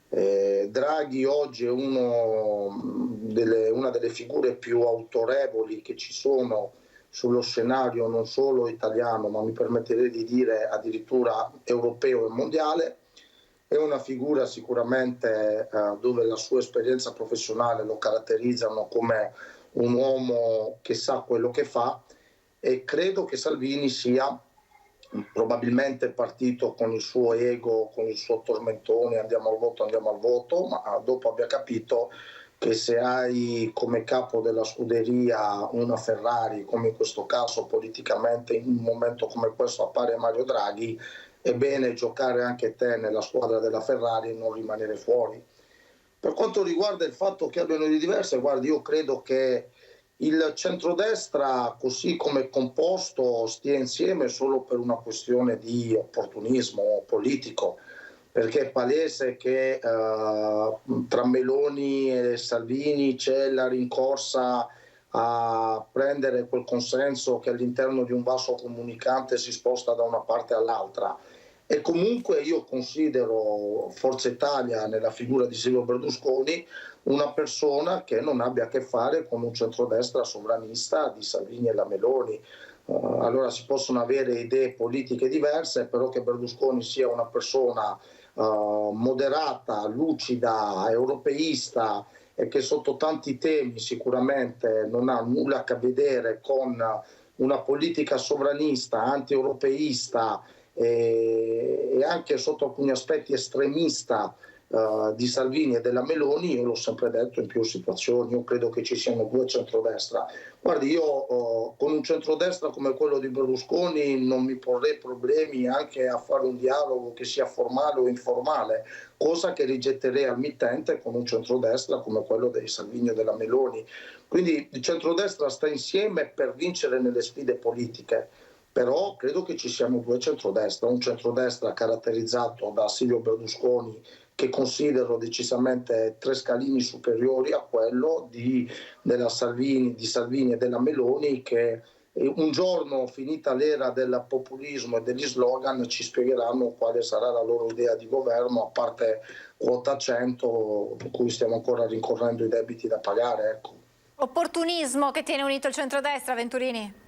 Draghi oggi è una delle figure più autorevoli che ci sono sullo scenario non solo italiano, ma mi permetterei di dire addirittura europeo e mondiale. È una figura sicuramente dove la sua esperienza professionale lo caratterizzano come un uomo che sa quello che fa, e credo che Salvini sia probabilmente partito con il suo ego, con il suo tormentone, andiamo al voto, ma dopo abbia capito che se hai come capo della scuderia una Ferrari, come in questo caso politicamente in un momento come questo appare Mario Draghi, è bene giocare anche te nella squadra della Ferrari e non rimanere fuori. Per quanto riguarda il fatto che abbiano di diverse, guardi, io credo che il centrodestra, così come è composto, stia insieme solo per una questione di opportunismo politico, perché è palese che tra Meloni e Salvini c'è la rincorsa a prendere quel consenso che all'interno di un vaso comunicante si sposta da una parte all'altra. E comunque io considero Forza Italia, nella figura di Silvio Berlusconi, una persona che non abbia a che fare con un centrodestra sovranista di Salvini e la Meloni. Allora si possono avere idee politiche diverse, però che Berlusconi sia una persona moderata, lucida, europeista e che sotto tanti temi sicuramente non ha nulla a che vedere con una politica sovranista, anti-europeista e anche sotto alcuni aspetti estremista di Salvini e della Meloni, io l'ho sempre detto in più situazioni, io credo che ci siano due centrodestra. Guardi, io con un centrodestra come quello di Berlusconi non mi porrei problemi anche a fare un dialogo che sia formale o informale, cosa che rigetterei al mittente con un centrodestra come quello dei Salvini e della Meloni. Quindi il centrodestra sta insieme per vincere nelle sfide politiche. Però credo che ci siano due centrodestra, un centrodestra caratterizzato da Silvio Berlusconi, che considero decisamente 3 scalini superiori a quello di Salvini e della Meloni, che un giorno, finita l'era del populismo e degli slogan, ci spiegheranno quale sarà la loro idea di governo, a parte quota 100, per cui stiamo ancora rincorrendo i debiti da pagare. Ecco. Opportunismo che tiene unito il centrodestra, Venturini?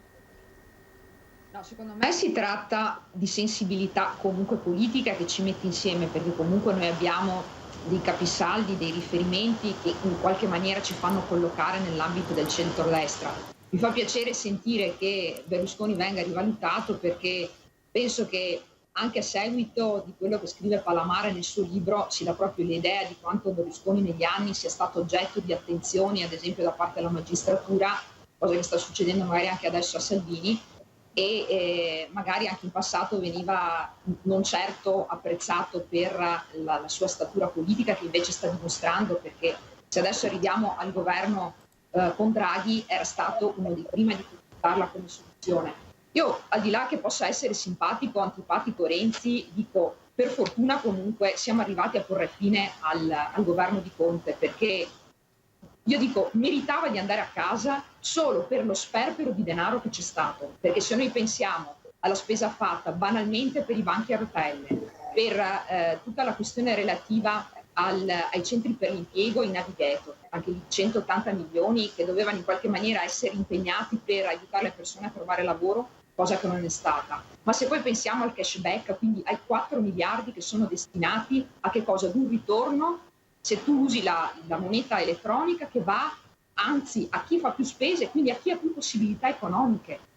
No, secondo me si tratta di sensibilità comunque politica che ci mette insieme, perché comunque noi abbiamo dei capisaldi, dei riferimenti che in qualche maniera ci fanno collocare nell'ambito del centrodestra. Mi fa piacere sentire che Berlusconi venga rivalutato, perché penso che anche a seguito di quello che scrive Palamara nel suo libro si dà proprio l'idea di quanto Berlusconi negli anni sia stato oggetto di attenzioni, ad esempio da parte della magistratura, cosa che sta succedendo magari anche adesso a Salvini, e magari anche in passato veniva non certo apprezzato per la sua statura politica, che invece sta dimostrando, perché se adesso arriviamo al governo con Draghi era stato uno dei primi di darla come soluzione. Io, al di là che possa essere simpatico o antipatico Renzi, dico per fortuna comunque siamo arrivati a porre fine al governo di Conte, perché io dico, meritava di andare a casa solo per lo sperpero di denaro che c'è stato, perché se noi pensiamo alla spesa fatta banalmente per i banchi a rotelle, per tutta la questione relativa ai centri per l'impiego in Navigator, anche di 180 milioni che dovevano in qualche maniera essere impegnati per aiutare le persone a trovare lavoro, cosa che non è stata. Ma se poi pensiamo al cashback, quindi ai 4 miliardi che sono destinati a che cosa? Ad un ritorno, se tu usi la moneta elettronica, che va anzi a chi fa più spese, quindi a chi ha più possibilità economiche.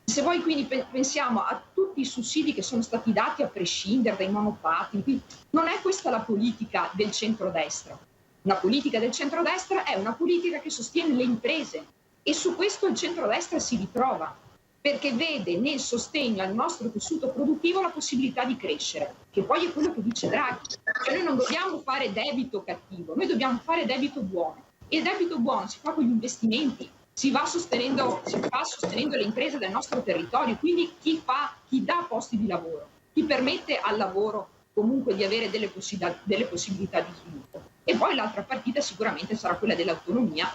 Se poi quindi pensiamo a tutti i sussidi che sono stati dati a prescindere dai monopattini, non è questa la politica del centrodestra. Una politica del centrodestra è una politica che sostiene le imprese e su questo il centrodestra si ritrova, perché vede nel sostegno al nostro tessuto produttivo la possibilità di crescere, che poi è quello che dice Draghi. Cioè noi non dobbiamo fare debito cattivo, noi dobbiamo fare debito buono. E il debito buono si fa con gli investimenti, si va sostenendo le imprese del nostro territorio, quindi chi dà posti di lavoro, chi permette al lavoro comunque di avere delle possibilità di sviluppo. E poi l'altra partita sicuramente sarà quella dell'autonomia,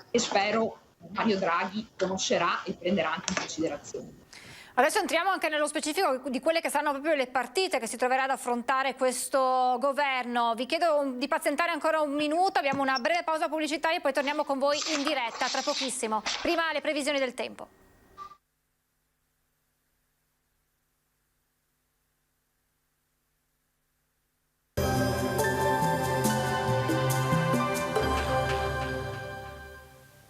e spero Mario Draghi conoscerà e prenderà anche in considerazione. Adesso entriamo anche nello specifico di quelle che saranno proprio le partite che si troverà ad affrontare questo governo. Vi chiedo di pazientare ancora un minuto, abbiamo una breve pausa pubblicitaria e poi torniamo con voi in diretta tra pochissimo. Prima le previsioni del tempo.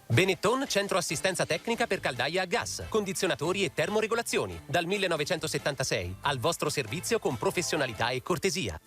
Benetton, centro assistenza tecnica per caldaia a gas, condizionatori e termoregolazioni. Dal 1976, al vostro servizio con professionalità e cortesia.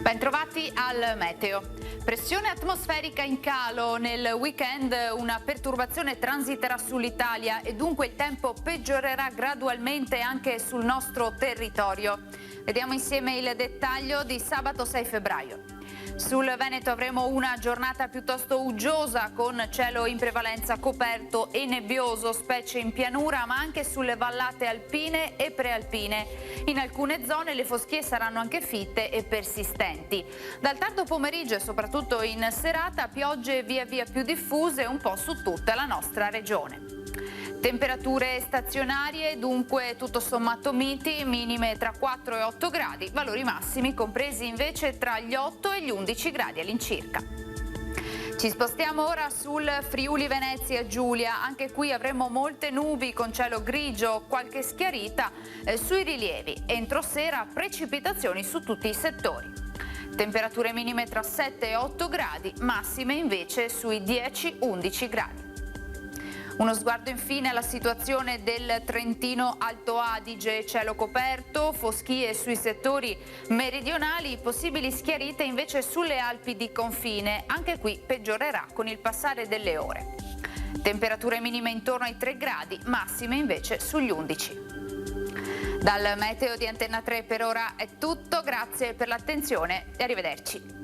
Bentrovati al meteo. Pressione atmosferica in calo. Nel weekend una perturbazione transiterà sull'Italia e dunque il tempo peggiorerà gradualmente anche sul nostro territorio. Vediamo insieme il dettaglio di sabato 6 febbraio. Sul Veneto avremo una giornata piuttosto uggiosa con cielo in prevalenza coperto e nebbioso, specie in pianura ma anche sulle vallate alpine e prealpine. In alcune zone le foschie saranno anche fitte e persistenti. Dal tardo pomeriggio e soprattutto in serata piogge via via più diffuse un po' su tutta la nostra regione. Temperature stazionarie, dunque tutto sommato miti, minime tra 4 e 8 gradi, valori massimi compresi invece tra gli 8 e gli 11 gradi all'incirca. Ci spostiamo ora sul Friuli Venezia Giulia, anche qui avremo molte nubi con cielo grigio, qualche schiarita sui rilievi. Entro sera precipitazioni su tutti i settori. Temperature minime tra 7 e 8 gradi, massime invece sui 10-11 gradi. Uno sguardo infine alla situazione del Trentino Alto Adige, cielo coperto, foschie sui settori meridionali, possibili schiarite invece sulle Alpi di confine, anche qui peggiorerà con il passare delle ore. Temperature minime intorno ai 3 gradi, massime invece sugli 11. Dal meteo di Antenna 3 per ora è tutto, grazie per l'attenzione e arrivederci.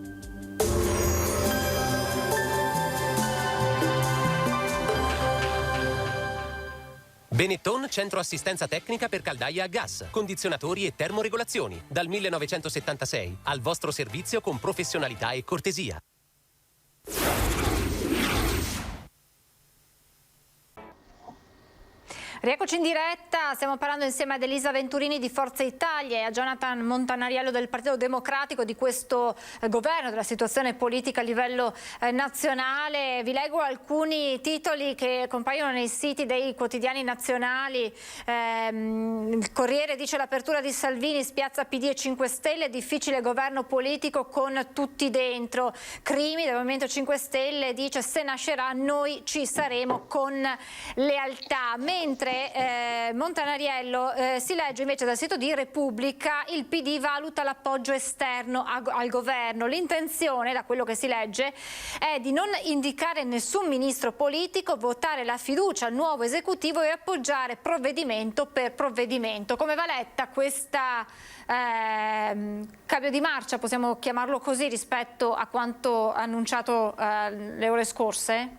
Benetton, centro assistenza tecnica per caldaia a gas, condizionatori e termoregolazioni. Dal 1976, al vostro servizio con professionalità e cortesia. Rieccoci in diretta, stiamo parlando insieme ad Elisa Venturini di Forza Italia e a Jonathan Montanariello del Partito Democratico di questo governo, della situazione politica a livello nazionale. Vi leggo alcuni titoli che compaiono nei siti dei quotidiani nazionali. Il Corriere dice: l'apertura di Salvini spiazza PD e 5 Stelle, difficile governo politico con tutti dentro. Crimi del Movimento 5 Stelle dice: se nascerà noi ci saremo con lealtà. Mentre Montanariello si legge invece dal sito di Repubblica: il PD valuta l'appoggio esterno al governo. L'intenzione, da quello che si legge, è di non indicare nessun ministro politico, votare la fiducia al nuovo esecutivo e appoggiare provvedimento per provvedimento. Come va letta questa cambio di marcia, possiamo chiamarlo così, rispetto a quanto annunciato le ore scorse?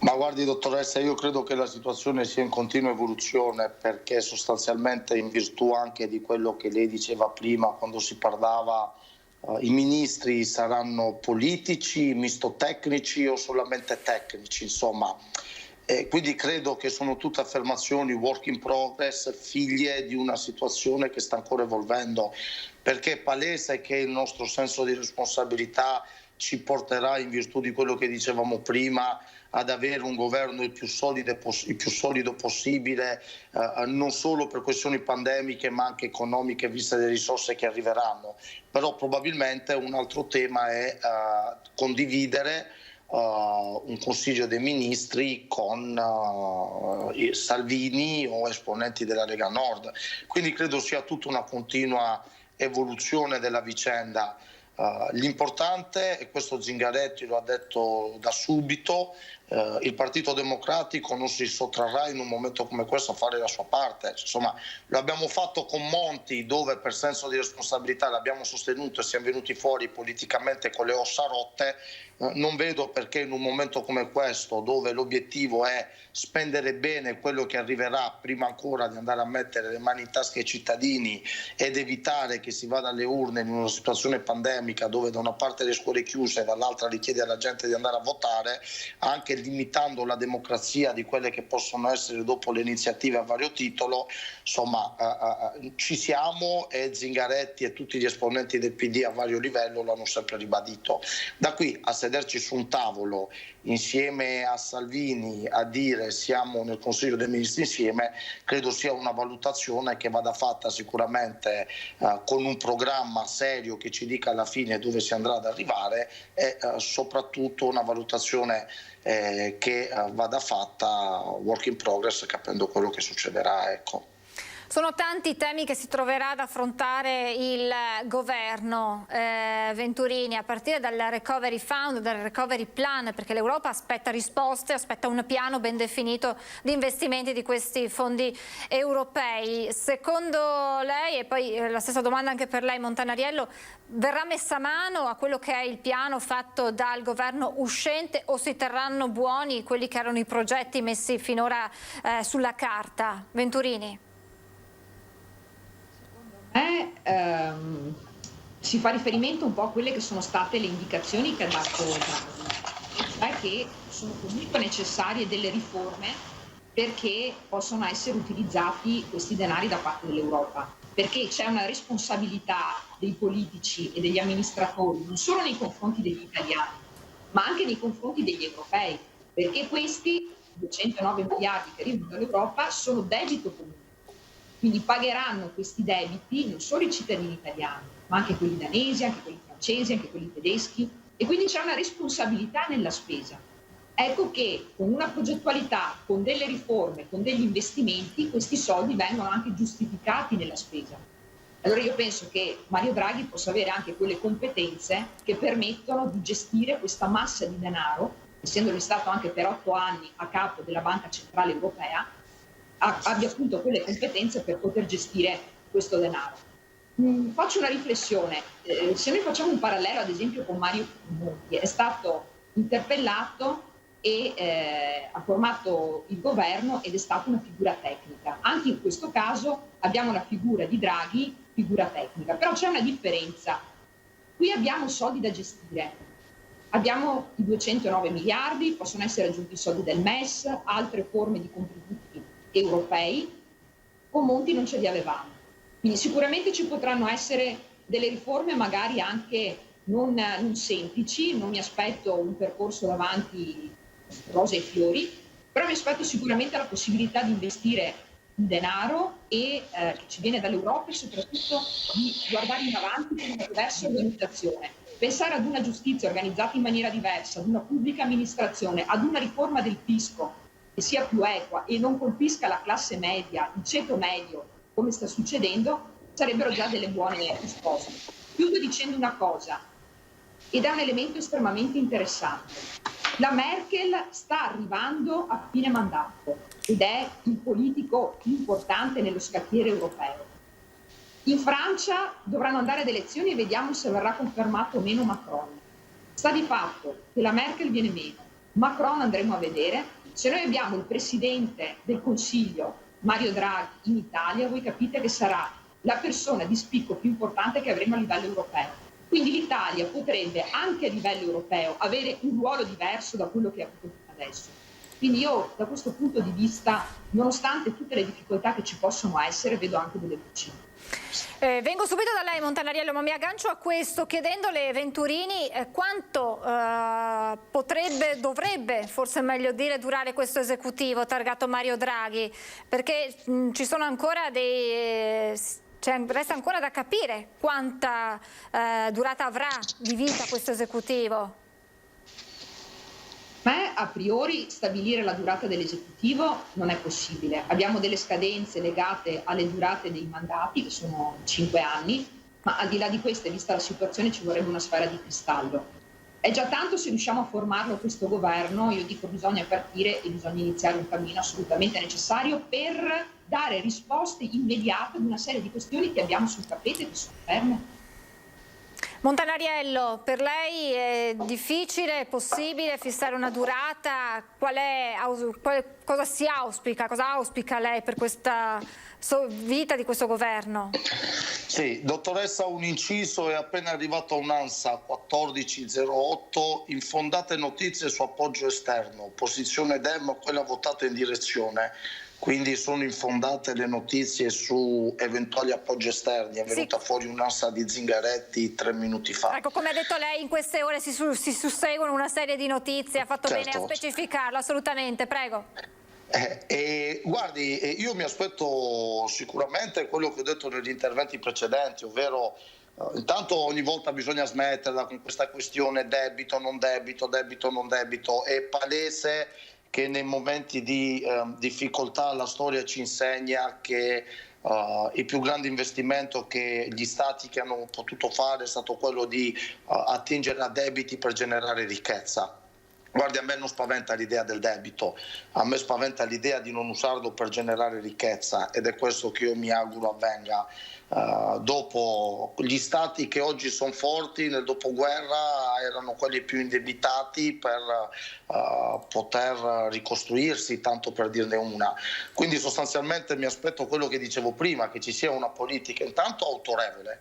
Ma guardi dottoressa, io credo che la situazione sia in continua evoluzione, perché sostanzialmente in virtù anche di quello che lei diceva prima quando si parlava i ministri saranno politici, misto tecnici o solamente tecnici, insomma. Quindi credo che sono tutte affermazioni work in progress, figlie di una situazione che sta ancora evolvendo, perché è palese che il nostro senso di responsabilità ci porterà, in virtù di quello che dicevamo prima, ad avere un governo il più solido possibile, non solo per questioni pandemiche ma anche economiche, viste le risorse che arriveranno. Però probabilmente un altro tema è condividere un Consiglio dei Ministri con Salvini o esponenti della Lega Nord. Quindi credo sia tutta una continua evoluzione della vicenda. L'importante, e questo Zingaretti lo ha detto da subito, il Partito Democratico non si sottrarrà in un momento come questo a fare la sua parte. Insomma, lo abbiamo fatto con Monti, dove per senso di responsabilità l'abbiamo sostenuto e siamo venuti fuori politicamente con le ossa rotte. Non vedo perché in un momento come questo, dove l'obiettivo è spendere bene quello che arriverà prima ancora di andare a mettere le mani in tasca ai cittadini ed evitare che si vada alle urne in una situazione pandemica dove da una parte le scuole chiuse e dall'altra richiede alla gente di andare a votare, anche limitando la democrazia di quelle che possono essere dopo le iniziative a vario titolo, insomma ci siamo, e Zingaretti e tutti gli esponenti del PD a vario livello l'hanno sempre ribadito. Da qui a sederci su un tavolo insieme a Salvini a dire siamo nel Consiglio dei Ministri insieme, credo sia una valutazione che vada fatta sicuramente con un programma serio che ci dica alla fine dove si andrà ad arrivare, e soprattutto una valutazione che vada fatta work in progress, capendo quello che succederà, ecco. Sono tanti i temi che si troverà ad affrontare il governo, Venturini, a partire dal Recovery Fund, dal Recovery Plan, perché l'Europa aspetta risposte, aspetta un piano ben definito di investimenti di questi fondi europei. Secondo lei, e poi la stessa domanda anche per lei Montanariello, verrà messa mano a quello che è il piano fatto dal governo uscente o si terranno buoni quelli che erano i progetti messi finora sulla carta? Venturini. Si fa riferimento un po' a quelle che sono state le indicazioni che ha dato Draghi, cioè che sono comunque necessarie delle riforme perché possono essere utilizzati questi denari da parte dell'Europa, perché c'è una responsabilità dei politici e degli amministratori non solo nei confronti degli italiani ma anche nei confronti degli europei, perché questi 209 miliardi che arrivano dall'Europa sono debito comune. Quindi pagheranno questi debiti non solo i cittadini italiani, ma anche quelli danesi, anche quelli francesi, anche quelli tedeschi, e quindi c'è una responsabilità nella spesa. Ecco che con una progettualità, con delle riforme, con degli investimenti, questi soldi vengono anche giustificati nella spesa. Allora io penso che Mario Draghi possa avere anche quelle competenze che permettono di gestire questa massa di denaro, essendo lui stato anche per 8 anni a capo della Banca Centrale Europea, abbia appunto quelle competenze per poter gestire questo denaro. Faccio una riflessione, se noi facciamo un parallelo ad esempio con Mario Monti, è stato interpellato e ha formato il governo ed è stata una figura tecnica. Anche in questo caso abbiamo la figura di Draghi, figura tecnica, però c'è una differenza. Qui abbiamo soldi da gestire, abbiamo i 209 miliardi, possono essere aggiunti i soldi del MES, altre forme di contributi europei, con Monti non ce li avevamo. Quindi sicuramente ci potranno essere delle riforme magari anche non semplici, non mi aspetto un percorso davanti rose e fiori, però mi aspetto sicuramente la possibilità di investire in denaro e che ci viene dall'Europa, e soprattutto di guardare in avanti con una diversa organizzazione. Pensare ad una giustizia organizzata in maniera diversa, ad una pubblica amministrazione, ad una riforma del fisco che sia più equa e non colpisca la classe media, il ceto medio, come sta succedendo, sarebbero già delle buone risposte. Chiudo dicendo una cosa, ed è un elemento estremamente interessante. La Merkel sta arrivando a fine mandato ed è il politico più importante nello scacchiere europeo. In Francia dovranno andare ad elezioni e vediamo se verrà confermato o meno Macron. Sta di fatto che la Merkel viene meno, Macron andremo a vedere. Se noi abbiamo il Presidente del Consiglio, Mario Draghi, in Italia, voi capite che sarà la persona di spicco più importante che avremo a livello europeo. Quindi l'Italia potrebbe anche a livello europeo avere un ruolo diverso da quello che ha avuto adesso. Quindi io da questo punto di vista, nonostante tutte le difficoltà che ci possono essere, vedo anche delle luci. Vengo subito da lei, Montanariello, ma mi aggancio a questo chiedendole, Venturini, quanto dovrebbe, forse è meglio dire, durare questo esecutivo targato Mario Draghi, perché ci sono ancora resta ancora da capire quanta durata avrà di vita questo esecutivo. Ma a priori stabilire la durata dell'esecutivo non è possibile. Abbiamo delle scadenze legate alle durate dei mandati, che sono 5 anni, ma al di là di queste, vista la situazione, ci vorrebbe una sfera di cristallo. È già tanto se riusciamo a formarlo questo governo, io dico bisogna partire e bisogna iniziare un cammino assolutamente necessario per dare risposte immediate ad una serie di questioni che abbiamo sul tappeto e che sono ferme. Montanariello, per lei è difficile, è possibile fissare una durata? Cosa si auspica? Cosa auspica lei per questa vita di questo governo? Sì, dottoressa, un inciso: è appena arrivato un'ANSA 1408, infondate notizie su appoggio esterno, posizione Dem, quella votata in direzione. Quindi sono infondate le notizie su eventuali appoggi esterni. È venuta fuori un'assa di Zingaretti 3 minuti fa. Ecco, come ha detto lei, in queste ore si susseguono una serie di notizie, ha fatto bene a specificarlo, assolutamente, prego. Guardi, io mi aspetto sicuramente quello che ho detto negli interventi precedenti, ovvero intanto ogni volta bisogna smetterla con questa questione debito, non debito, debito, non debito. È palese che nei momenti di difficoltà la storia ci insegna che il più grande investimento che gli stati che hanno potuto fare è stato quello di attingere a debiti per generare ricchezza. Guardi, a me non spaventa l'idea del debito, a me spaventa l'idea di non usarlo per generare ricchezza, ed è questo che io mi auguro avvenga. Dopo gli stati che oggi sono forti nel dopoguerra erano quelli più indebitati per poter ricostruirsi, tanto per dirne una. Quindi sostanzialmente mi aspetto quello che dicevo prima, che ci sia una politica intanto autorevole,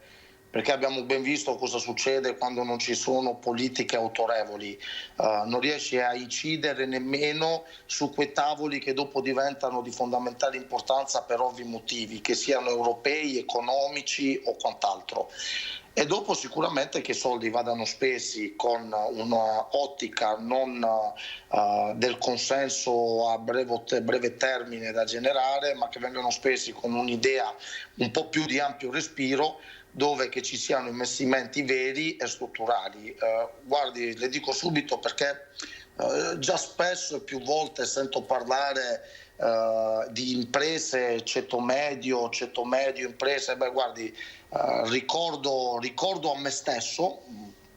perché abbiamo ben visto cosa succede quando non ci sono politiche autorevoli, non riesci a incidere nemmeno su quei tavoli che dopo diventano di fondamentale importanza per ovvi motivi, che siano europei, economici o quant'altro. E dopo sicuramente che i soldi vadano spesi con un'ottica non del consenso a breve termine da generare, ma che vengano spesi con un'idea un po' più di ampio respiro, dove che ci siano investimenti veri e strutturali. Guardi, le dico subito perché già spesso e più volte sento parlare di imprese, ceto medio imprese. Beh, guardi, ricordo a me stesso,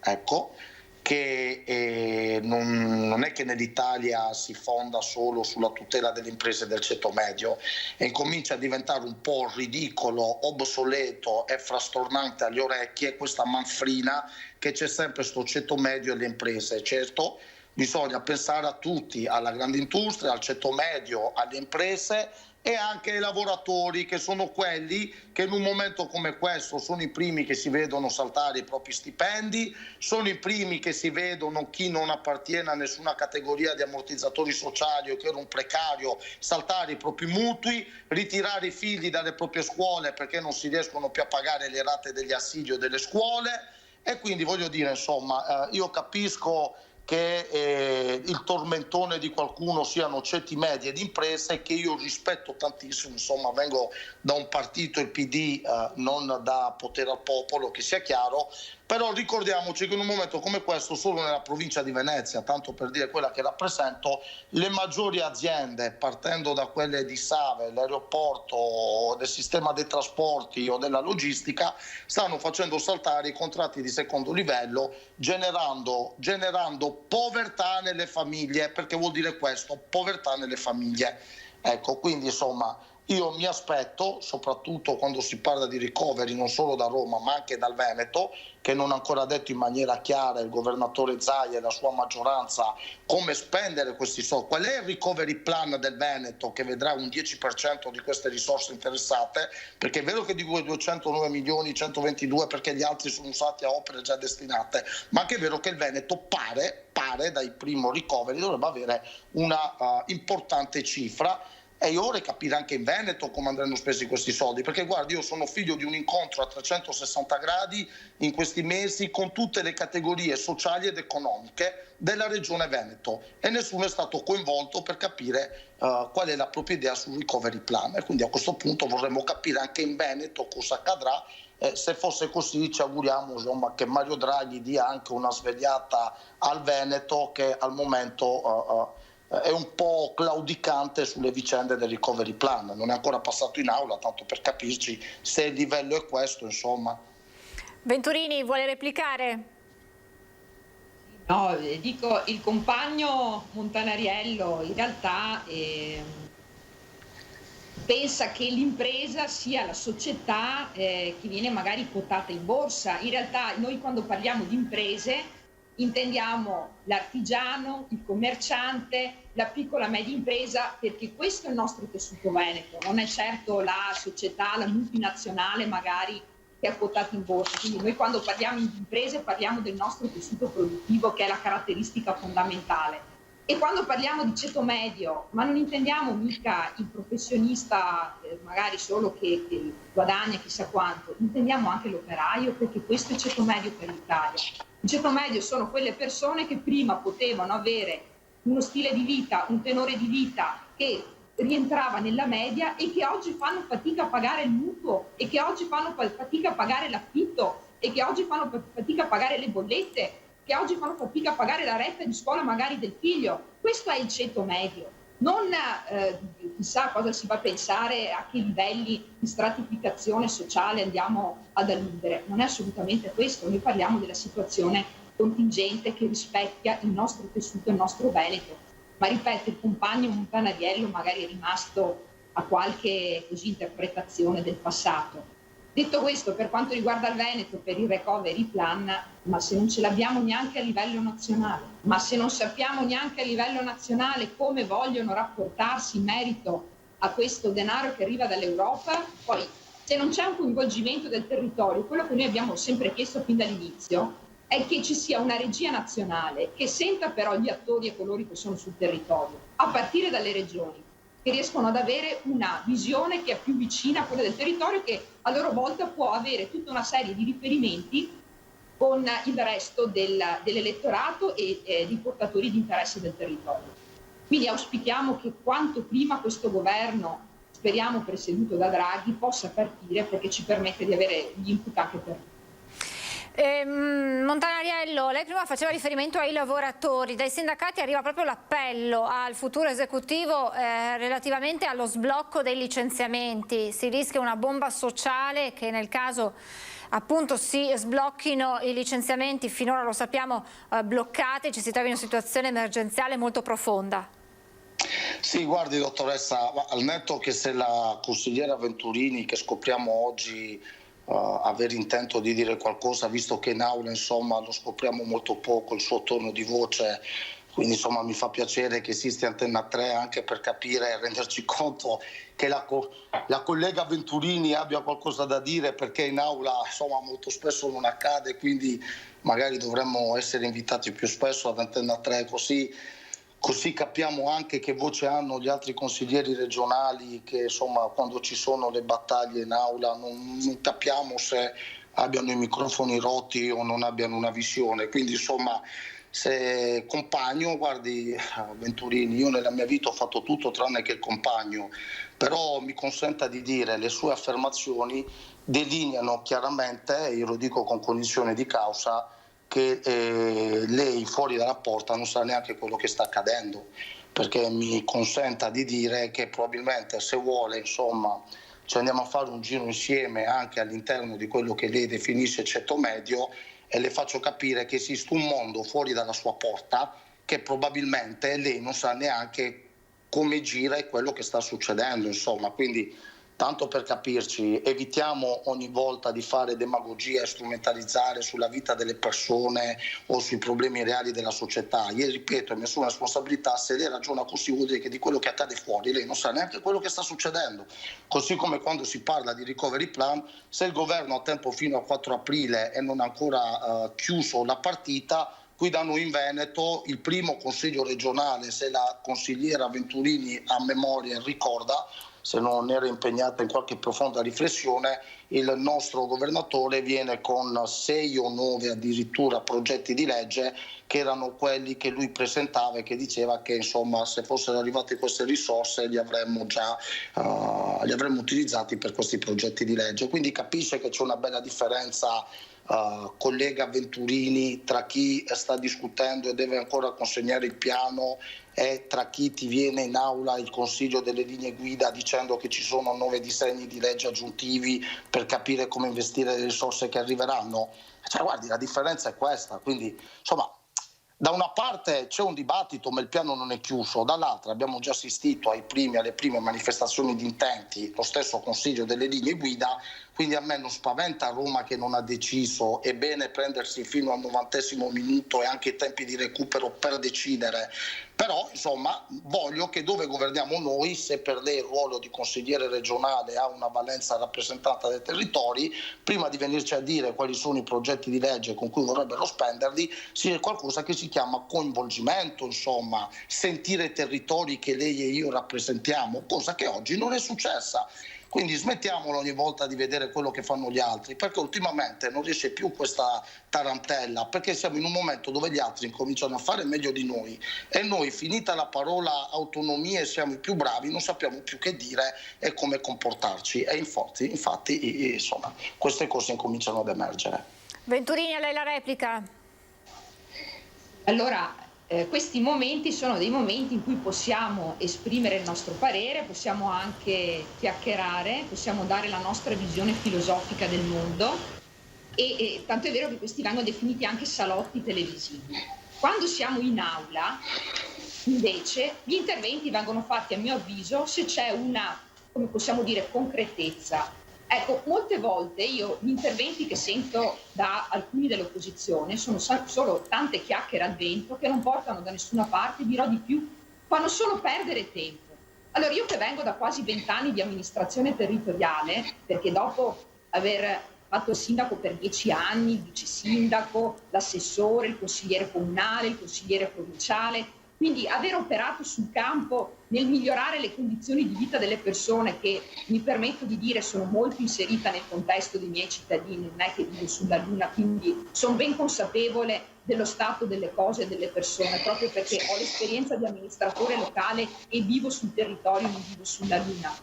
ecco, che non è che nell'Italia si fonda solo sulla tutela delle imprese del ceto medio, e incomincia a diventare un po' ridicolo, obsoleto e frastornante alle orecchie questa manfrina che c'è sempre sto ceto medio e le imprese. Certo, bisogna pensare a tutti, alla grande industria, al ceto medio, alle imprese e anche ai lavoratori, che sono quelli che in un momento come questo sono i primi che si vedono saltare i propri stipendi, sono i primi che si vedono chi non appartiene a nessuna categoria di ammortizzatori sociali o che era un precario saltare i propri mutui, ritirare i figli dalle proprie scuole perché non si riescono più a pagare le rate degli assilli delle scuole. E quindi voglio dire, insomma, io capisco che il tormentone di qualcuno siano ceti medi ed imprese, che io rispetto tantissimo. Insomma, vengo da un partito, il PD, non da potere al popolo, che sia chiaro, però ricordiamoci che in un momento come questo solo nella provincia di Venezia, tanto per dire quella che rappresento, le maggiori aziende, partendo da quelle di Save, l'aeroporto, del sistema dei trasporti o della logistica, stanno facendo saltare i contratti di secondo livello, generando povertà nelle famiglie, perché vuol dire questo, povertà nelle famiglie. Ecco, quindi insomma io mi aspetto, soprattutto quando si parla di ricoveri non solo da Roma ma anche dal Veneto, che non ha ancora detto in maniera chiara il governatore Zaia e la sua maggioranza come spendere questi soldi. Qual è il recovery plan del Veneto che vedrà un 10% di queste risorse interessate? Perché è vero che di quei 209 milioni 122 perché gli altri sono usati a opere già destinate, ma anche è vero che il Veneto pare dai primi ricoveri dovrebbe avere una importante cifra. E io vorrei capire anche in Veneto come andranno spesi questi soldi, perché guardi, io sono figlio di un incontro a 360 gradi in questi mesi con tutte le categorie sociali ed economiche della regione Veneto e nessuno è stato coinvolto per capire qual è la propria idea sul recovery plan, e quindi a questo punto vorremmo capire anche in Veneto cosa accadrà. Se fosse così ci auguriamo insomma, che Mario Draghi dia anche una svegliata al Veneto che al momento è un po' claudicante sulle vicende del recovery plan, non è ancora passato in aula, tanto per capirci se il livello è questo, insomma. Venturini vuole replicare? No, dico, il compagno Montanariello in realtà pensa che l'impresa sia la società che viene magari quotata in borsa. In realtà noi quando parliamo di imprese intendiamo l'artigiano, il commerciante, la piccola media impresa, perché questo è il nostro tessuto veneto, non è certo la società, la multinazionale magari che è quotata in borsa. Quindi noi quando parliamo di imprese parliamo del nostro tessuto produttivo, che è la caratteristica fondamentale. E quando parliamo di ceto medio, ma non intendiamo mica il professionista magari solo che guadagna chissà quanto, intendiamo anche l'operaio, perché questo è il ceto medio per l'Italia. Il ceto medio sono quelle persone che prima potevano avere uno stile di vita, un tenore di vita che rientrava nella media e che oggi fanno fatica a pagare il mutuo e che oggi fanno fatica a pagare l'affitto e che oggi fanno fatica a pagare le bollette, che oggi fanno fatica a pagare la retta di scuola magari del figlio. Questo è il ceto medio. Non chissà cosa si va a pensare, a che livelli di stratificazione sociale andiamo ad alludere. Non è assolutamente questo. Noi parliamo della situazione contingente che rispecchia il nostro tessuto, il nostro Veneto. Ma ripeto, il compagno Montanariello magari è rimasto a qualche interpretazione del passato. Detto questo, per quanto riguarda il Veneto, per il recovery plan, ma se non ce l'abbiamo neanche a livello nazionale, ma se non sappiamo neanche a livello nazionale come vogliono rapportarsi in merito a questo denaro che arriva dall'Europa, poi se non c'è un coinvolgimento del territorio, quello che noi abbiamo sempre chiesto fin dall'inizio è che ci sia una regia nazionale che senta però gli attori e coloro che sono sul territorio, a partire dalle regioni, che riescono ad avere una visione che è più vicina a quella del territorio, che a loro volta può avere tutta una serie di riferimenti con il resto dell'elettorato e di portatori di interesse del territorio. Quindi auspichiamo che quanto prima questo governo, speriamo presieduto da Draghi, possa partire, perché ci permette di avere gli input anche per noi. Montanariello, lei prima faceva riferimento ai lavoratori, dai sindacati arriva proprio l'appello al futuro esecutivo relativamente allo sblocco dei licenziamenti. Si rischia una bomba sociale che nel caso appunto si sblocchino i licenziamenti, finora lo sappiamo bloccati, ci si trovi in una situazione emergenziale molto profonda. Sì, guardi dottoressa, al netto che se la consigliera Venturini, che scopriamo oggi aver intento di dire qualcosa, visto che in aula insomma lo scopriamo molto poco il suo tono di voce, quindi insomma mi fa piacere che esiste Antenna 3 anche per capire e renderci conto che la collega Venturini abbia qualcosa da dire, perché in aula insomma molto spesso non accade, quindi magari dovremmo essere invitati più spesso ad Antenna 3, così capiamo anche che voce hanno gli altri consiglieri regionali, che insomma quando ci sono le battaglie in aula non capiamo se abbiano i microfoni rotti o non abbiano una visione. Quindi insomma, se compagno, guardi Venturini, io nella mia vita ho fatto tutto tranne che il compagno, però mi consenta di dire, le sue affermazioni delineano chiaramente, e io lo dico con cognizione di causa, che lei fuori dalla porta non sa neanche quello che sta accadendo, perché mi consenta di dire che probabilmente se vuole insomma ci andiamo a fare un giro insieme anche all'interno di quello che lei definisce ceto medio e le faccio capire che esiste un mondo fuori dalla sua porta che probabilmente lei non sa neanche come gira e quello che sta succedendo, insomma. Quindi, tanto per capirci, evitiamo ogni volta di fare demagogia e strumentalizzare sulla vita delle persone o sui problemi reali della società. Io ripeto, è mia sua responsabilità, se lei ragiona così vuol dire che di quello che accade fuori lei non sa neanche quello che sta succedendo. Così come quando si parla di recovery plan, se il governo ha tempo fino al 4 aprile e non ha ancora chiuso la partita, qui da noi in Veneto il primo consiglio regionale, se la consigliera Venturini a memoria ricorda, se non era impegnata in qualche profonda riflessione, il nostro governatore viene con 6 o 9 addirittura progetti di legge che erano quelli che lui presentava e che diceva che insomma se fossero arrivate queste risorse li avremmo utilizzati per questi progetti di legge. Quindi capisce che c'è una bella differenza, collega Venturini, tra chi sta discutendo e deve ancora consegnare il piano e tra chi ti viene in aula il consiglio delle linee guida dicendo che ci sono 9 disegni di legge aggiuntivi per capire come investire le risorse che arriveranno. Cioè, guardi, la differenza è questa. Quindi, insomma, da una parte c'è un dibattito ma il piano non è chiuso, dall'altra abbiamo già assistito alle prime manifestazioni di intenti, lo stesso consiglio delle linee guida, quindi a me non spaventa Roma che non ha deciso, è bene prendersi fino al 90° minuto e anche i tempi di recupero per decidere, però insomma voglio che dove governiamo noi, se per lei il ruolo di consigliere regionale ha una valenza rappresentata dai territori, prima di venirci a dire quali sono i progetti di legge con cui vorrebbero spenderli, sia qualcosa che si chiama coinvolgimento, insomma, sentire i territori che lei e io rappresentiamo, cosa che oggi non è successa. Quindi smettiamolo ogni volta di vedere quello che fanno gli altri, perché ultimamente non riesce più questa tarantella, perché siamo in un momento dove gli altri incominciano a fare meglio di noi e noi, finita la parola autonomia, siamo i più bravi, non sappiamo più che dire e come comportarci e infatti insomma, queste cose incominciano ad emergere. Venturini, a lei la replica. Allora, questi momenti sono dei momenti in cui possiamo esprimere il nostro parere, possiamo anche chiacchierare, possiamo dare la nostra visione filosofica del mondo e tanto è vero che questi vengono definiti anche salotti televisivi. Quando siamo in aula, invece, gli interventi vengono fatti, a mio avviso, se c'è una, come possiamo dire, concretezza. Ecco, molte volte gli interventi che sento da alcuni dell'opposizione sono solo tante chiacchiere al vento che non portano da nessuna parte, dirò di più, fanno solo perdere tempo. Allora io che vengo da quasi 20 anni di amministrazione territoriale, perché dopo aver fatto il sindaco per 10 anni, il vice sindaco, l'assessore, il consigliere comunale, il consigliere provinciale, quindi aver operato sul campo nel migliorare le condizioni di vita delle persone, che mi permetto di dire sono molto inserita nel contesto dei miei cittadini, non è che vivo sulla luna, quindi sono ben consapevole dello stato delle cose e delle persone, proprio perché ho l'esperienza di amministratore locale e vivo sul territorio, non vivo sulla luna.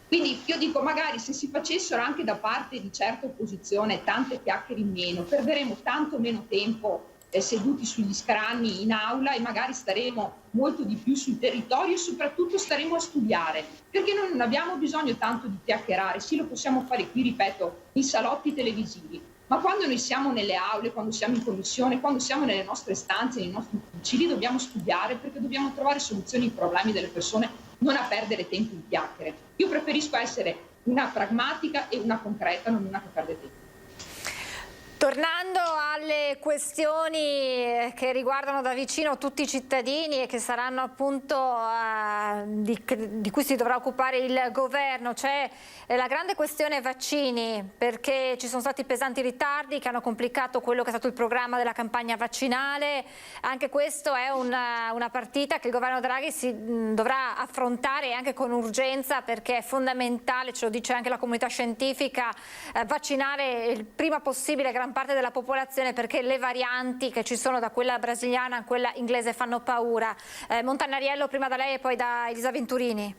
Quindi io dico, magari se si facessero anche da parte di certa opposizione tante chiacchiere in meno, perderemo tanto meno tempo seduti sugli scranni in aula e magari staremo molto di più sul territorio e soprattutto staremo a studiare, perché noi non abbiamo bisogno tanto di chiacchierare, sì, lo possiamo fare qui, ripeto, in salotti televisivi, ma quando noi siamo nelle aule, quando siamo in commissione, quando siamo nelle nostre stanze, nei nostri uffici, lì dobbiamo studiare perché dobbiamo trovare soluzioni ai problemi delle persone, non a perdere tempo in chiacchiere. Io preferisco essere una pragmatica e una concreta, non una che perde tempo. Tornando alle questioni che riguardano da vicino tutti i cittadini e che saranno appunto di cui si dovrà occupare il governo, c'è la grande questione vaccini, perché ci sono stati pesanti ritardi che hanno complicato quello che è stato il programma della campagna vaccinale. Anche questo è una partita che il governo Draghi dovrà affrontare anche con urgenza, perché è fondamentale, ce lo dice anche la comunità scientifica, vaccinare il prima possibile gran parte della popolazione, perché le varianti che ci sono da quella brasiliana a quella inglese fanno paura. Montanariello, prima da lei e poi da Elisa Venturini.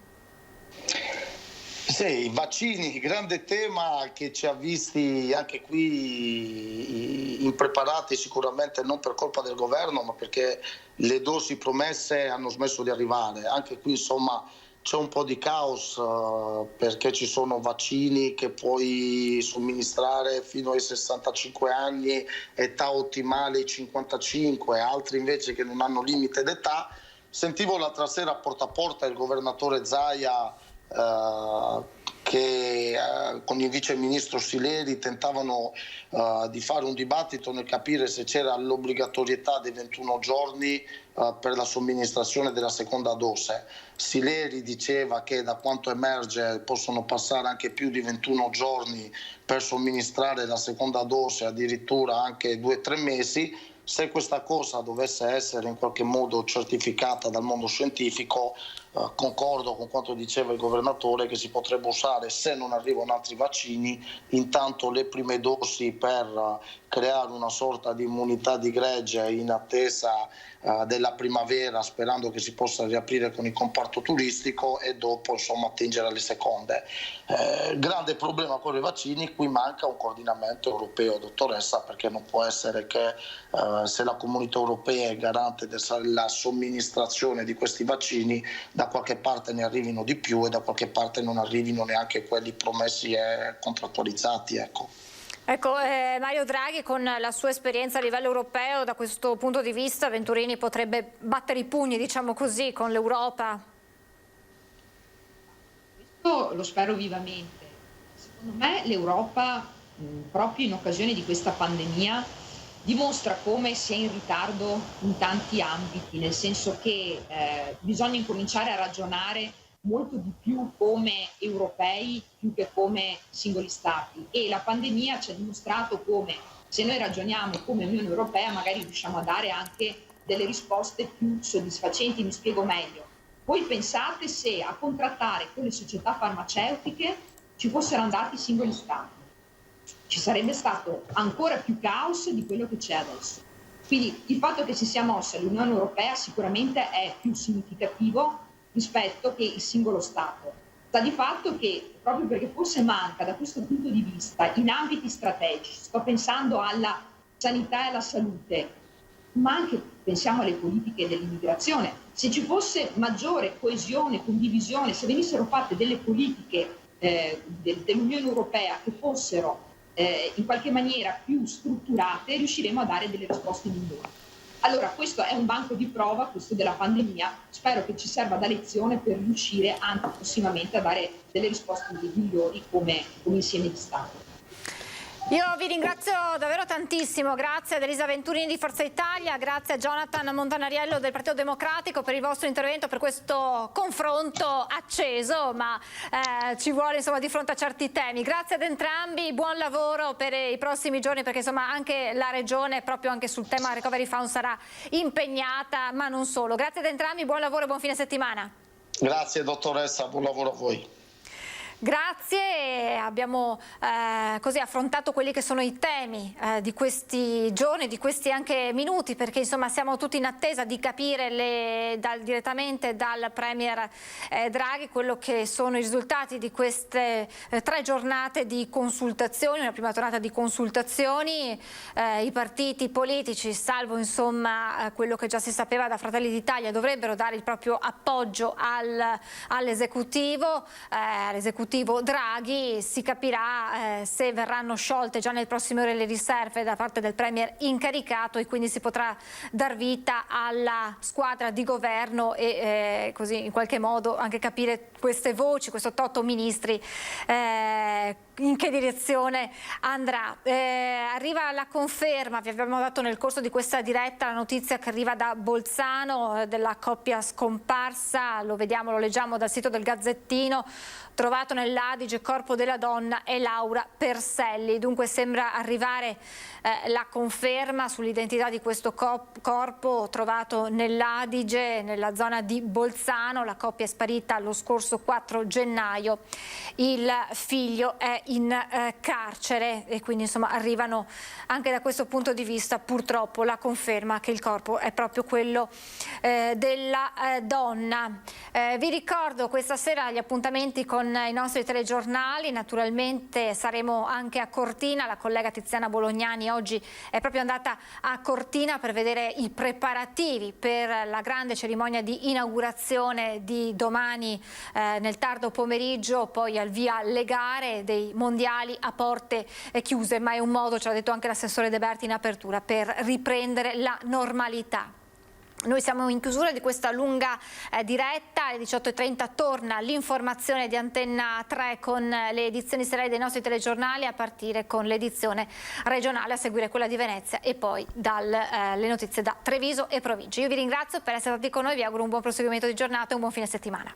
Sì, i vaccini, grande tema che ci ha visti anche qui impreparati, sicuramente non per colpa del governo, ma perché le dosi promesse hanno smesso di arrivare. Anche qui insomma c'è un po' di caos perché ci sono vaccini che puoi somministrare fino ai 65 anni, età ottimale 55, altri invece che non hanno limite d'età. Sentivo l'altra sera a Porta il governatore Zaia che con il vice ministro Sileri tentavano di fare un dibattito nel capire se c'era l'obbligatorietà dei 21 giorni per la somministrazione della seconda dose. Sileri diceva che da quanto emerge possono passare anche più di 21 giorni per somministrare la seconda dose, addirittura anche 2-3 mesi. Se questa cosa dovesse essere in qualche modo certificata dal mondo scientifico, concordo con quanto diceva il governatore, che si potrebbe usare, se non arrivano altri vaccini, intanto le prime dosi per creare una sorta di immunità di gregge in attesa della primavera, sperando che si possa riaprire con il comparto turistico, e dopo insomma attingere alle seconde. Grande problema con i vaccini, qui manca un coordinamento europeo, dottoressa, perché non può essere che se la Comunità Europea è garante della somministrazione di questi vaccini, da qualche parte ne arrivino di più e da qualche parte non arrivino neanche quelli promessi e contrattualizzati. Ecco, Mario Draghi, con la sua esperienza a livello europeo, da questo punto di vista Venturini potrebbe battere i pugni, diciamo così, con l'Europa? Questo lo spero vivamente. Secondo me l'Europa, proprio in occasione di questa pandemia, dimostra come sia in ritardo in tanti ambiti, nel senso che bisogna incominciare a ragionare molto di più come europei più che come singoli stati, e la pandemia ci ha dimostrato come, se noi ragioniamo come Unione Europea, magari riusciamo a dare anche delle risposte più soddisfacenti. Mi spiego meglio. Voi pensate se a contrattare con le società farmaceutiche ci fossero andati i singoli stati, ci sarebbe stato ancora più caos di quello che c'è adesso. Quindi il fatto che si sia mossa l'Unione Europea sicuramente è più significativo rispetto che il singolo Stato. Sta di fatto che, proprio perché forse manca da questo punto di vista in ambiti strategici, sto pensando alla sanità e alla salute, ma anche pensiamo alle politiche dell'immigrazione, se ci fosse maggiore coesione, condivisione, se venissero fatte delle politiche dell'Unione Europea che fossero in qualche maniera più strutturate, riusciremo a dare delle risposte migliori. Allora, questo è un banco di prova, questo della pandemia, spero che ci serva da lezione per riuscire anche prossimamente a dare delle risposte migliori come insieme di Stato. Io vi ringrazio davvero tantissimo, grazie ad Elisa Venturini di Forza Italia, grazie a Jonathan Montanariello del Partito Democratico per il vostro intervento, per questo confronto acceso, ma ci vuole insomma di fronte a certi temi. Grazie ad entrambi, buon lavoro per i prossimi giorni, perché insomma anche la Regione proprio anche sul tema Recovery Fund sarà impegnata, ma non solo. Grazie ad entrambi, buon lavoro e buon fine settimana. Grazie dottoressa, buon lavoro a voi. Grazie, abbiamo così affrontato quelli che sono i temi di questi giorni, di questi anche minuti, perché insomma siamo tutti in attesa di capire direttamente dal Premier Draghi quello che sono i risultati di queste 3 giornate di consultazioni, una prima tornata di consultazioni. I partiti politici, salvo insomma quello che già si sapeva da Fratelli d'Italia, dovrebbero dare il proprio appoggio all'esecutivo Draghi. Si capirà se verranno sciolte già nelle prossime ore le riserve da parte del Premier incaricato, e quindi si potrà dar vita alla squadra di governo e così in qualche modo anche capire queste voci, questo 8 ministri, in che direzione andrà. Arriva la conferma, vi abbiamo dato nel corso di questa diretta la notizia che arriva da Bolzano della coppia scomparsa, lo leggiamo dal sito del Gazzettino. Trovato nell'Adige corpo della donna è Laura Perselli. Dunque sembra arrivare la conferma sull'identità di questo corpo trovato nell'Adige, nella zona di Bolzano. La coppia è sparita lo scorso 4 gennaio. Il figlio è in carcere e quindi insomma arrivano anche da questo punto di vista purtroppo la conferma che il corpo è proprio quello della donna. Vi ricordo questa sera gli appuntamenti con i nostri telegiornali. Naturalmente saremo anche a Cortina, la collega Tiziana Bolognani oggi è proprio andata a Cortina per vedere i preparativi per la grande cerimonia di inaugurazione di domani nel tardo pomeriggio, poi al via le gare dei mondiali a porte chiuse, ma è un modo, ce l'ha detto anche l'assessore De Berti in apertura, per riprendere la normalità. Noi siamo in chiusura di questa lunga diretta, alle 18:30 torna l'informazione di Antenna 3 con le edizioni serali dei nostri telegiornali, a partire con l'edizione regionale, a seguire quella di Venezia e poi le notizie da Treviso e province. Io vi ringrazio per essere stati con noi, vi auguro un buon proseguimento di giornata e un buon fine settimana.